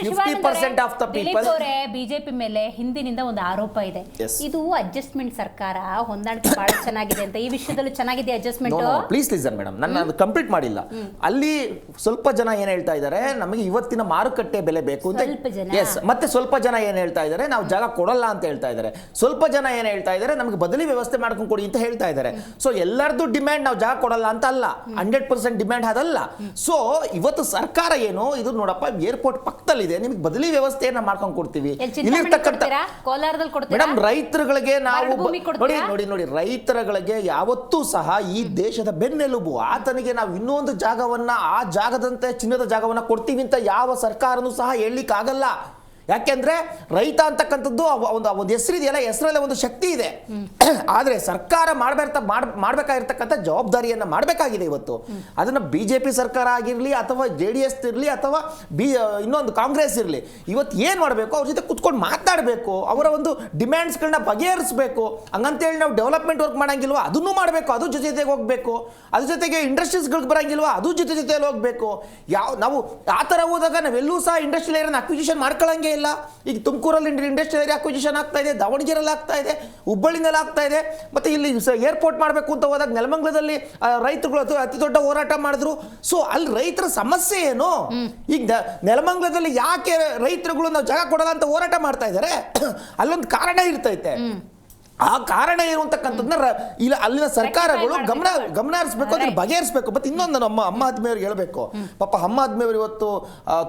50% ಆಫ್ ದ ಪೀಪಲ್. ಬಿಜೆಪಿ ಮೇಲೆ ಹಿಂದಿನಿಂದ ಒಂದು ಆರೋಪ ಇದೆ, ಇದು ಅಡ್ಜಸ್ಟ್ಮೆಂಟ್ ಸರ್ಕಾರ, ಹೊಂದಾಣಿಕೆ ಬಹಳ ಚೆನ್ನಾಗಿದೆ ಅಂತ. ಈ ವಿಷಯದಲ್ಲೂ ಚೆನ್ನಾಗಿದೆ ಅಡ್ಜಸ್ಟ್ಮೆಂಟ್? ಪ್ಲೀಸ್ ಲಿಸನ್ ಮೇಡಮ್, ನಾನು ಅದು ಕಂಪ್ಲೀಟ್ ಮಾಡಿಲ್ಲ. ಅಲ್ಲಿ ಸ್ವಲ್ಪ ಜನ ಏನ್ ಹೇಳ್ತಾ ಇದ್ದಾರೆ, ನಮಗೆ ಇವತ್ತಿನ ಮಾರುಕಟ್ಟೆ ಬೆಲೆ ಬೇಕು ಅಂತ. ಎಸ್, ಮತ್ತೆ ಸ್ವಲ್ಪ ಜನ ಏನ್ ಹೇಳ್ತಾ ಇದ್ದಾರೆ, ನಾವು ಜಾಗ ಕೊಡಲ್ಲ ಅಂತ ಹೇಳ್ತಾ ಇದ್ದಾರೆ. ಸ್ವಲ್ಪ ಜನ ಏನ್ ಹೇಳ್ತಾ ಇದ್ದಾರೆ, ನಮಗೆ ಬದಲಿ ವ್ಯವಸ್ಥೆ ಮಾಡ್ಕೊಂಡು ಕೊಡಿ ಅಂತ ಹೇಳ್ತಾ ಇದ್ದಾರೆ. ಸೊ ಎಲ್ಲರದು ಡಿಮ್ಯಾಂಡ್ ನಾವು ಜಾಗ ಕೊಡಲ್ಲ ಅಂತ ಅಲ್ಲ, 100% ಡಿಮ್ಯಾಂಡ್ ಅದಲ್ಲ. ಸೊ ಇವತ್ತು ಸರ್ಕಾರ ಏನು, ಇದು ನೋಡಪ್ಪ ಏರ್ಪೋರ್ಟ್ ಪಕ್ಕದಲ್ಲಿದೆ, ನಿಮಗೆ ಬದಲಿ ವ್ಯವಸ್ಥೆಯನ್ನ ಮಾಡ್ಕೊಂಡು ಕೊಡ್ತೀವಿ. ಮೇಡಮ್, ರೈತರುಗಳಿಗೆ ನಾವು ನೋಡಿ ರೈತರುಗಳಿಗೆ ಯಾವತ್ತೂ ಸಹ ಈ ದೇಶದ ಬೆನ್ನೆಲುಬು. ಆತನಿಗೆ ನಾವು ಇನ್ನೊಂದು ಜಾಗವನ್ನ, ಆ ಜಾಗದಂತೆ ಚಿನ್ನದ ಜಾಗವನ್ನ ಕೊಡ್ತೀವಿ ಅಂತ ಯಾವ ಸರ್ಕಾರನೂ ಸಹ ಹೇಳಲಿಕ್ಕಾಗಲ್ಲ. ಯಾಕೆಂದ್ರೆ ರೈತ ಅಂತಕ್ಕಂಥದ್ದು ಒಂದು ಹೆಸರಿದೆಯಲ್ಲ, ಹೆಸರಲ್ಲೇ ಒಂದು ಶಕ್ತಿ ಇದೆ. ಆದರೆ ಸರ್ಕಾರ ಮಾಡಬೇಕಾಗಿರ್ತಕ್ಕಂಥ ಜವಾಬ್ದಾರಿಯನ್ನ ಮಾಡಬೇಕಾಗಿದೆ ಇವತ್ತು. ಅದನ್ನ ಬಿಜೆಪಿ ಸರ್ಕಾರ ಆಗಿರಲಿ ಅಥವಾ JDS ಇರಲಿ ಅಥವಾ ಇನ್ನೊಂದು ಕಾಂಗ್ರೆಸ್ ಇರಲಿ, ಇವತ್ತು ಏನ್ ಮಾಡಬೇಕು, ಅವ್ರ ಜೊತೆ ಕುತ್ಕೊಂಡು ಮಾತಾಡಬೇಕು, ಅವರ ಒಂದು ಡಿಮ್ಯಾಂಡ್ಸ್ಗಳನ್ನ ಬಗೆಹರಿಸಬೇಕು. ಹಂಗಂತೇಳಿ ನಾವು ಡೆವಲಪ್ಮೆಂಟ್ ವರ್ಕ್ ಮಾಡಂಗಿಲ್ವಾ, ಅದನ್ನು ಮಾಡಬೇಕು, ಅದು ಜೊತೆಗೆ ಹೋಗ್ಬೇಕು. ಅದ್ರ ಜೊತೆಗೆ ಇಂಡಸ್ಟ್ರೀಸ್ಗಳಿಗೆ ಬರಂಗಿಲ್ವಾ, ಅದು ಜೊತೆಯಲ್ಲಿ ಹೋಗ್ಬೇಕು. ನಾವು ಆ ಥರ ಹೋದಾಗ ನಾವೆಲ್ಲೂ ಸಹ ಇಂಡಸ್ಟ್ರಿಯಲ್ ಏರಿಯಾನ ಅಕ್ವಿಜಿಷನ್ ಮಾಡ್ಕೊಳ್ಳಂಗೆ ಇಲ್ಲ. ಈಗ ತುಮಕೂರಲ್ಲಿ ಇಂಡಸ್ಟ್ರಿಯಲ್ ಏರಿಯಾ ಅಕ್ವಿಜಿಷನ್ ಆಗ್ತಾ ಇದೆ, ದಾವಣಗೆರೆಯಲ್ಲಿ ಆಗ್ತಾ ಇದೆ, ಹುಬ್ಬಳ್ಳಿನಲ್ಲಿ ಆಗ್ತಾ ಇದೆ. ಮತ್ತೆ ಇಲ್ಲಿ ಏರ್ಪೋರ್ಟ್ ಮಾಡಬೇಕು ಅಂತ ಹೋದಾಗ ನೆಲಮಂಗಲದಲ್ಲಿ ರೈತರುಗಳು ಅತಿ ದೊಡ್ಡ ಹೋರಾಟ ಮಾಡಿದ್ರು. ಸೊ ಅಲ್ಲಿ ರೈತರ ಸಮಸ್ಯೆ ಏನು? ಈಗ ನೆಲಮಂಗಲದಲ್ಲಿ ಯಾಕೆ ರೈತರುಗಳು ನಾವು ಜಾಗ ಕೊಡಲ್ಲ ಅಂತ ಹೋರಾಟ ಮಾಡ್ತಾ ಇದ್ದಾರೆ? ಅಲ್ಲೊಂದು ಕಾರಣ ಇರ್ತೈತೆ. ಆ ಕಾರಣ ಏನು ಅಂತಕ್ಕಂಥದ್ದನ್ನ ಇಲ್ಲ ಅಲ್ಲಿನ ಸರ್ಕಾರಗಳು ಗಮನ ಹರಿಸಬೇಕು, ಅದನ್ನ ಬಗೆಹರಿಸಬೇಕು. ಮತ್ತೆ ಇನ್ನೊಂದು ನಮ್ಮ ಅಮ್ಮ ಆದ್ಮೇವ್ರಿಗೆ ಹೇಳ್ಬೇಕು. ಪಾಪ ಅಮ್ಮ ಆದ್ಮೇವ್ರು ಇವತ್ತು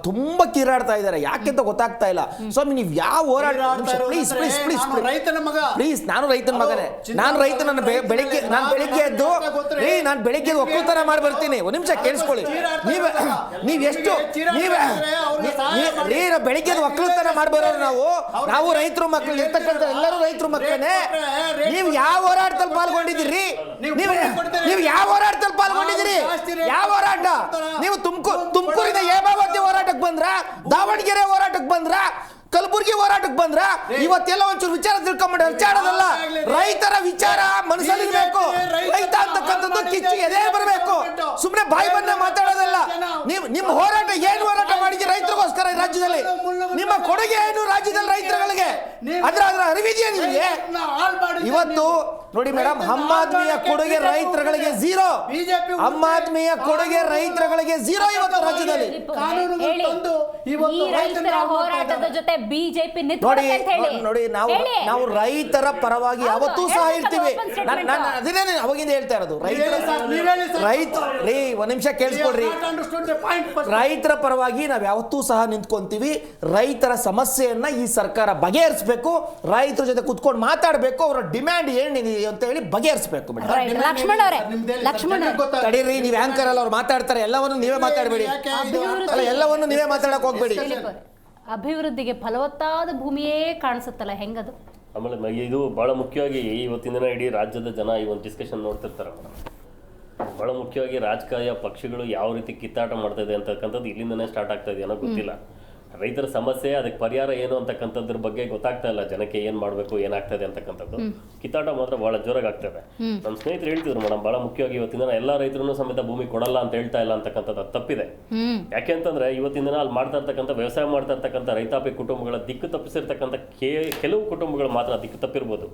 ತುಂಬಾ ಕಿರಾಡ್ತಾ ಇದ್ದಾರೆ, ಯಾಕೆಂತ ಗೊತ್ತಾಗ್ತಾ ಇಲ್ಲ. ಸ್ವಾಮಿ, ನೀವು ಯಾವ ಹೋರಾಟ, ಪ್ಲೀಸ್ ರೈತನ ಮಗ, ಪ್ಲೀಸ್, ನಾನು ರೈತನ ಮಗನೇ. ನಾನು ಬೆಳಿಗ್ಗೆ ಎದ್ದು ನಾನು ಬೆಳಿಗ್ಗೆ ಒಕ್ಕಲ್ತನ ಮಾಡಿ ಬರ್ತೀನಿ. ಒಂದ್ ನಿಮಿಷ ಕೇಳಿಸ್ಕೊಳ್ಳಿ. ನೀವೆಷ್ಟು ಬೆಳಿಗ್ಗೆ ಒಕ್ಕಲ್ತನ ಮಾಡಿ ಬರೋರು ನಾವು ರೈತರು ಮಕ್ಕಳು ಇರ್ತಕ್ಕಂಥ ಎಲ್ಲರೂ ರೈತರು ಮಕ್ಕಳೇ. ನೀವು ಯಾವ ಹೋರಾಟದಲ್ಲಿ ಪಾಲ್ಗೊಂಡಿದ್ದೀರಿ? ನೀವು ಯಾವ ಹೋರಾಟದಲ್ಲಿ ಪಾಲ್ಗೊಂಡಿದ್ದೀರಿ? ಯಾವ ಹೋರಾಟ? ನೀವು ತುಮಕೂರಿನ ಹೇಮಾವತಿ ಹೋರಾಟಕ್ಕೆ ಬಂದ್ರ, ದಾವಣಗೆರೆ ಹೋರಾಟಕ್ಕೆ ಬಂದ್ರ, ಕಲಬುರಗಿ ಹೋರಾಟಕ್ಕೆ ಬಂದ್ರ? ಇವತ್ತೆಲ್ಲ ಒಂಚೂರು ವಿಚಾರ ತಿಳ್ಕೊಂಬಿಟ್ಟು ವಿಚಾರದಲ್ಲ, ರೈತರ ವಿಚಾರ ಮನಸ್ಸಲ್ಲಿರ್ಬೇಕು. ರೈತ ಅಂತಕ್ಕಂಥದ್ದು ಕಿಚ್ಚು ಎದೆ ಬರಬೇಕು. ಸುಮ್ಮನೆ ಬಾಯಿ ಬಂದ ಮಾತಾಡೋದಲ್ಲ. ನಿಮ್ಮ ಹೋರಾಟ ಏನು ಹೋರಾಟ ಮಾಡಿದ್ದೀರಿ ರೈತರಿಗೋಸ್ಕರ ಈ ರಾಜ್ಯದಲ್ಲಿ? ನಿಮ್ಮ ಕೊಡುಗೆ ಏನು ರಾಜ್ಯದಲ್ಲಿ ರೈತರುಗಳಿಗೆ? ಅದರ ಅರಿವಿದೆಯಾ ನಿಮಗೆ? ಇವತ್ತು ನೋಡಿ ಮೇಡಮ್, ಆಮ್ ಆದ್ಮಿಯ ಕೊಡುಗೆ ರೈತರುಗಳಿಗೆ ಝೀರೋ. ಆಮ್ ಆದ್ಮಿಯ ಕೊಡುಗೆ ರೈತರುಗಳಿಗೆ ಝೀರೋ ಇವತ್ತು ರಾಜ್ಯದಲ್ಲಿ. ಹೋರಾಟದ ಜೊತೆ ಬಿಜೆಪಿ ನೋಡಿ, ನಾವು ರೈತರ ಪರವಾಗಿ ಯಾವತ್ತೂ ಸಹ ಇರ್ತೀವಿ. ಅದನ್ನೇ ಅವಾಗಿಂದ ಹೇಳ್ತಾ ಇರೋದು. ಒಂದ್ ನಿಮಿಷ ಕೇಳಿಸ್ಕೊಡ್ರಿ. ರೈತರ ಪರವಾಗಿ ನಾವ್ ಯಾವತ್ತೂ ಸಹ ನಿಂತ್ಕೊಂತೀವಿ. ರೈತರ ಸಮಸ್ಯೆಯನ್ನ ಈ ಸರ್ಕಾರ ಬಗೆಹರಿಸಬೇಕು. ರೈತರ ಜೊತೆ ಕುತ್ಕೊಂಡು ಮಾತಾಡಬೇಕು. ಅವರ ಡಿಮ್ಯಾಂಡ್ ಏನಿದೆ ಅಂತ ಹೇಳಿ ಬಗೆಹರಿಸಬೇಕು. ಲಕ್ಷ್ಮಣ್ ಅವರೇ, ತಡೀರಿ, ನೀವ್ ಆಂಕರ್ ಅಲ್ಲ, ಅವ್ರು ಮಾತಾಡ್ತಾರೆ. ಎಲ್ಲವನ್ನು ನೀವೇ ಮಾತಾಡಬೇಡಿ. ಎಲ್ಲವನ್ನು ನೀವೇ ಮಾತಾಡಕ್ ಹೋಗ್ಬೇಡಿ. ಅಭಿವೃದ್ಧಿಗೆ ಫಲವತ್ತಾದ ಭೂಮಿಯೇ ಕಾಣಿಸುತ್ತಲ್ಲ, ಹೆಂಗದು? ಆಮೇಲೆ ಇದು ಭಾಳ ಮುಖ್ಯವಾಗಿ ಇವತ್ತಿನ ದಿನ ಇಡೀ ರಾಜ್ಯದ ಜನ ಈ ಒಂದು ಡಿಸ್ಕಷನ್ ನೋಡ್ತಿರ್ತಾರೆ ಮೇಡಮ್. ಭಾಳ ಮುಖ್ಯವಾಗಿ ರಾಜಕೀಯ ಪಕ್ಷಗಳು ಯಾವ ರೀತಿ ಕಿತ್ತಾಟ ಮಾಡ್ತಾ ಇದೆ ಅಂತಕ್ಕಂಥದ್ದು ಇಲ್ಲಿಂದನೇ ಸ್ಟಾರ್ಟ್ ಆಗ್ತಾ ಇದೆ ಅನ್ನೋ ಗೊತ್ತಿಲ್ಲ. ರೈತರ ಸಮಸ್ಯೆ, ಅದಕ್ಕೆ ಪರಿಹಾರ ಏನು ಅಂತಕ್ಕಂಥದ್ರ ಬಗ್ಗೆ ಗೊತ್ತಾಗ್ತಾ ಇಲ್ಲ ಜನಕ್ಕೆ. ಏನು ಮಾಡಬೇಕು, ಏನಾಗ್ತದೆ ಅಂತಕ್ಕಂಥದ್ದು ಕಿತ್ತಾಟ ಮಾತ್ರ ಭಾಳ ಜೋರಾಗಿ ಆಗ್ತದೆ. ನಮ್ಮ ಸ್ನೇಹಿತರು ಹೇಳ್ತಿದ್ರು ಮೇಡಮ್, ಭಾಳ ಮುಖ್ಯವಾಗಿ ಇವತ್ತಿನ ದಿನ ಎಲ್ಲ ರೈತರು ಸಮೇತ ಭೂಮಿ ಕೊಡಲ್ಲ ಅಂತ ಹೇಳ್ತಾ ಇಲ್ಲ ಅಂತಕ್ಕಂಥದ್ದು ತಪ್ಪಿದೆ. ಯಾಕೆ ಅಂತಂದ್ರೆ ಇವತ್ತಿನ ದಿನ ಅಲ್ಲಿ ಮಾಡ್ತಾ ಇರ್ತಕ್ಕಂಥ ವ್ಯವಸಾಯ ಮಾಡ್ತಾ ಇರ್ತಕ್ಕಂಥ ರೈತಾಪಿ ಕುಟುಂಬಗಳ ದಿಕ್ಕು ತಪ್ಪಿಸಿರ್ತಕ್ಕಂಥ ಕೆಲವು ಕುಟುಂಬಗಳು ಮಾತ್ರ ದಿಕ್ಕು ತಪ್ಪಿರ್ಬೋದು.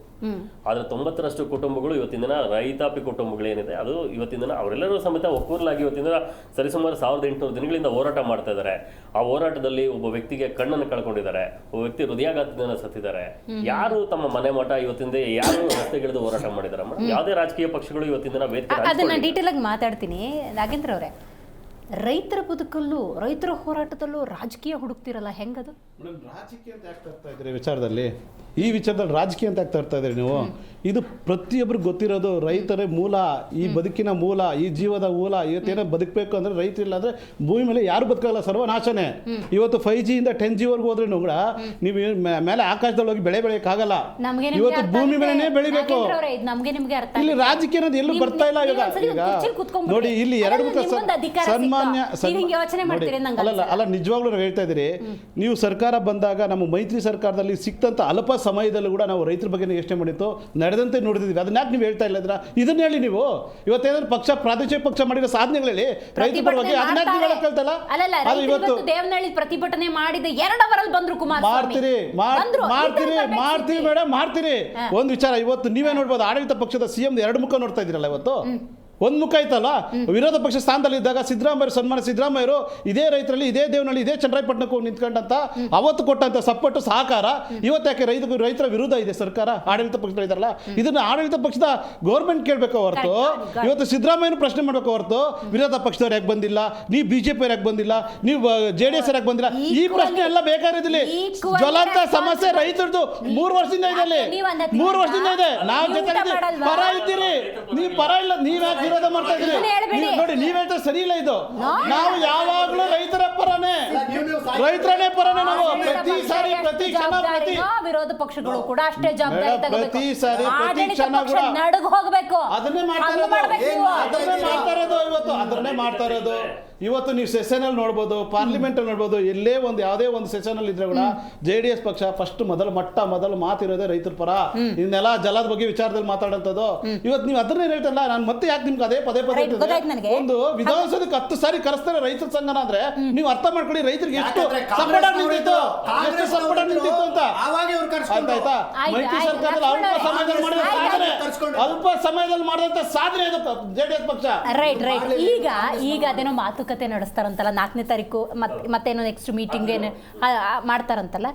ಆದ್ರೆ 90% ಕುಟುಂಬಗಳು ಇವತ್ತಿನ ದಿನ ರೈತಾಪಿ ಕುಟುಂಬಗಳೇನಿದೆ ಅದು ಇವತ್ತಿನ ದಿನ ಅವರೆಲ್ಲರೂ ಸಮೇತ ಒಕ್ಕೂರಲಾಗಿ ಇವತ್ತಿನ ದಿನ ಸರಿಸುಮಾರು 1800 ದಿನಗಳಿಂದ ಹೋರಾಟ ಮಾಡ್ತಾ ಇದ್ದಾರೆ. ಆ ಹೋರಾಟದಲ್ಲಿ ಒಬ್ಬ ವ್ಯಕ್ತಿಗೆ ಕಣ್ಣನ್ನು ಕಳ್ಕೊಂಡಿದ್ದಾರೆ, ಒಬ್ಬ ವ್ಯಕ್ತಿ ಹೃದಯಾಘಾತದಿಂದ ಸತ್ತಿದ್ದಾರೆ. ಯಾರು ತಮ್ಮ ಮನೆ ಮಠ ಇವತ್ತಿಂದ ಯಾರು ರಸ್ತೆಗಿಳಿದು ಹೋರಾಟ ಮಾಡಿದಾರೆ? ಯಾವುದೇ ರಾಜಕೀಯ ಪಕ್ಷಗಳು ಇವತ್ತಿನ ದಿನ ವೇದಿಕೆ ಅದನ್ನ ಡೀಟೇಲ್ ಆಗಿ ಮಾತಾಡ್ತೀನಿ. ನಾಗೇಂದ್ರ ಅವರೇ, ರೈತರ ಬದುಕಲ್ಲೂ ರೈತರ ಹೋರಾಟದಲ್ಲೂ ರಾಜಕೀಯ ಹುಡುಕ್ತಿರಲ್ಲ, ಹೆಂಗದು? ರಾಜಕೀಯ ಅಂತ ಯಾಕೆ ತರ್ತಾ ಇದ್ರಿ ವಿಚಾರದಲ್ಲಿ? ಈ ವಿಚಾರದಲ್ಲಿ ರಾಜಕೀಯ ಅಂತ ಯಾಕೆ ತರ್ತಾ ಇದ್ರಿ ನೀವು? ಇದು ಪ್ರತಿಯೊಬ್ಬರಿಗೆ ಗೊತ್ತಿರೋದು. ರೈತರೇ ಮೂಲ, ಈ ಬದುಕಿನ ಮೂಲ, ಈ ಜೀವದ ಮೂಲ. ಇವತ್ತೇನೋ ಬದುಕಬೇಕು ಅಂದ್ರೆ ರೈತರಿಲ್ಲ ಅಂದ್ರೆ ಭೂಮಿ ಮೇಲೆ ಯಾರು ಬದುಕಲ್ಲ, ಸರ್ವನಾಶನೇ. ಇವತ್ತು 5G ಇಂದ 10G ವರೆಗೂ ಹೋದ್ರೆ ಕೂಡ ನೀವು ಮೇಲೆ ಆಕಾಶದಲ್ಲಿ ಹೋಗಿ ಬೆಳೆ ಬೆಳೆಯಕ್ಕಾಗಲ್ಲ. ಇವತ್ತು ಭೂಮಿ ಮೇಲೆನೇ ಬೆಳಿಬೇಕು. ಇಲ್ಲಿ ರಾಜಕೀಯ ಅನ್ನೋದು ಎಲ್ಲೂ ಬರ್ತಾ ಇಲ್ಲ. ಈಗ ನೋಡಿ, ಇಲ್ಲಿ ಎರಡು ಮುಖ ಸನ್ಮಾನ್ಯ ಅಲ್ಲ, ನಿಜವಾಗ್ಲೂ ನಾವು ಹೇಳ್ತಾ ಇದ್ದೀರಿ. ನೀವು ಸರ್ಕಾರ ಬಂದಾಗ ನಮ್ಮ ಮೈತ್ರಿ ಸರ್ಕಾರದಲ್ಲಿ ಸಿಕ್ತಂತ ಅಲ್ಪ ಸಮಯದಲ್ಲೂ ಕೂಡ ನಾವು ರೈತರ ಬಗ್ಗೆ ಯೋಚನೆ ಮಾಡಿತ್ತು, ನಡೆದಂತೆ ನೋಡಿದ್ವಿ. ಅದನ್ನ ಯಾಕೆ ನೀವು ಹೇಳ್ತಾ ಇಲ್ಲ? ಇದನ್ನ ಹೇಳಿ ನೀವು. ಇವತ್ತೇನಾದ್ರು ಪಕ್ಷ, ಪ್ರಾದೇಶಿಕ ಪಕ್ಷ ಮಾಡಿರೋ ಸಾಧನೆಗಳು ಹೇಳಿ ರೈತರ ಪರವಾಗಿ. ಅದನ್ನ ಯಾಕೆ ನೀವು ಹೇಳಕ್ ಹೇಳ್ತಲ್ಲ? ಅದು ಇವತ್ತು ದೇವನಹಳ್ಳಿ ಪ್ರತಿಭಟನೆ ಮಾಡಿದ 2 ಅವರಲ್ಲಿ ಬಂದ್ರು ಮಾಡ್ತೀರಿ ಮೇಡಮ್, ಮಾಡ್ತೀರಿ. ಒಂದು ವಿಚಾರ, ಇವತ್ತು ನೀವೇ ನೋಡ್ಬೋದು, ಆಡಳಿತ ಪಕ್ಷದ CM 2 ಮುಖ ನೋಡ್ತಾ ಇದ್ದೀರಲ್ಲ. ಇವತ್ತು ಒಂದು ಮುಖ ಐತಲ್ಲ, ವಿರೋಧ ಪಕ್ಷ ಸ್ಥಾನದಲ್ಲಿ ಇದ್ದಾಗ ಸನ್ಮಾನ್ಯ ಸಿದ್ದರಾಮಯ್ಯರು ಇದೇ ರೈತರಲ್ಲಿ, ಇದೇ ದೇವನಹಳ್ಳಿ, ಇದೇ ಚನ್ನರಾಯಪಟ್ಟಣಕ್ಕೂ ನಿಂತ್ಕೊಂಡಂತ ಅವತ್ತು ಕೊಟ್ಟಂತ ಸಪೋರ್ಟ್ ಸಹಕಾರ ಇವತ್ತು ಯಾಕೆ ರೈತರ ವಿರುದ್ಧ ಇದೆ ಸರ್ಕಾರ, ಆಡಳಿತ ಪಕ್ಷದಲ್ಲಿ ಇದಾರಲ್ಲ? ಇದನ್ನ ಆಡಳಿತ ಪಕ್ಷದ ಗೌರ್ಮೆಂಟ್ ಕೇಳಬೇಕು ಹೊರತು ಇವತ್ತು ಸಿದ್ದರಾಮಯ್ಯನು ಪ್ರಶ್ನೆ ಮಾಡಬೇಕು ಹೊರತು ವಿರೋಧ ಪಕ್ಷದವ್ರು ಯಾಕೆ ಬಂದಿಲ್ಲ, ನೀವು ಬಿಜೆಪಿ ಯಾಕೆ ಬಂದಿಲ್ಲ, ನೀವು JDS ಯಾಕೆ ಬಂದಿಲ್ಲ, ಈ ಪ್ರಶ್ನೆ ಎಲ್ಲ ಬೇಕಾಗಿರಲಿಲ್ಲ. ಜ್ವಲಂತ ಸಮಸ್ಯೆ ರೈತರದು 3 ವರ್ಷದಿಂದ ಇದೆ. 3 ವರ್ಷದಿಂದ ಇದೆ. ನಾವು ಜೊತೆ ಪರ ಇದ್ದೀರಿ, ನೀವು ಪರ ಇಲ್ಲ. ನೀವ್ ಯಾಕೆ ವಿರೋಧ ಮಾಡ್ತಾ ಇದ್ದೀರಿ? ನೋಡಿ, ನೀವ್ ಹೇಳ್ತಾ ಸರಿ ಇಲ್ಲ. ಇದು ನಾವು ಯಾವಾಗಲೂ ರೈತರ ಪರನೇ, ರೈತರನೇ ಪರನೇ ನಾವು. ಪ್ರತಿ ಸಾರಿ, ಪ್ರತಿ ಕ್ಷಣ, ವಿರೋಧ ಪಕ್ಷಗಳು ಕೂಡ ಅಷ್ಟೇ ಜವಾಬ್ದಾರಿ ತಗೋಬೇಕು. ಪ್ರತಿ ಸಾರಿ, ಪ್ರತಿ ಕ್ಷಣ ಕೂಡ ನಡುಗ್ ಹೋಗ್ಬೇಕು. ಅದನ್ನೇ ಮಾಡ್ತಾ ಇರೋದು. ಇವತ್ತು ಅದನ್ನೇ ಮಾಡ್ತಾ ಇರೋದು. ಇವತ್ತು ನೀವು ಸೆಷನ್ ಅಲ್ಲಿ ನೋಡ್ಬೋದು, ಪಾರ್ಲಿಮೆಂಟ್ ಅಲ್ಲಿ ನೋಡ್ಬೋದು, ಎಲ್ಲೇ ಒಂದು ಯಾವುದೇ ಒಂದು ಸೆಷನ್ ಅಲ್ಲಿ ಇದ್ರೆ ಕೂಡ JDS ಪಕ್ಷ ಫಸ್ಟ್ ಮೊದಲು ಮಾತಿರೋದೇ ರೈತರ ಪರ. ಇನ್ನೆಲ್ಲ ಜಲದ ಬಗ್ಗೆ ವಿಚಾರದಲ್ಲಿ ಮಾತಾಡೋಂಥದ್ದು. ಇವತ್ತು ನೀವು ಅದನ್ನೇ ಹೇಳ್ತಲ್ಲ, ನಾನು ಮತ್ತೆ ಯಾಕೆ ನಿಮ್ಗೆ ಅದೇ ಪದೇ ಒಂದು ವಿಧಾನಸೌಧಕ್ಕೆ 10 ಸಾರಿ ಕರೆಸ್ತಾರೆ ರೈತರ ಸಂಘನ ಅಂದ್ರೆ ನೀವು ಅರ್ಥ ಮಾಡ್ಕೊಳ್ಳಿ, ರೈತರಿಗೆ ಎಷ್ಟು ಸಪೋರ್ಟ್ ನಿಂತಿತ್ತು ಅಂತ. ಆಯ್ತಾ? ಮೈತ್ರಿ ಸರ್ಕಾರದಲ್ಲಿ ಅಲ್ಪ ಸಮಯದಲ್ಲಿ ಮಾಡಿದಂತ ಸಾಧನೆ ಇದು JDS ಪಕ್ಷ. ರೈಟ್. ಈಗ ಅದೇನೋ ಮಾತುಕತೆ ನಡೆಸ್ತಾರಂತಲ್ಲ, 4ನೇ ತಾರೀಕು ಮತ್ತೇನೋ ನೆಕ್ಸ್ಟ್ ಮೀಟಿಂಗ್ ಏನು ಮಾಡ್ತಾರಂತಲ್ಲ,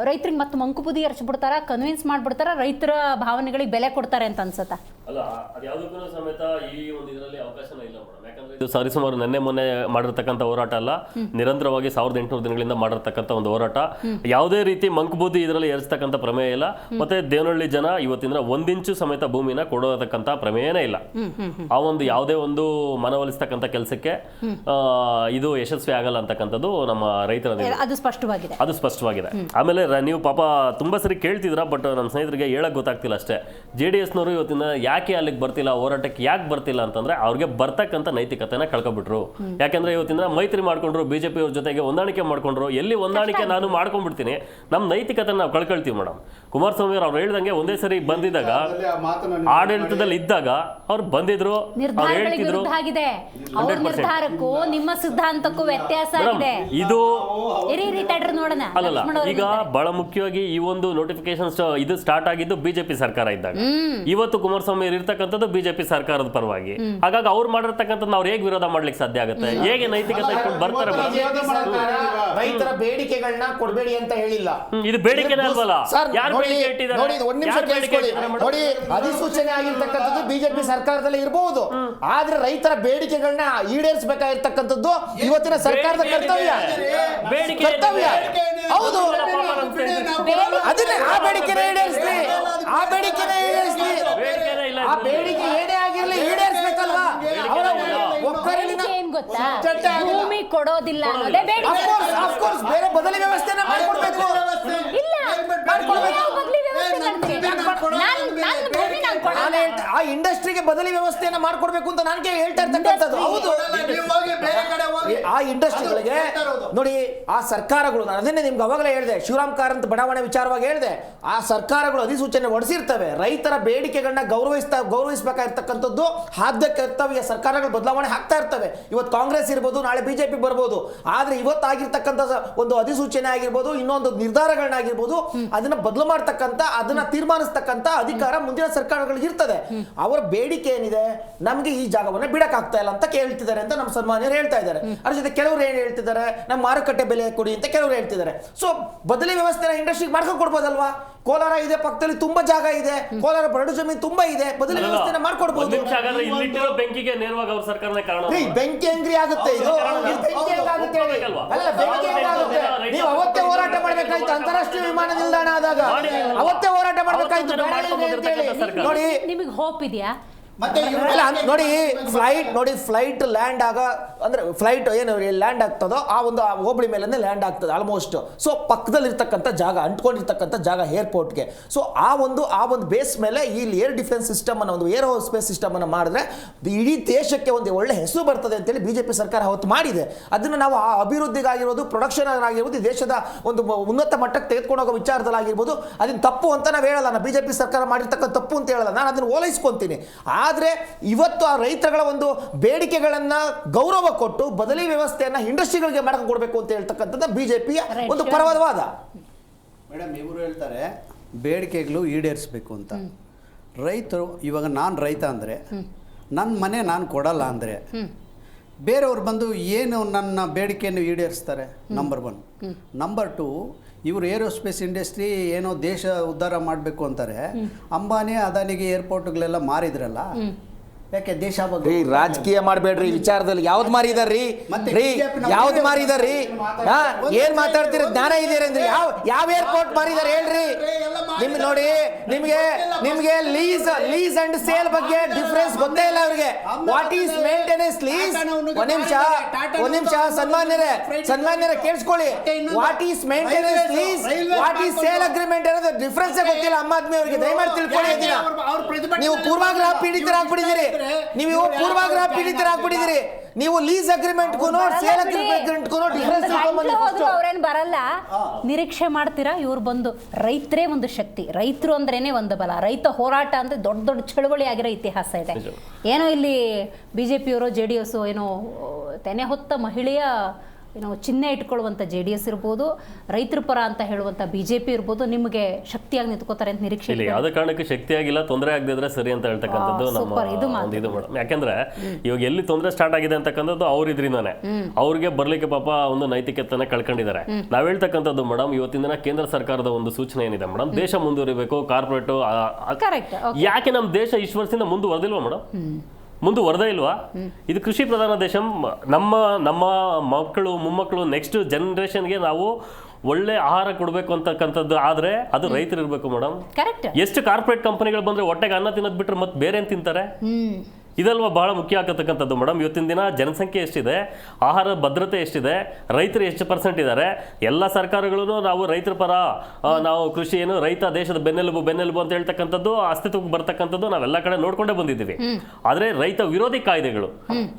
ರೈತರಿಗೆ ಮತ್ತೆ ಮಂಕುಬುದ್ಧಿ ಎರಚ್ಬಿಡ್ತಾರ, ಕನ್ವಿನ್ಸ್ ಮಾಡ್ಬಿಡ್ತಾರ, ರೈತರ ಭಾವನೆಗಳಿಗೆ ಬೆಲೆ ಕೊಡ್ತಾರೆ ಅಂತ ಅನ್ಸುತ್ತಾ? ಅಲ್ಲ, ಅದ್ಯಾವುದಕ್ಕೂ ಸಮೇತ ಈ ಒಂದು ಇದರಲ್ಲಿ ಅವಕಾಶನೇ ಇಲ್ಲ ಮೇಡಮ್. ಯಾಕಂದ್ರೆ ಸರಿಸುಮಾರು ನೆನ್ನೆ ಮೊನ್ನೆ ಮಾಡಿರ್ತಕ್ಕಂಥ ಹೋರಾಟ ಅಲ್ಲ, ನಿರಂತರವಾಗಿ 1800 ದಿನಗಳಿಂದ ಮಾಡಿರ್ತಕ್ಕಂಥ ಒಂದು ಹೋರಾಟ. ಯಾವುದೇ ರೀತಿ ಮಂಕುಬೂದಿ ಇದರಲ್ಲಿ ಏರಿಸ್ತಕ್ಕಂಥ ಪ್ರಮೇಯ ಇಲ್ಲ. ಮತ್ತೆ ದೇವನಹಳ್ಳಿ ಜನ ಇವತ್ತಿನ 1 ಇಂಚು ಸಮೇತ ಭೂಮಿನ ಕೊಡೋತಕ್ಕಂಥ ಪ್ರಮೇಯನೇ ಇಲ್ಲ. ಆ ಒಂದು ಯಾವುದೇ ಒಂದು ಮನವೊಲಿಸ್ತಕ್ಕಂಥ ಕೆಲಸಕ್ಕೆ ಇದು ಯಶಸ್ವಿ ಆಗಲ್ಲ ಅಂತಕ್ಕಂಥದ್ದು ನಮ್ಮ ರೈತರ ಅದು ಸ್ಪಷ್ಟವಾಗಿದೆ. ಅದು ಸ್ಪಷ್ಟವಾಗಿದೆ. ಆಮೇಲೆ ನೀವು ಪಾಪ ತುಂಬಾ ಸರಿ ಕೇಳ್ತಿದ್ರ, ಬಟ್ ನಮ್ಮ ಸ್ನೇಹಿತರಿಗೆ ಹೇಳಕ್ ಗೊತ್ತಾಗ್ತಿಲ್ಲ ಅಷ್ಟೇ. JDS-ನವರು ಇವತ್ತಿನ ಯಾಕೆ ಅಲ್ಲಿಗೆ ಬರ್ತಿಲ್ಲ, ಹೋರಾಟಕ್ಕೆ ಯಾಕೆ ಬರ್ತಿಲ್ಲ ಅಂತಂದ್ರೆ ಅವ್ರಿಗೆ ಬರ್ತಕ್ಕಂಥ ನೈತಿಕತೆನ ಕಳ್ಕೊಬಿಟ್ರು. ಯಾಕಂದ್ರೆ ಇವತ್ತಿನ ಮೈತ್ರಿ ಮಾಡ್ಕೊಂಡ್ರು, ಬಿಜೆಪಿ ಅವ್ರ ಜೊತೆಗೆ ಹೊಂದಾಣಿಕೆ ಮಾಡ್ಕೊಂಡ್ರು. ಎಲ್ಲಿ ಹೊಂದಾಣಿಕೆ ನಾನು ಮಾಡ್ಕೊಂಡ್ಬಿಡ್ತೀನಿ, ನಮ್ಮ ನೈತಿಕತೆ ನಾವು ಕಳ್ಕೊಳ್ತೀವಿ ಮೇಡಮ್. ಕುಮಾರಸ್ವಾಮಿ ಅವ್ರು ಹೇಳ್ದಂಗೆ ಒಂದೇ ಸರಿ ಬಂದಿದ್ದಾಗ, ಆಡಳಿತದಲ್ಲಿ ಇದ್ದಾಗ ಅವ್ರು ಬಂದಿದ್ರು, ಅವ್ರು ಹೇಳ್ತಿದ್ರು. ಅವ್ರ ನಿರ್ಧಾರಕ್ಕೂ ನಿಮ್ಮ ಸಿದ್ಧಾಂತಕ್ಕೂ ವ್ಯತ್ಯಾಸ ಆಗಿದೆ. ಇದು ನೋಡೋಣ. ಅಲ್ಲಲ್ಲ, ಈಗ ಬಹಳ ಮುಖ್ಯವಾಗಿ ಈ ಒಂದು ನೋಟಿಫಿಕೇಶನ್ ಇದು ಸ್ಟಾರ್ಟ್ ಆಗಿದ್ದು ಬಿಜೆಪಿ ಸರ್ಕಾರ ಇದ್ದಾಗ. ಇವತ್ತು ಕುಮಾರಸ್ವಾಮಿ ಇರ್ತಕ್ಕಂಥದ್ದು ಬಿಜೆಪಿ ಸರ್ಕಾರದ ಪರವಾಗಿ. ಹಾಗಾಗಿ ಅವ್ರು ಮಾಡಿರ್ತಕ್ಕಂಥದ್ದು ನಾವು ಹೇಗೆ ವಿರೋಧ ಮಾಡ್ಲಿಕ್ಕೆ ಸಾಧ್ಯ ಆಗುತ್ತೆ? ಹೇಗೆ ನೈತಿಕತೆ ಇಟ್ಕೊಂಡು ಬರ್ತಾರೆ? ರೈತರ ಬೇಡಿಕೆಗಳನ್ನ ಕೊಡಬೇಡಿ ಅಂತ ಹೇಳಿಲ್ಲ. ಇದು ಬೇಡಿಕೆನೇ ಅಲ್ವಲ್ಲ. ನೋಡಿ, ಅಧಿಸೂಚನೆ ಆಗಿರ್ತಕ್ಕಂಥದ್ದು ಬಿಜೆಪಿ ಸರ್ಕಾರದಲ್ಲಿ ಇರಬಹುದು, ಆದ್ರೆ ರೈತರ ಬೇಡಿಕೆಗಳನ್ನ ಈಡೇರಿಸಬೇಕಾಗಿರ್ತಕ್ಕಂಥದ್ದು ಇವತ್ತಿನ ಸರ್ಕಾರದ ಕರ್ತವ್ಯ. ಹೌದು, ಅದನ್ನೇ ಆ ಬೇಡಿಕೆನ ಈಡೇರಿಸ್ಲಿ. ಆ ಬೇಡಿಕೆನೇ ಈಡೇರಿಸ್ಲಿ. ಆ ಬೇಡಿಕೆ ಏನೇ ಆಗಿರ್ಲಿ ಈಡೇರಿಸಬೇಕಲ್ವಾ? ಅವರ ಒಕ್ಕಲಿನ ಭೂಮಿ ಕೊಡೋದಿಲ್ಲ ಅನ್ನೋದೇ ಬೇಡಿಕೆ. ಆಫ್ಕೋರ್ಸ್ ಬೇರೆ ಬದಲಿ ವ್ಯವಸ್ಥೆನ ಮಾಡ್ಕೊಡ್ಬೇಕು. ಆ ಇಂಡಸ್ಟ್ರಿಗೆ ಬದಲಿ ವ್ಯವಸ್ಥೆಯನ್ನ ಮಾಡ್ಕೊಡ್ಬೇಕು ಅಂತ ನಾನು ಹೇಳ್ತಾ ಇರ್ತಕ್ಕಂಥದ್ದು. ಹೌದು, ಆ ಇಂಡಸ್ಟ್ರಿಗಳಿಗೆ ನೋಡಿ, ಆ ಸರ್ಕಾರಗಳು, ನಾನು ಅದನ್ನೇ ನಿಮ್ಗೆ ಅವಾಗಲೇ ಹೇಳಿದೆ, ಶಿವರಾಮ್ ಕಾರಂತ್ ಬಡಾವಣೆ ವಿಚಾರವಾಗಿ ಹೇಳಿದೆ, ಆ ಸರ್ಕಾರಗಳು ಅಧಿಸೂಚನೆ ಹೊರಡಿಸಿರ್ತವೆ. ರೈತರ ಬೇಡಿಕೆಗಳನ್ನ ಗೌರವಿಸಬೇಕಾಗಿರ್ತಕ್ಕಂಥದ್ದು ಆದ್ಯ ಕರ್ತವ್ಯ. ಸರ್ಕಾರಗಳು ಬದಲಾವಣೆ ಆಗ್ತಾ ಇರ್ತವೆ. ಇವತ್ತು ಕಾಂಗ್ರೆಸ್ ಇರ್ಬೋದು, ನಾಳೆ ಬಿಜೆಪಿ ಬರ್ಬೋದು, ಆದ್ರೆ ಇವತ್ತಾಗಿರ್ತಕ್ಕಂಥ ಒಂದು ಅಧಿಸೂಚನೆ ಆಗಿರ್ಬೋದು, ಇನ್ನೊಂದು ನಿರ್ಧಾರಗಳನ್ನಾಗಿರ್ಬೋದು, ಅದನ್ನ ಬದಲು ಮಾಡ್ತಕ್ಕಂಥ, ಅದನ್ನ ತೀರ್ಮಾನಿಸ್ತಕ್ಕಂಥ ಅಧಿಕಾರ ಮುಂದಿನ ಸರ್ಕಾರಗಳಿಗೆ ಇರ್ತದೆ. ಅವರ ಬೇಡಿಕೆ ಏನಿದೆ, ನಮಗೆ ಈ ಜಾಗವನ್ನ ಬಿಡಕ್ ಆಗ್ತಾ ಇಲ್ಲ ಅಂತ ಕೇಳ್ತಿದ್ದಾರೆ ಅಂತ ನಮ್ಮ ಸನ್ಮಾನ್ಯರು ಹೇಳ್ತಾ ಇದ್ದಾರೆ. ಅದ್ರ ಜೊತೆ ಕೆಲವರು ಏನ್ ಹೇಳ್ತಿದ್ದಾರೆ, ನಮ್ಮ ಮಾರುಕಟ್ಟೆ ಬೆಲೆ ಕೊಡಿ ಅಂತ ಕೆಲವರು ಹೇಳ್ತಿದ್ದಾರೆ. ಸೊ ಬದಲಿ ವ್ಯವಸ್ಥೆನ ಇಂಡಸ್ಟ್ರಿಗೆ ಮಾಡ್ಕೊಂಡು ಕೊಡ್ಬೋದಲ್ವಾ? ಕೋಲಾರ ಇದೆ, ಪಕ್ಕದಲ್ಲಿ ತುಂಬಾ ಜಾಗ ಇದೆ, ಕೋಲಾರ ಬರಡು ಜಮೀನು ತುಂಬಾ ಇದೆ, ಬದಲಿ ವ್ಯವಸ್ಥೆನ ಮಾಡ್ಕೊಡ್ಬೋದು. ಬೆಂಕಿ ಹೆಂಗ್ರಿ ಆಗುತ್ತೆ? ಇದು ಬೆಂಕಿ ಹೆಂಗಾಗುತ್ತೆ? ಅಲ್ಲ, ಬೆಂಕಿ ಹೆಂಗಾಗುತ್ತೆ? ನೀವು ಅವತ್ತೇ ಹೋರಾಟ ಮಾಡ್ಬೇಕಾಯ್ತು. ಅಂತಾರಾಷ್ಟ್ರೀಯ ವಿಮಾನ ನಿಲ್ದಾಣ ಆದಾಗ ಅವತ್ತೇ ಹೋರಾಟ ಮಾಡ್ಬೇಕಾಯ್ತು. ನೋಡಿ, ನಿಮಗೆ ಹೋಪ್ ಇದೆಯಾ? ನೋಡಿ, ಫ್ಲೈಟ್ ಲ್ಯಾಂಡ್ ಆಗ ಅಂದ್ರೆ ಫ್ಲೈಟ್ ಏನು ಲ್ಯಾಂಡ್ ಆಗ್ತದೋ ಆ ಒಂದು ಹೋಬಳಿ ಮೇಲೆ ಲ್ಯಾಂಡ್ ಆಗ್ತದೆ ಆಲ್ಮೋಸ್ಟ್. ಸೊ ಪಕ್ಕದಲ್ಲಿ ಇರ್ತಕ್ಕಂಥ ಜಾಗ, ಅಂಟ್ಕೊಂಡಿರ್ತಕ್ಕಂಥ ಜಾಗ ಏರ್ಪೋರ್ಟ್ಗೆ. ಸೊ ಆ ಒಂದು ಬೇಸ್ ಮೇಲೆ ಇಲ್ಲಿ ಏರ್ ಡಿಫೆನ್ಸ್ ಸಿಸ್ಟಮ್ ಅನ್ನು, ಒಂದು ಏರ್ ಸ್ಪೇಸ್ ಸಿಸ್ಟಮ್ ಅನ್ನು ಮಾಡಿದ್ರೆ ಇಡೀ ದೇಶಕ್ಕೆ ಒಂದು ಒಳ್ಳೆ ಹೆಸರು ಬರ್ತದೆ ಅಂತೇಳಿ ಬಿಜೆಪಿ ಸರ್ಕಾರ ಅವತ್ತು ಮಾಡಿದೆ. ಅದನ್ನು ನಾವು ಆ ಅಭಿವೃದ್ಧಿಗಾಗಿರ್ಬೋದು, ಪ್ರೊಡಕ್ಷನ್ ಆಗಿರ್ಬೋದು, ದೇಶದ ಒಂದು ಉನ್ನತ ಮಟ್ಟಕ್ಕೆ ತೆಗೆದುಕೊಂಡು ಹೋಗೋ ವಿಚಾರದಲ್ಲಾಗಿರ್ಬೋದು, ಅದನ್ನ ತಪ್ಪು ಅಂತ ನಾವು ಹೇಳಲ್ಲ. ನಾನು ಬಿಜೆಪಿ ಸರ್ಕಾರ ಮಾಡಿರ್ತಕ್ಕಂಥ ತಪ್ಪು ಅಂತ ಹೇಳಲ್ಲ, ನಾನು ಅದನ್ನು ಓಲೈಸ್ಕೊಂತೀನಿ. ಆದ್ರೆ ಇವತ್ತು ಆ ರೈತರುಗಳ ಒಂದು ಬೇಡಿಕೆಗಳನ್ನ ಗೌರವ ಕೊಟ್ಟು ಬದಲಿ ವ್ಯವಸ್ಥೆಯನ್ನ ಇಂಡಸ್ಟ್ರಿಗಳಿಗೆ ಮಾಡಕ್ಕೆ ಕೊಡಬೇಕು ಅಂತ ಹೇಳ್ತಕ್ಕಂಥದ್ದು ಬಿಜೆಪಿಯ ಒಂದು ಪರವಾದ. ಮೇಡಮ್, ಇವರು ಹೇಳ್ತಾರೆ ಬೇಡಿಕೆಗಳು ಈಡೇರಿಸಬೇಕು ಅಂತ. ರೈತರು ಇವಾಗ ನಾನು ರೈತ ಅಂದರೆ, ನನ್ನ ಮನೆ ನಾನು ಕೊಡಲ್ಲ ಅಂದರೆ, ಬೇರೆಯವ್ರು ಬಂದು ಏನು ನನ್ನ ಬೇಡಿಕೆಯನ್ನು ಈಡೇರಿಸ್ತಾರೆ? ನಂಬರ್ 1. ನಂಬರ್ 2, ಇವರು ಏರೋಸ್ಪೇಸ್ ಇಂಡಸ್ಟ್ರಿ ಏನೋ ದೇಶ ಉದ್ಧಾರ ಮಾಡಬೇಕು ಅಂತಾರೆ. ಅಂಬಾನಿ ಅದಾನಿಗೆ ಏರ್ಪೋರ್ಟ್ಗಳೆಲ್ಲ ಮಾರಿದ್ರಲ್ಲ, ಯಾಕೆ ದೇಶ ಬಗ್ಗೆ ರಾಜಕೀಯ ಮಾಡಬೇಡ್ರಿ ವಿಚಾರದಲ್ಲಿ. ಯಾವ್ದು ಮಾರಿದಾರ್ರಿ? ಯಾವ್ದು ಮಾರಿದಾರ್ರಿ? ಏನ್ ಮಾತಾಡ್ತೀರಿ? ಜ್ಞಾನ ಇದೀರಿ ಅಂದ್ರೆ ಯಾವ ಏರ್ಪೋರ್ಟ್ ಮಾರಿದಾರೆ ಹೇಳ್ರಿ? ನೋಡಿ, ನಿಮ್ಗೆ ಲೀಸ್ ಅಂಡ್ ಸೇಲ್ ಬಗ್ಗೆ ಡಿಫರೆನ್ಸ್ ಗೊತ್ತೇ ಇಲ್ಲ ಅವ್ರಿಗೆ. What is maintenance lease? ಒಂದ್ ನಿಮಿಷ ಸನ್ಮಾನ್ಯರೇ ಕೇಳಿಸ್ಕೊಳ್ಳಿ. What is maintenance lease, what is sale agreement ಅನ್ನೋದು ಡಿಫರೆನ್ಸ್ ಗೊತ್ತಿಲ್ಲ ಅಮ್ಮ ಆದ್ಮಿ ಅವರಿಗೆ. ದಯಮಾಡಿ ತಿಳ್ಕೊಳ್ಳಿ. ನೀವು ಪೂರ್ವಾಗ್ರಹ ಪೀಡಿತರಾಗ್ಬಿಟ್ಟಿದ್ದೀರಿ. ನೀವು ಲೀಸ್ ಅಗ್ರಿಮೆಂಟ್ಗೂ ಸೇಲ್ ಅಗ್ರಿಮೆಂಟ್ಗೂ ಡಿಫರೆನ್ಸ್ ಅವ್ರೇನ್ ಬರಲ್ಲ. ನಿರೀಕ್ಷೆ ಮಾಡ್ತೀರಾ? ಇವ್ರು ಬಂದು ರೈತರೇ ಒಂದು ಶಕ್ತಿ, ರೈತರು ಅಂದ್ರೇನೆ ಒಂದು ಬಲ, ರೈತ ಹೋರಾಟ ಅಂದ್ರೆ ದೊಡ್ಡ ದೊಡ್ಡ ಚಳುವಳಿ ಆಗಿರೋ ಇತಿಹಾಸ ಇದೆ. ಏನೋ ಇಲ್ಲಿ ಬಿಜೆಪಿಯವರು JDS ಏನೋ ತೆನೆ ಹೊತ್ತ ಮಹಿಳೆಯ ಏನೋ ಚಿಹ್ನೆ ಇಟ್ಕೊಳ್ಳುವಂಥ JDS ಇರ್ಬೋದು, ರೈತರ ಪರ ಅಂತ ಹೇಳುವಂಥ BJP ಇರ್ಬೋದು, ನಿಮಗೆ ಶಕ್ತಿಯಾಗಿ ನಿಂತ್ಕೋತಾರೆ ಅಂತ ನಿರೀಕ್ಷೆ ಇಲ್ಲ. ಯಾವುದೇ ಕಾರಣಕ್ಕೆ ಶಕ್ತಿಯಾಗಿಲ್ಲ, ತೊಂದರೆ ಆಗದಿದ್ರೆ ಸರಿ ಅಂತ ಹೇಳ್ತಕ್ಕಂಥದ್ದು ನಮ್ಮ ಒಂದು ಇದು ಮೇಡಮ್. ಯಾಕಂದ್ರೆ ಇವಾಗ ಎಲ್ಲಿ ತೊಂದರೆ ಸ್ಟಾರ್ಟ್ ಆಗಿದೆ ಅಂತಕ್ಕಂಥದ್ದು ಅವ್ರಿದ್ರಿಂದಾನೆ. ಅವ್ರಿಗೆ ಬರ್ಲಿಕ್ಕೆ ಪಾಪ ಒಂದು ನೈತಿಕತೆನ ಕಳ್ಕೊಂಡಿದ್ದಾರೆ. ನಾವ್ ಹೇಳ್ತಕ್ಕಂಥದ್ದು ಮೇಡಮ್, ಇವತ್ತಿನ ದಿನ ಕೇಂದ್ರ ಸರ್ಕಾರದ ಒಂದು ಸೂಚನೆ ಏನಿದೆ ಮೇಡಮ್, ದೇಶ ಮುಂದುವರಿಬೇಕು, ಕಾರ್ಪೊರೇಟ್. ಯಾಕೆ ನಮ್ಮ ದೇಶ ಇಷ್ಟು ವರ್ಷದಿಂದ ಮುಂದುವರೆದಿಲ್ವಾ ಮೇಡಮ್? ಮುಂದುವರೆದೇ ಇಲ್ವಾ? ಇದು ಕೃಷಿ ಪ್ರಧಾನ ದೇಶ. ನಮ್ಮ ನಮ್ಮ ಮಕ್ಕಳು ಮೊಮ್ಮಕ್ಕಳು ನೆಕ್ಸ್ಟ್ ಜನರೇಷನ್ಗೆ ನಾವು ಒಳ್ಳೆ ಆಹಾರ ಕೊಡಬೇಕು ಅಂತಕ್ಕಂಥದ್ದು ಆದ್ರೆ ಅದು ರೈತರು ಇರಬೇಕು ಮೇಡಮ್. ಕರೆಕ್ಟ್. ಎಷ್ಟು ಕಾರ್ಪೊರೇಟ್ ಕಂಪನಿಗಳು ಬಂದ್ರೆ ಹೊಟ್ಟೆಗೆ ಅನ್ನ ತಿನ್ನೋದು ಬಿಟ್ರೆ ಮತ್ತೆ ಬೇರೆ ಏನ್ ತಿಂತಾರೆ? ಇದಲ್ವಾ ಬಹಳ ಮುಖ್ಯ ಆಗತಕ್ಕಂಥದ್ದು ಮೇಡಮ್. ಇವತ್ತಿನ ದಿನ ಜನಸಂಖ್ಯೆ ಎಷ್ಟಿದೆ, ಆಹಾರ ಭದ್ರತೆ ಎಷ್ಟಿದೆ, ರೈತರು ಎಷ್ಟು ಪರ್ಸೆಂಟ್ ಇದ್ದಾರೆ, ಎಲ್ಲ ಸರ್ಕಾರಗಳು ನಾವು ರೈತರ ಪರ, ನಾವು ಕೃಷಿ ಏನು ರೈತ ದೇಶದ ಬೆನ್ನೆಲುಬು ಅಂತ ಹೇಳ್ತಕ್ಕಂಥದ್ದು ಅಸ್ತಿತ್ವಕ್ಕೆ ಬರ್ತಕ್ಕಂಥದ್ದು ನಾವೆಲ್ಲ ಕಡೆ ನೋಡ್ಕೊಂಡೇ ಬಂದಿದ್ದೀವಿ. ಆದ್ರೆ ರೈತ ವಿರೋಧಿ ಕಾಯ್ದೆಗಳು,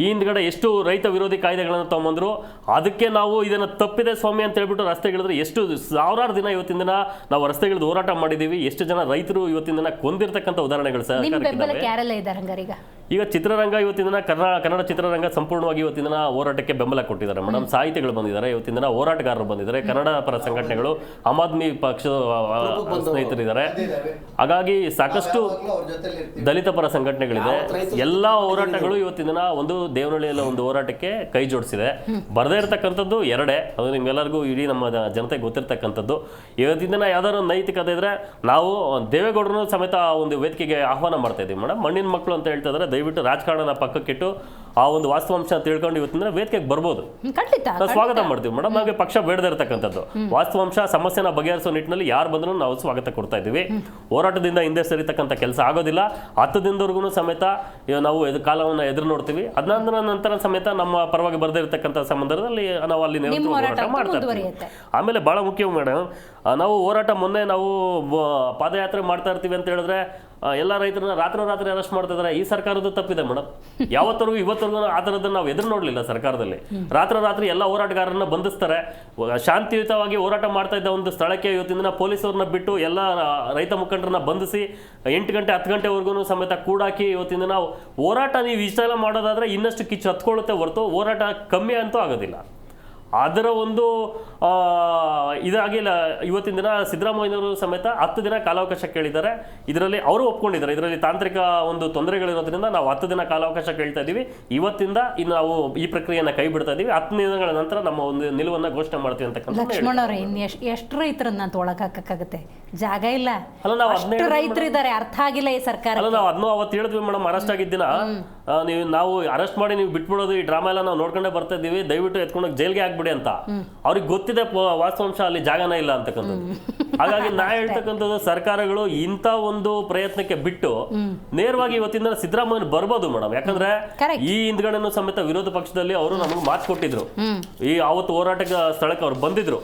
ಈ ಹಿಂದ್ಗಡೆ ಎಷ್ಟು ರೈತ ವಿರೋಧಿ ಕಾಯ್ದೆಗಳನ್ನು ತಗೊಂಬಂದ್ರು, ಅದಕ್ಕೆ ನಾವು ಇದನ್ನ ತಪ್ಪಿದೆ ಸ್ವಾಮಿ ಅಂತ ಹೇಳ್ಬಿಟ್ಟು ರಸ್ತೆಗಳಿದ್ರೆ ಎಷ್ಟು ಸಾವಿರಾರು ದಿನ ಇವತ್ತಿನ ದಿನ ನಾವು ರಸ್ತೆಗಳದ್ದು ಹೋರಾಟ ಮಾಡಿದೀವಿ. ಎಷ್ಟು ಜನ ರೈತರು ಇವತ್ತಿನ ದಿನ ಕೊಂದಿರ್ತಕ್ಕಂಥ ಉದಾಹರಣೆಗಳು ಈಗ ಚಿತ್ರರಂಗ ಇವತ್ತಿನ ದಿನ ಕನ್ನಡ ಚಿತ್ರರಂಗ ಸಂಪೂರ್ಣವಾಗಿ ಇವತ್ತಿನ ದಿನ ಹೋರಾಟಕ್ಕೆ ಬೆಂಬಲ ಕೊಟ್ಟಿದ್ದಾರೆ ಮೇಡಮ್. ಸಾಹಿತಿಗಳು ಬಂದಿದ್ದಾರೆ, ಇವತ್ತಿನ ದಿನ ಹೋರಾಟಗಾರರು ಬಂದಿದ್ದಾರೆ, ಕನ್ನಡ ಪರ ಸಂಘಟನೆಗಳು, ಆಮ್ ಆದ್ಮಿ ಪಕ್ಷದ ಸ್ನೇಹಿತರಿದ್ದಾರೆ. ಹಾಗಾಗಿ ಸಾಕಷ್ಟು ದಲಿತ ಪರ ಸಂಘಟನೆಗಳಿದೆ. ಎಲ್ಲಾ ಹೋರಾಟಗಳು ಇವತ್ತಿನ ದಿನ ಒಂದು ದೇವನಹಳ್ಳಿಯಲ್ಲಿ ಒಂದು ಹೋರಾಟಕ್ಕೆ ಕೈ ಜೋಡಿಸಿದೆ. ಬರದೇ ಇರತಕ್ಕಂಥದ್ದು ಎರಡೇ, ಅದು ನಿಮ್ಗೆಲ್ಲರಿಗೂ ಇಡೀ ನಮ್ಮ ಜನತೆಗೆ ಗೊತ್ತಿರ್ತಕ್ಕಂಥದ್ದು. ಇವತ್ತಿನ ದಿನ ಯಾವ್ದಾದ್ರು ನೈತಿಕತೆ ಇದ್ರೆ ನಾವು ದೇವೇಗೌಡರು ಸಮೇತ ಒಂದು ವೇದಿಕೆಗೆ ಆಹ್ವಾನ ಮಾಡ್ತಾ ಇದ್ದೀವಿ ಮೇಡಮ್. ಮಣ್ಣಿನ ಮಕ್ಕಳು ಅಂತ ಹೇಳ್ತಾ ಇದ್ದಾರೆ, ದಯವಿಟ್ಟು ರಾಜಕಾರಣನ ಪಕ್ಕಕ್ಕಿಟ್ಟು ಆ ಒಂದು ವಾಸ್ತವಾಂಶ ತಿಳ್ಕೊಂಡು ಇವತ್ತಿನ ವೇದಿಕೆಗೆ ಬರ್ಬೋದು, ನಾವು ಸ್ವಾಗತ ಮಾಡ್ತೀವಿ ಮೇಡಮ್. ಹಾಗೆ ಪಕ್ಷ ಬೇಡದೇ ಇರತಕ್ಕಂಥದ್ದು ವಾಸ್ತವಾಂಶ ಸಮಸ್ಯೆನ ಬಗೆಹರಿಸೋ ನಿಟ್ಟಿನಲ್ಲಿ ಯಾರು ಬಂದರೂ ನಾವು ಸ್ವಾಗತ ಕೊಡ್ತಾ ಇದ್ದೀವಿ. ಹೋರಾಟದಿಂದ ಹಿಂದೆ ಸರಿತಕ್ಕಂಥ ಕೆಲಸ ಆಗೋದಿಲ್ಲ. 10 ದಿನದವರೆಗೂ ಸಮೇತ ನಾವು ಕಾಲವನ್ನು ಎದುರು ನೋಡ್ತೀವಿ. ಅದಾದ ನಂತರ ಸಮೇತ ನಮ್ಮ ಪರವಾಗಿ ಬರದೇ ಇರತಕ್ಕಂಥ ಸಂದರ್ಭದಲ್ಲಿ ನಾವು ಅಲ್ಲಿ ಹೋರಾಟ ಮಾಡ್ತಾ ಇರ್ತೀವಿ. ಆಮೇಲೆ ಬಹಳ ಮುಖ್ಯ ಮೇಡಮ್, ನಾವು ಹೋರಾಟ ಮೊನ್ನೆ ನಾವು ಪಾದಯಾತ್ರೆ ಮಾಡ್ತಾ ಇರ್ತೀವಿ ಅಂತ ಹೇಳಿದ್ರೆ ಎಲ್ಲ ರೈತರನ್ನ ರಾತ್ರಿ ಅರೆಸ್ಟ್ ಮಾಡ್ತಾ ಇದ್ದಾರೆ. ಈ ಸರ್ಕಾರದ ತಪ್ಪಿದೆ ಮೇಡಮ್. ಯಾವತ್ತರೆಗೂ ಇವತ್ತರೆಗೂ ಆ ಥರದನ್ನ ನಾವು ಎದುರು ನೋಡಲಿಲ್ಲ ಸರ್ಕಾರದಲ್ಲಿ. ರಾತ್ರಿ ಎಲ್ಲ ಹೋರಾಟಗಾರರನ್ನ ಬಂಧಿಸ್ತಾರೆ. ಶಾಂತಿಯುತವಾಗಿ ಹೋರಾಟ ಮಾಡ್ತಾ ಇದ್ದ ಒಂದು ಸ್ಥಳಕ್ಕೆ ಇವತ್ತಿನ ದಿನ ಪೊಲೀಸವ್ರನ್ನ ಬಿಟ್ಟು ಎಲ್ಲ ರೈತ ಮುಖಂಡರನ್ನ ಬಂಧಿಸಿ 8 ಗಂಟೆ 10 ಗಂಟೆವರೆಗೂ ಸಮೇತ ಕೂಡಾಕಿ ಇವತ್ತಿನ ದಿನ ಹೋರಾಟ ನೀವು ಇಷ್ಟೆಲ್ಲ ಮಾಡೋದಾದ್ರೆ ಇನ್ನಷ್ಟು ಕಿಚ್ಚು ಹತ್ಕೊಳ್ಳುತ್ತೆ ಹೊರತು ಹೋರಾಟ ಕಮ್ಮಿ ಅಂತೂ ಆಗೋದಿಲ್ಲ. ಅದರ ಒಂದು ಇದಾಗಿಲ್ಲ. ಇವತ್ತಿನ ದಿನ ಸಿದ್ದರಾಮಯ್ಯನವರು ಸಮೇತ 10 ದಿನ ಕಾಲಾವಕಾಶ ಕೇಳಿದ್ದಾರೆ. ಇದರಲ್ಲಿ ಅವರು ಒಪ್ಕೊಂಡಿದ್ದಾರೆ. ಇದರಲ್ಲಿ ತಾಂತ್ರಿಕ ಒಂದು ತೊಂದರೆಗಳಿರೋದ್ರಿಂದ ನಾವು 10 ದಿನ ಕಾಲಾವಕಾಶ ಕೇಳ್ತಾ ಇದ್ದೀವಿ. ಇವತ್ತಿಂದ ಇನ್ನು ನಾವು ಈ ಪ್ರಕ್ರಿಯೆಯನ್ನು ಕೈ ಬಿಡ್ತಾ ಇದ್ದೀವಿ. 10 ದಿನಗಳ ನಂತರ ನಮ್ಮ ಒಂದು ನಿಲುವನ್ನು ಘೋಷಣೆ ಮಾಡ್ತೀವಿ ಅಂತ. ಲಕ್ಷ್ಮಣ್ ಅವರೇ, ಎಷ್ಟು ರೈತರನ್ನ ತೊಳಕಾಗತ್ತೆ? ಜಾಗ ಇಲ್ಲ. ಅಷ್ಟು ರೈತರಿದ್ದಾರೆ, ಅರ್ಥ ಆಗಿಲ್ಲ ಈ ಸರ್ಕಾರ. ಅಲ್ಲ, ನಾವು ಅದನ್ನು ಅವತ್ತು ಹೇಳಿದ್ವಿ ಮೇಡಮ್. ಅರೆಸ್ಟ್ ಆಗಿದ್ದಿನ ನಾವು ಅರೆಸ್ಟ್ ಮಾಡಿ ನೀವು ಬಿಟ್ಬಿಡೋದು ಈ ಡ್ರಾಮಾ ಎಲ್ಲ ನಾವು ನೋಡ್ಕೊಂಡೇ ಬರ್ತಾ ಇದ್ದೀವಿ, ದಯವಿಟ್ಟು ಎತ್ಕೊಂಡೋಗಿ ಜೈಲ್ಗೆ ಹಾಕ್ಬಿಡಿ ಅಂತ. ಅವ್ರಿಗೆ ಗೊತ್ತಿದೆ ವಾಸ್ತವಾಂಶ ಅಲ್ಲಿ ಜಾಗನೇ ಇಲ್ಲ ಅಂತಕ್ಕಂಥದ್ದು. ಹಾಗಾಗಿ ನಾ ಹೇಳ್ತಕ್ಕಂಥದ್ದು ಸರ್ಕಾರಗಳು ಇಂಥ ಒಂದು ಪ್ರಯತ್ನಕ್ಕೆ ಬಿಟ್ಟು ನೇರವಾಗಿ ಇವತ್ತಿನ ಸಿದ್ದರಾಮಯ್ಯ ಬರ್ಬೋದು ಮೇಡಮ್. ಯಾಕಂದ್ರೆ ಈ ಹಿಂದ್ಗಡೆನೂ ಸಮೇತ ವಿರೋಧ ಪಕ್ಷದಲ್ಲಿ ಅವರು ನಮಗೆ ಮಾತು ಕೊಟ್ಟಿದ್ರು. ಈ ಅವತ್ತು ಹೋರಾಟ ಸ್ಥಳಕ್ಕೆ ಅವ್ರು ಬಂದಿದ್ರು,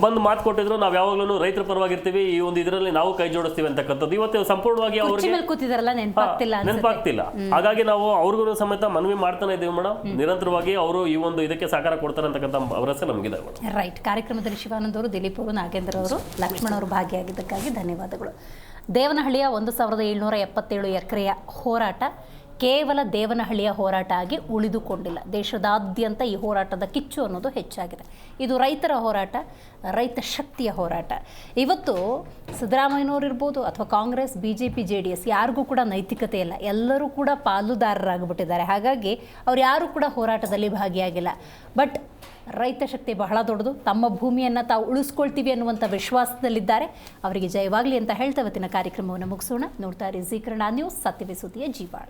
ಬಂದು ಮಾತು ಕೊಟ್ಟಿದ್ರು, ನಾವ್ ಯಾವಾಗ್ಲೂ ರೈತರ ಪರವಾಗಿರ್ತೀವಿ, ಈ ಒಂದು ಇದರಲ್ಲಿ ನಾವು ಕೈ ಜೋಡಿಸ್ತೀವಿ ಅಂತಕ್ಕಂಥದ್ದು ಇವತ್ತು ಸಂಪೂರ್ಣವಾಗಿ ಅವ್ರಿಗೆ ನೆನಪಾಗ್ತಿಲ್ಲ. ಹಾಗಾಗಿ ನಾವು ಅವ್ರಿಗೂ ಸಮೇತ ಮನವಿ ಮಾಡ್ತಾನೆ ಇದೀವಿ ಮೇಡಮ್. ನಿರಂತರವಾಗಿ ಅವರು ಈ ಒಂದು ಇದಕ್ಕೆ ಸಹಕಾರ ಕೊಡ್ತಾರೆ ಅಂತಕ್ಕಂಥ ಭರವಸೆ ನಮಗಿದೆ ಮೇಡಮ್. ರೈಟ್. ಕಾರ್ಯಕ್ರಮದಲ್ಲಿ ಶಿವಾನಂದ್ ಅವರು, ದಿಲೀಪ್ ಅವರು, ನಾಗೇಂದ್ರ ಅವರು, ಲಕ್ಷ್ಮಣ್ ಅವರು ಭಾಗಿಯಾಗಿದ್ದಕ್ಕಾಗಿ ಧನ್ಯವಾದಗಳು. ದೇವನಹಳ್ಳಿಯ 1777 ಎಕರೆಯ ಹೋರಾಟ ಕೇವಲ ದೇವನಹಳ್ಳಿಯ ಹೋರಾಟ ಆಗಿ ಉಳಿದುಕೊಂಡಿಲ್ಲ. ದೇಶದಾದ್ಯಂತ ಈ ಹೋರಾಟದ ಕಿಚ್ಚು ಅನ್ನೋದು ಹೆಚ್ಚಾಗಿದೆ. ಇದು ರೈತರ ಹೋರಾಟ, ರೈತ ಶಕ್ತಿಯ ಹೋರಾಟ. ಇವತ್ತು ಸಿದ್ದರಾಮಯ್ಯನವರು ಇರ್ಬೋದು ಅಥವಾ ಕಾಂಗ್ರೆಸ್, BJP, JDS ಯಾರಿಗೂ ಕೂಡ ನೈತಿಕತೆ ಇಲ್ಲ. ಎಲ್ಲರೂ ಕೂಡ ಪಾಲುದಾರರಾಗಿಬಿಟ್ಟಿದ್ದಾರೆ. ಹಾಗಾಗಿ ಅವ್ರು ಯಾರೂ ಕೂಡ ಹೋರಾಟದಲ್ಲಿ ಭಾಗಿಯಾಗಿಲ್ಲ. ಬಟ್ ರೈತ ಶಕ್ತಿ ಬಹಳ ದೊಡ್ಡದು. ತಮ್ಮ ಭೂಮಿಯನ್ನು ತಾವು ಉಳಿಸ್ಕೊಳ್ತೀವಿ ಅನ್ನುವಂಥ ವಿಶ್ವಾಸದಲ್ಲಿದ್ದಾರೆ. ಅವರಿಗೆ ಜಯವಾಗಲಿ ಅಂತ ಹೇಳ್ತಾ ಇವತ್ತಿನ ಕಾರ್ಯಕ್ರಮವನ್ನು ಮುಗಿಸೋಣ. ನೋಡ್ತಾ ಇರಿ ಜೀ ಕನ್ನಡ ನ್ಯೂಸ್, ಸತ್ಯವೇ ಸುದ್ದಿಯ ಜೀವಾಳ.